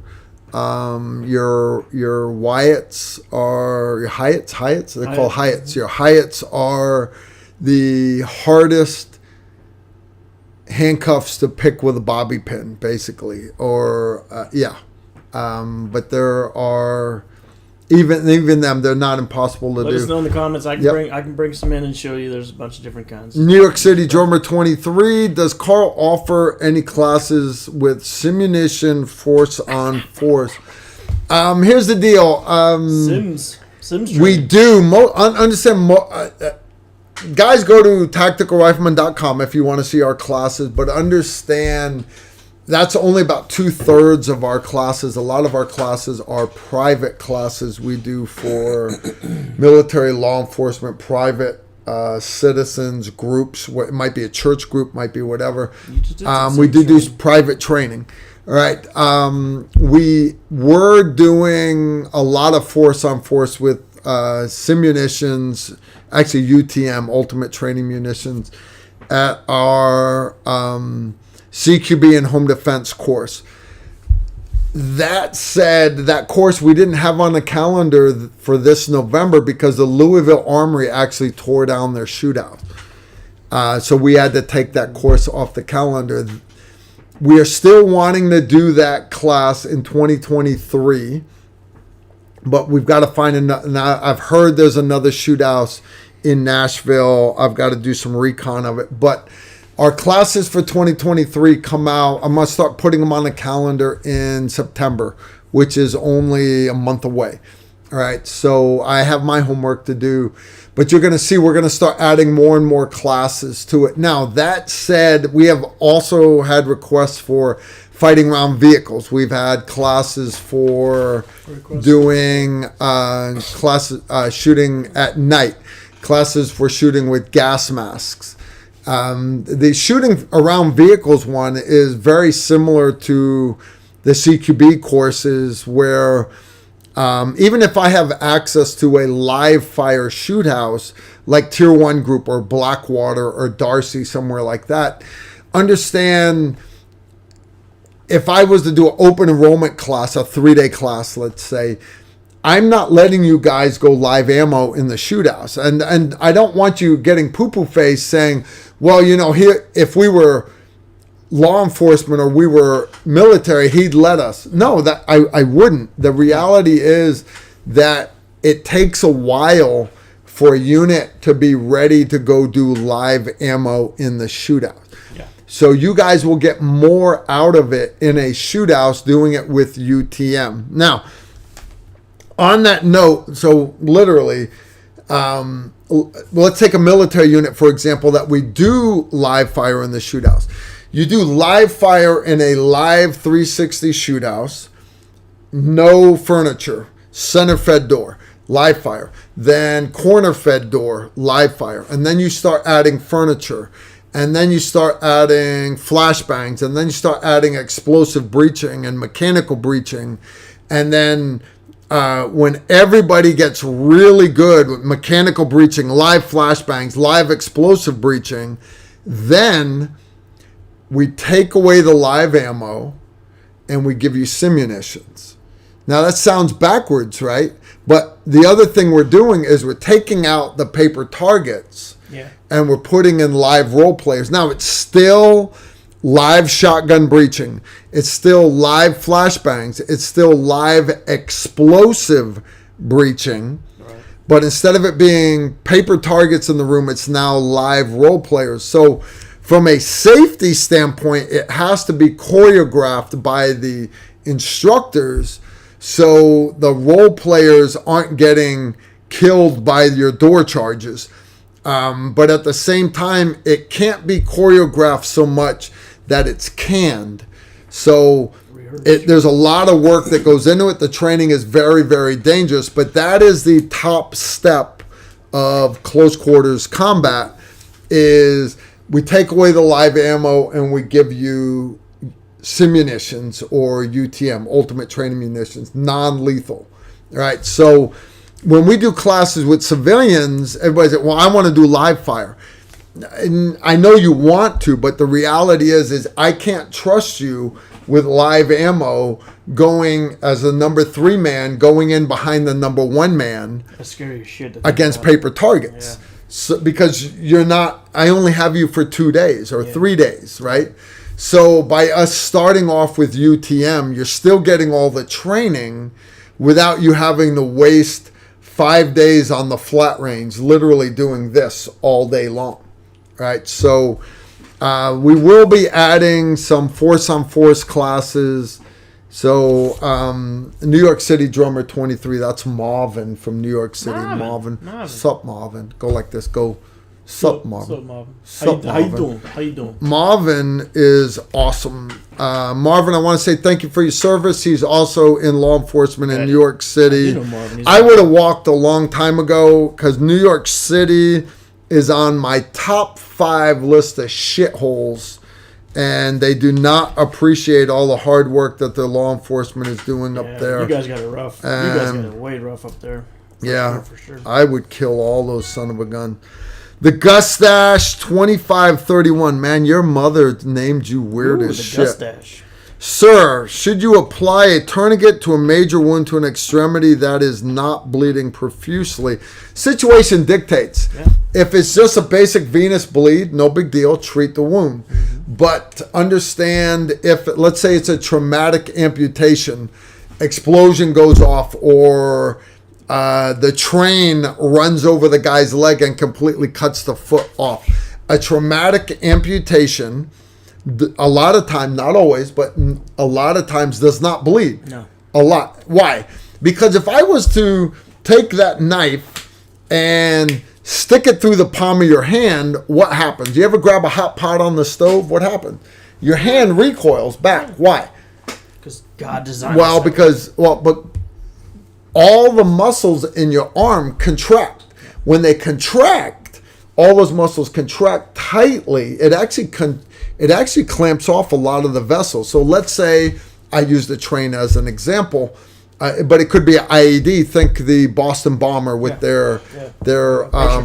Your Wyatts are your Hyatts. They're called Hyatts. Your Hyatts are the hardest handcuffs to pick with a bobby pin, basically. Or but there are even them. They're not impossible to do.
Let us know in the comments. I can bring some in and show you. There's a bunch of different kinds.
New York City Drummer 23. Does Carl offer any classes with simunition force on force? Here's the deal.
Sims.
We do. Understand. Guys, go to tacticalrifleman.com if you want to see our classes, but understand that's only about 2/3 of our classes. A lot of our classes are private classes we do for military, law enforcement, private citizens, groups. It might be a church group, might be whatever. We do private training. All right. We were doing a lot of force on force with simunitions, actually UTM, Ultimate Training Munitions, at our CQB and Home Defense course. That said, that course we didn't have on the calendar for this November because the Louisville Armory actually tore down their shootout. So we had to take that course off the calendar. We are still wanting to do that class in 2023, but we've got to find another. I've heard there's another shootout in Nashville. I've got to do some recon of it, but our classes for 2023 come out. I'm going to start putting them on the calendar in September, which is only a month away. All right, so I have my homework to do, but you're going to see we're going to start adding more and more classes to it. Now, that said, we have also had requests for fighting around vehicles. We've had classes for doing classes shooting at night, classes for shooting with gas masks. The shooting around vehicles one is very similar to the CQB courses, where even if I have access to a live fire shoot house like Tier 1 Group or Blackwater or Darcy, somewhere like that, understand if I was to do an open enrollment class, a 3-day class, let's say, I'm not letting you guys go live ammo in the shoot house. And I don't want you getting poo-poo face saying, well, here, if we were law enforcement or we were military, he'd let us. No, that I wouldn't. The reality is that it takes a while for a unit to be ready to go do live ammo in the shootout. Yeah. So you guys will get more out of it in a shootout doing it with UTM. Now, on that note, so literally, let's take a military unit, for example, that we do live fire in the shoothouse. You do live fire in a live 360 shoothouse, no furniture, center fed door, live fire. Then corner fed door, live fire. And then you start adding furniture. And then you start adding flashbangs. And then you start adding explosive breaching and mechanical breaching. And then when everybody gets really good with mechanical breaching, live flashbangs, live explosive breaching, then we take away the live ammo and we give you simunitions. Now that sounds backwards, right? But the other thing we're doing is we're taking out the paper targets and we're putting in live role players. Now, it's still live shotgun breaching. It's still live flashbangs. It's still live explosive breaching. Right. But instead of it being paper targets in the room, it's now live role players. So from a safety standpoint, it has to be choreographed by the instructors so the role players aren't getting killed by your door charges. But at the same time, it can't be choreographed so much that it's canned. So there's a lot of work that goes into it. The training is very, very dangerous, but that is the top step of close quarters combat is we take away the live ammo and we give you simunitions or UTM, ultimate training munitions, non-lethal, right? So when we do classes with civilians, everybody says, well, I want to do live fire. And I know you want to, but the reality is I can't trust you with live ammo going as a number 3 man, going in behind the number 1 man.
That's scary as shit
against paper targets. Yeah. So, because you're not, I only have you for 2 days or 3 days, right? So by us starting off with UTM, you're still getting all the training without you having to waste 5 days on the flat range, literally doing this all day long, right? So we will be adding some force-on-force classes. So New York City Drummer 23, that's Marvin from New York City. Marvin. Sup, Marvin. Go like this. Go. Sup, Marvin.
Sup, Marvin. How you doing? How you doing?
Marvin is awesome. Marvin, I want to say thank you for your service. He's also in law enforcement in New York City. I would have walked a long time ago because New York City is on my top 5 list of shitholes. And they do not appreciate all the hard work that the law enforcement is doing up there.
You guys got it rough. You guys got it way rough up there.
For sure. I would kill all those son of a gun. The Gustache 2531. Man, your mother named you weird as shit. Gustache. Sir, should you apply a tourniquet to a major wound to an extremity that is not bleeding profusely? Situation dictates. Yeah. If it's just a basic venous bleed, no big deal, treat the wound. Mm-hmm. But understand if, let's say it's a traumatic amputation, explosion goes off, or the train runs over the guy's leg and completely cuts the foot off. A traumatic amputation, a lot of times, not always, but a lot of times does not bleed.
No.
A lot. Why? Because if I was to take that knife and stick it through the palm of your hand, what happens? You ever grab a hot pot on the stove? What happens? Your hand recoils back. Why?
Because God designed it.
But all the muscles in your arm contract. When they contract, all those muscles contract tightly. It actually clamps off a lot of the vessels. So let's say I use the train as an example, but it could be an IED. Think the Boston bomber with their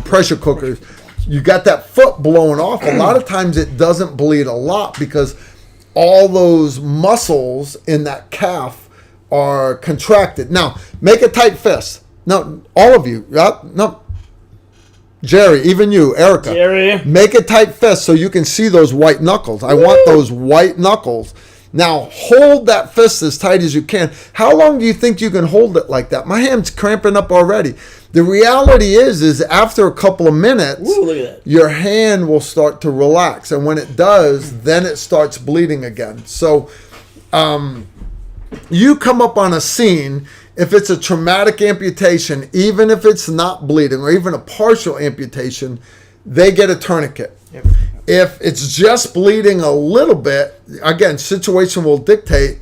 pressure cookers. You got that foot blown off. A lot of times it doesn't bleed a lot because all those muscles in that calf are contracted. Now, make a tight fist. No, all of you. No. Jerry, even you, Erica.
Jerry.
Make a tight fist so you can see those white knuckles. I want those white knuckles. Now, hold that fist as tight as you can. How long do you think you can hold it like that? My hand's cramping up already. The reality is after a couple of minutes,
look at that.
Your hand will start to relax. And when it does, then it starts bleeding again. So, you come up on a scene, if it's a traumatic amputation, even if it's not bleeding or even a partial amputation, they get a tourniquet. Yep. If it's just bleeding a little bit, again, situation will dictate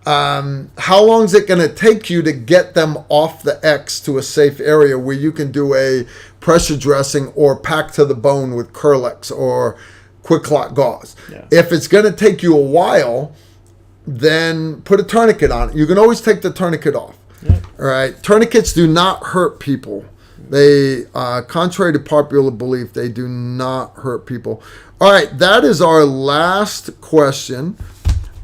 how long is it going to take you to get them off the X to a safe area where you can do a pressure dressing or pack to the bone with Curlex or Quick Clot gauze. Yeah. If it's going to take you a while, then put a tourniquet on it. You can always take the tourniquet off. Yep. All right. Tourniquets do not hurt people. They, contrary to popular belief, they do not hurt people. All right. That is our last question.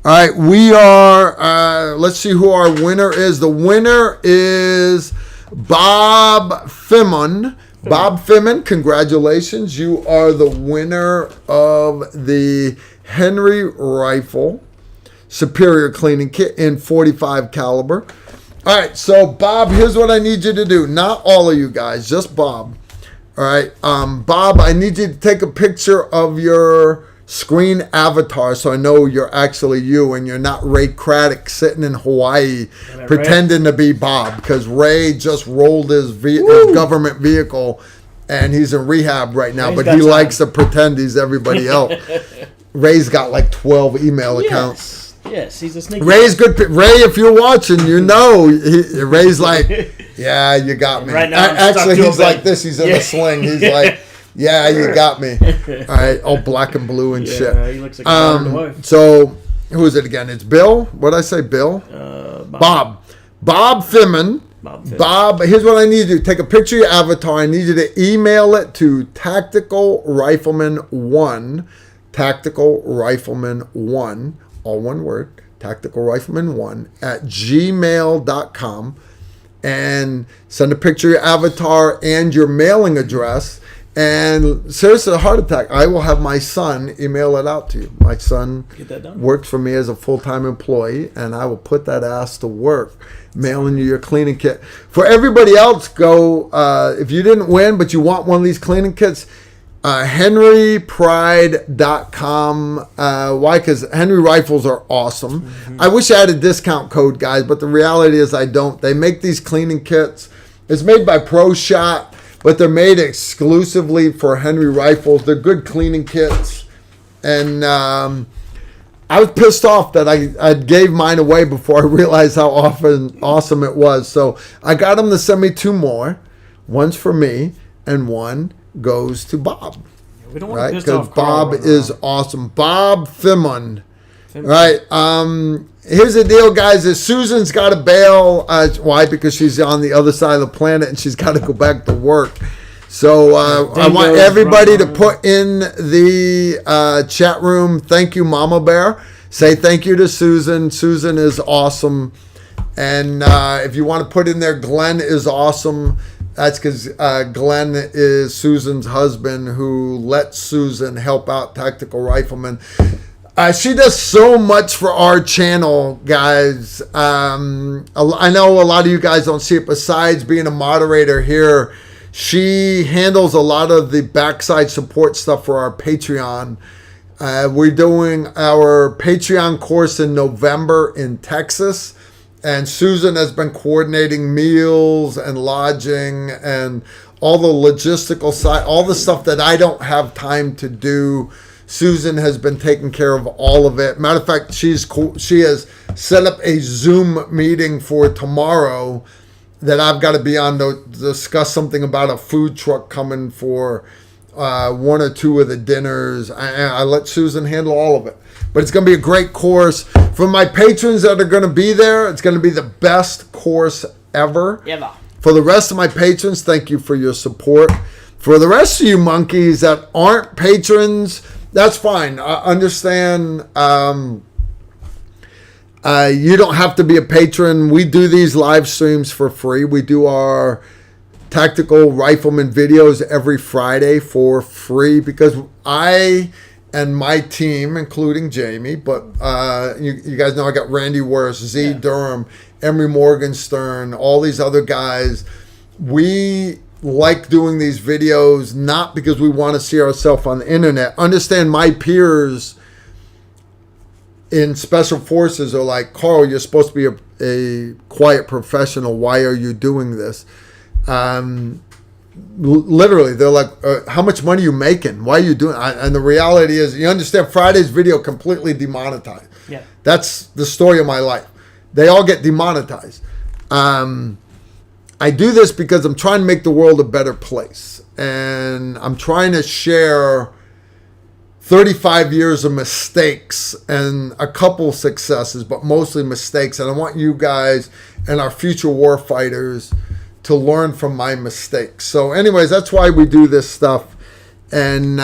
All right. We are, let's see who our winner is. The winner is Bob Fimon Bob Fimmon, congratulations. You are the winner of the Henry Rifle Superior Cleaning Kit in .45 caliber. All right, so Bob, here's what I need you to do. Not all of you guys, just Bob. All right, Bob, I need you to take a picture of your screen avatar so I know you're actually you and you're not Ray Craddock sitting in Hawaii pretending to be Bob, because Ray just rolled his government vehicle and he's in rehab right now, but he likes to pretend he's everybody else. Ray's got like 12 email accounts.
Yes, he's a sneaky.
Ray's good. Ray, if you're watching, you know, Ray's like, yeah, you got me.
Right now,
actually, he's like this. He's in a sling. He's like, yeah, you got me. All right, all black and blue and shit.
He looks like a
so, who is it again? It's Bill. What did I say, Bill? Bob. Bob Fimmon. Bob, here's what I need you to do. Take a picture of your avatar. I need you to email it to Tactical Rifleman 1. Tactical Rifleman 1. All one word. Tactical Rifleman 1 at gmail.com. And send a picture of your avatar and your mailing address. And seriously, a heart attack, I will have my son email it out to you. My son works for me as a full-time employee, and I will put that ass to work mailing you your cleaning kit. For everybody else, go, if you didn't win, but you want one of these cleaning kits, henrypride.com. Why? Because Henry rifles are awesome. Mm-hmm. I wish I had a discount code, guys, but the reality is I don't. They make these cleaning kits. It's made by Pro Shot, but they're made exclusively for Henry rifles. They're good cleaning kits. And I was pissed off that I gave mine away before I realized how awesome it was. So I got them to send me 2 more. One's for me, and one goes to Bob.
We don't want to piss off
Bob
Carl
is awesome. Bob Fimmon. Right. Here's the deal, guys. Is Susan's got to bail. Why? Because she's on the other side of the planet and she's got to go back to work. So I want everybody to put in the chat room, thank you, Mama Bear. Say thank you to Susan. Susan is awesome. And if you want to put in there, Glenn is awesome. That's because Glenn is Susan's husband who lets Susan help out Tactical Rifleman. She does so much for our channel, guys. I know a lot of you guys don't see it. Besides being a moderator here, she handles a lot of the backside support stuff for our Patreon. We're doing our Patreon course in November in Texas. And Susan has been coordinating meals and lodging and all the logistical side, all the stuff that I don't have time to do. Susan has been taking care of all of it. Matter of fact, she has set up a Zoom meeting for tomorrow that I've got to be on to discuss something about a food truck coming for 1 or 2 of the dinners. I let Susan handle all of it. But it's going to be a great course. For my patrons that are going to be there, it's going to be the best course ever. For the rest of my patrons, thank you for your support. For the rest of you monkeys that aren't patrons, that's fine. I understand you don't have to be a patron. We do these live streams for free. We do our Tactical Rifleman videos every Friday for free because I and my team, including Jamie, but you guys know I got Randy Worst, Z Durham, Emery Morgenstern, all these other guys. We like doing these videos not because we want to see ourselves on the internet. Understand my peers in special forces are like, Carl, you're supposed to be a quiet professional. Why are you doing this? Literally, they're like, how much money are you making? Why are you doing it? And the reality is, you understand, Friday's video completely demonetized.
Yeah. That's
the story of my life. They all get demonetized. I do this because I'm trying to make the world a better place. And I'm trying to share 35 years of mistakes and a couple successes, but mostly mistakes. And I want you guys and our future war fighters to learn from my mistakes. So anyways, that's why we do this stuff. And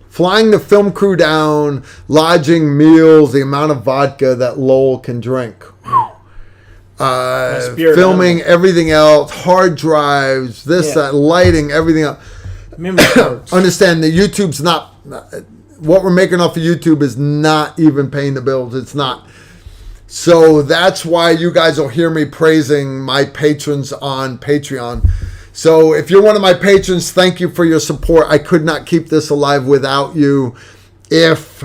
flying the film crew down, lodging, meals, the amount of vodka that Lowell can drink. filming, everything else, hard drives, that, lighting, everything else.
Memory cards.
Understand that YouTube's not, what we're making off of YouTube is not even paying the bills. It's not. So that's why you guys will hear me praising my patrons on Patreon. So if you're one of my patrons, thank you for your support. I could not keep this alive without you. If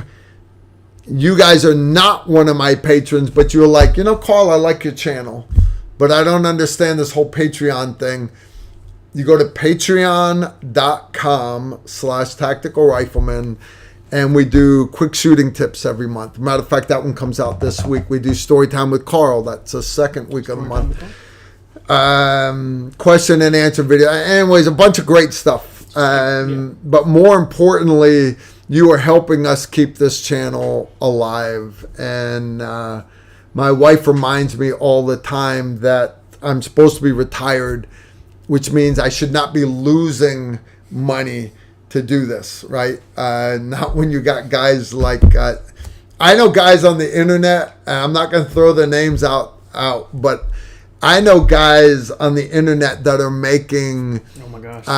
you guys are not one of my patrons, but you're like, Carl, I like your channel, but I don't understand this whole Patreon thing. You go to patreon.com/Tactical Rifleman, and we do quick shooting tips every month. Matter of fact, that one comes out this week. We do story time with Carl. That's the second week of the month. Question and answer video. Anyways, a bunch of great stuff. But more importantly, you are helping us keep this channel alive. And my wife reminds me all the time that I'm supposed to be retired, which means I should not be losing money to do this, right? Not when you got guys like, I know guys on the internet, and I'm not going to throw their names out, but I know guys on the internet that are making,
oh my gosh,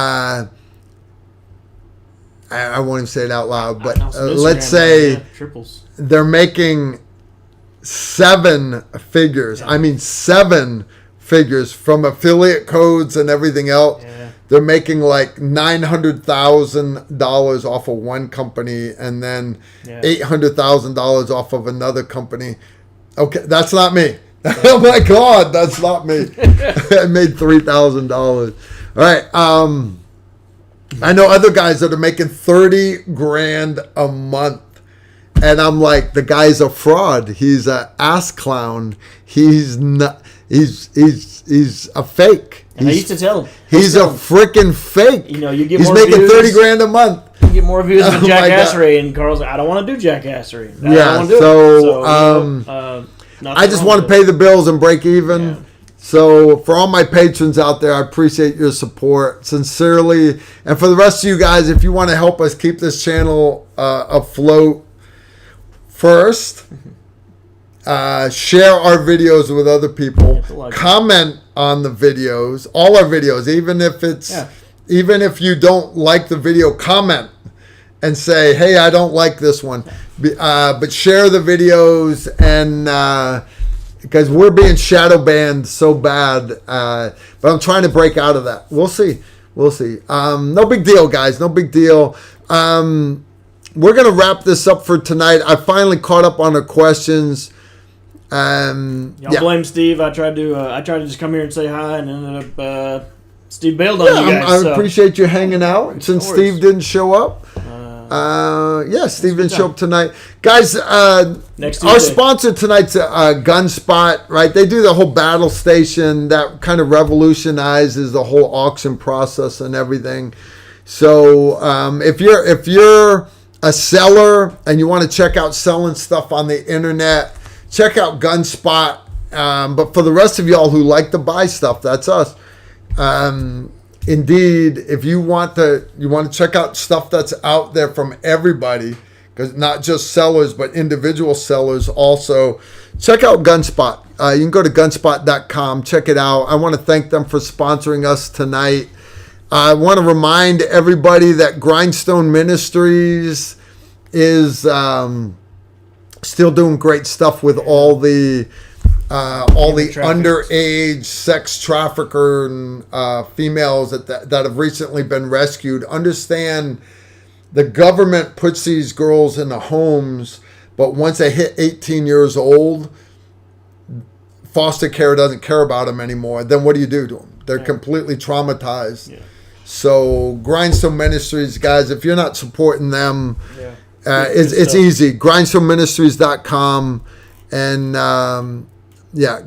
I won't even say it out loud, but let's say
triples.
They're making 7 figures. I mean, 7 figures from affiliate codes and everything else. They're making like $900,000 off of one company and then $800,000 off of another company. Okay, that's not me. Oh my God, that's not me. I made $3,000. All right. I know other guys that are making $30,000 a month. And I'm like, the guy's a fraud. He's an ass clown. He's not. He's a fake.
And I used to tell him.
He's a freaking fake.
You get
he's
more
making
views,
$30,000 a month.
You get more views than jackassery, and Carl's like, I don't want to do jackassery. I
just want to pay the bills and break even. Yeah. So for all my patrons out there, I appreciate your support sincerely. And for the rest of you guys, if you want to help us keep this channel afloat, first, share our videos with other people. Comment on the videos, all our videos, even if you don't like the video, comment and say, hey, I don't like this one. But share the videos, and because we're being shadow banned so bad, but I'm trying to break out of that. We'll see. No big deal, guys. No big deal. We're going to wrap this up for tonight. I finally caught up on the questions.
Y'all blame Steve. I tried to just come here and say hi, and ended up Steve bailed on you guys.
I appreciate you hanging out since Steve didn't show up. Steve didn't show up tonight. Guys, our sponsor tonight's Gunspot, right? They do the whole battle station that kind of revolutionizes the whole auction process and everything. So if you're a seller and you want to check out selling stuff on the internet, check out Gunspot. But for the rest of y'all who like to buy stuff, that's us. Indeed, if you want to check out stuff that's out there from everybody, because not just sellers, but individual sellers also, check out Gunspot. You can go to gunspot.com, check it out. I want to thank them for sponsoring us tonight. I want to remind everybody that Grindstone Ministries is still doing great stuff with all the underage sex trafficker females that have recently been rescued. Understand, the government puts these girls in the homes, but once they hit 18 years old, foster care doesn't care about them anymore. Then what do you do to them? They're completely traumatized. Yeah. So Grindstone Ministries, guys, if you're not supporting them, it's easy. GrindstoneMinistries.com and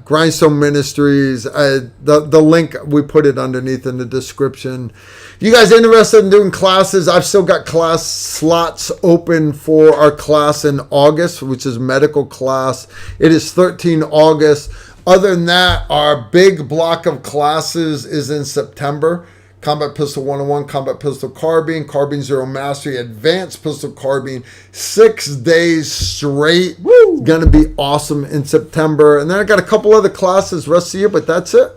Grindstone Ministries. The link, we put it underneath in the description. You guys interested in doing classes? I've still got class slots open for our class in August, which is medical class. It is 13 August. Other than that, our big block of classes is in September. Combat Pistol 101, Combat Pistol Carbine, Carbine Zero Mastery, Advanced Pistol Carbine, 6 days straight. Woo! Going to be awesome in September. And then I got a couple other classes rest of the year, but that's it.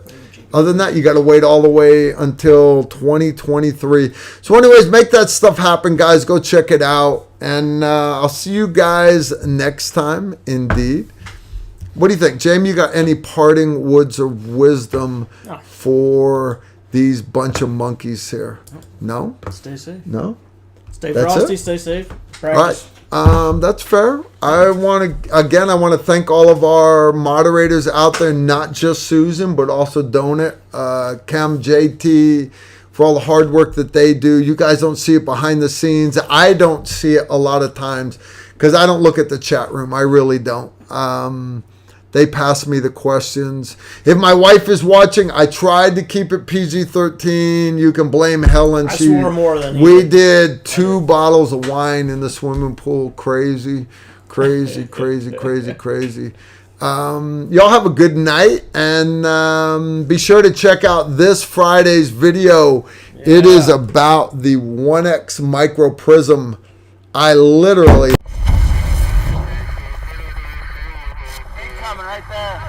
Other than that, you got to wait all the way until 2023. So anyways, make that stuff happen, guys. Go check it out. And I'll see you guys next time, indeed. What do you think, Jamie? You got any parting words of wisdom for these bunch of monkeys here? No?
Stay safe.
No?
Stay
That's
frosty,
it?
stay safe.
All
Practice.
right. That's fair. I want to thank all of our moderators out there, not just Susan, but also Donut, Cam, JT, for all the hard work that they do. You guys don't see it behind the scenes. I don't see it a lot of times because I don't look at the chat room. I really don't. They pass me the questions. If my wife is watching, I tried to keep it PG-13. You can blame Helen.
I swore more than
we did 2 bottles of wine in the swimming pool. Crazy. Y'all have a good night. And be sure to check out this Friday's video. Yeah. It is about the 1X Micro Prism. I literally...
Coming right there.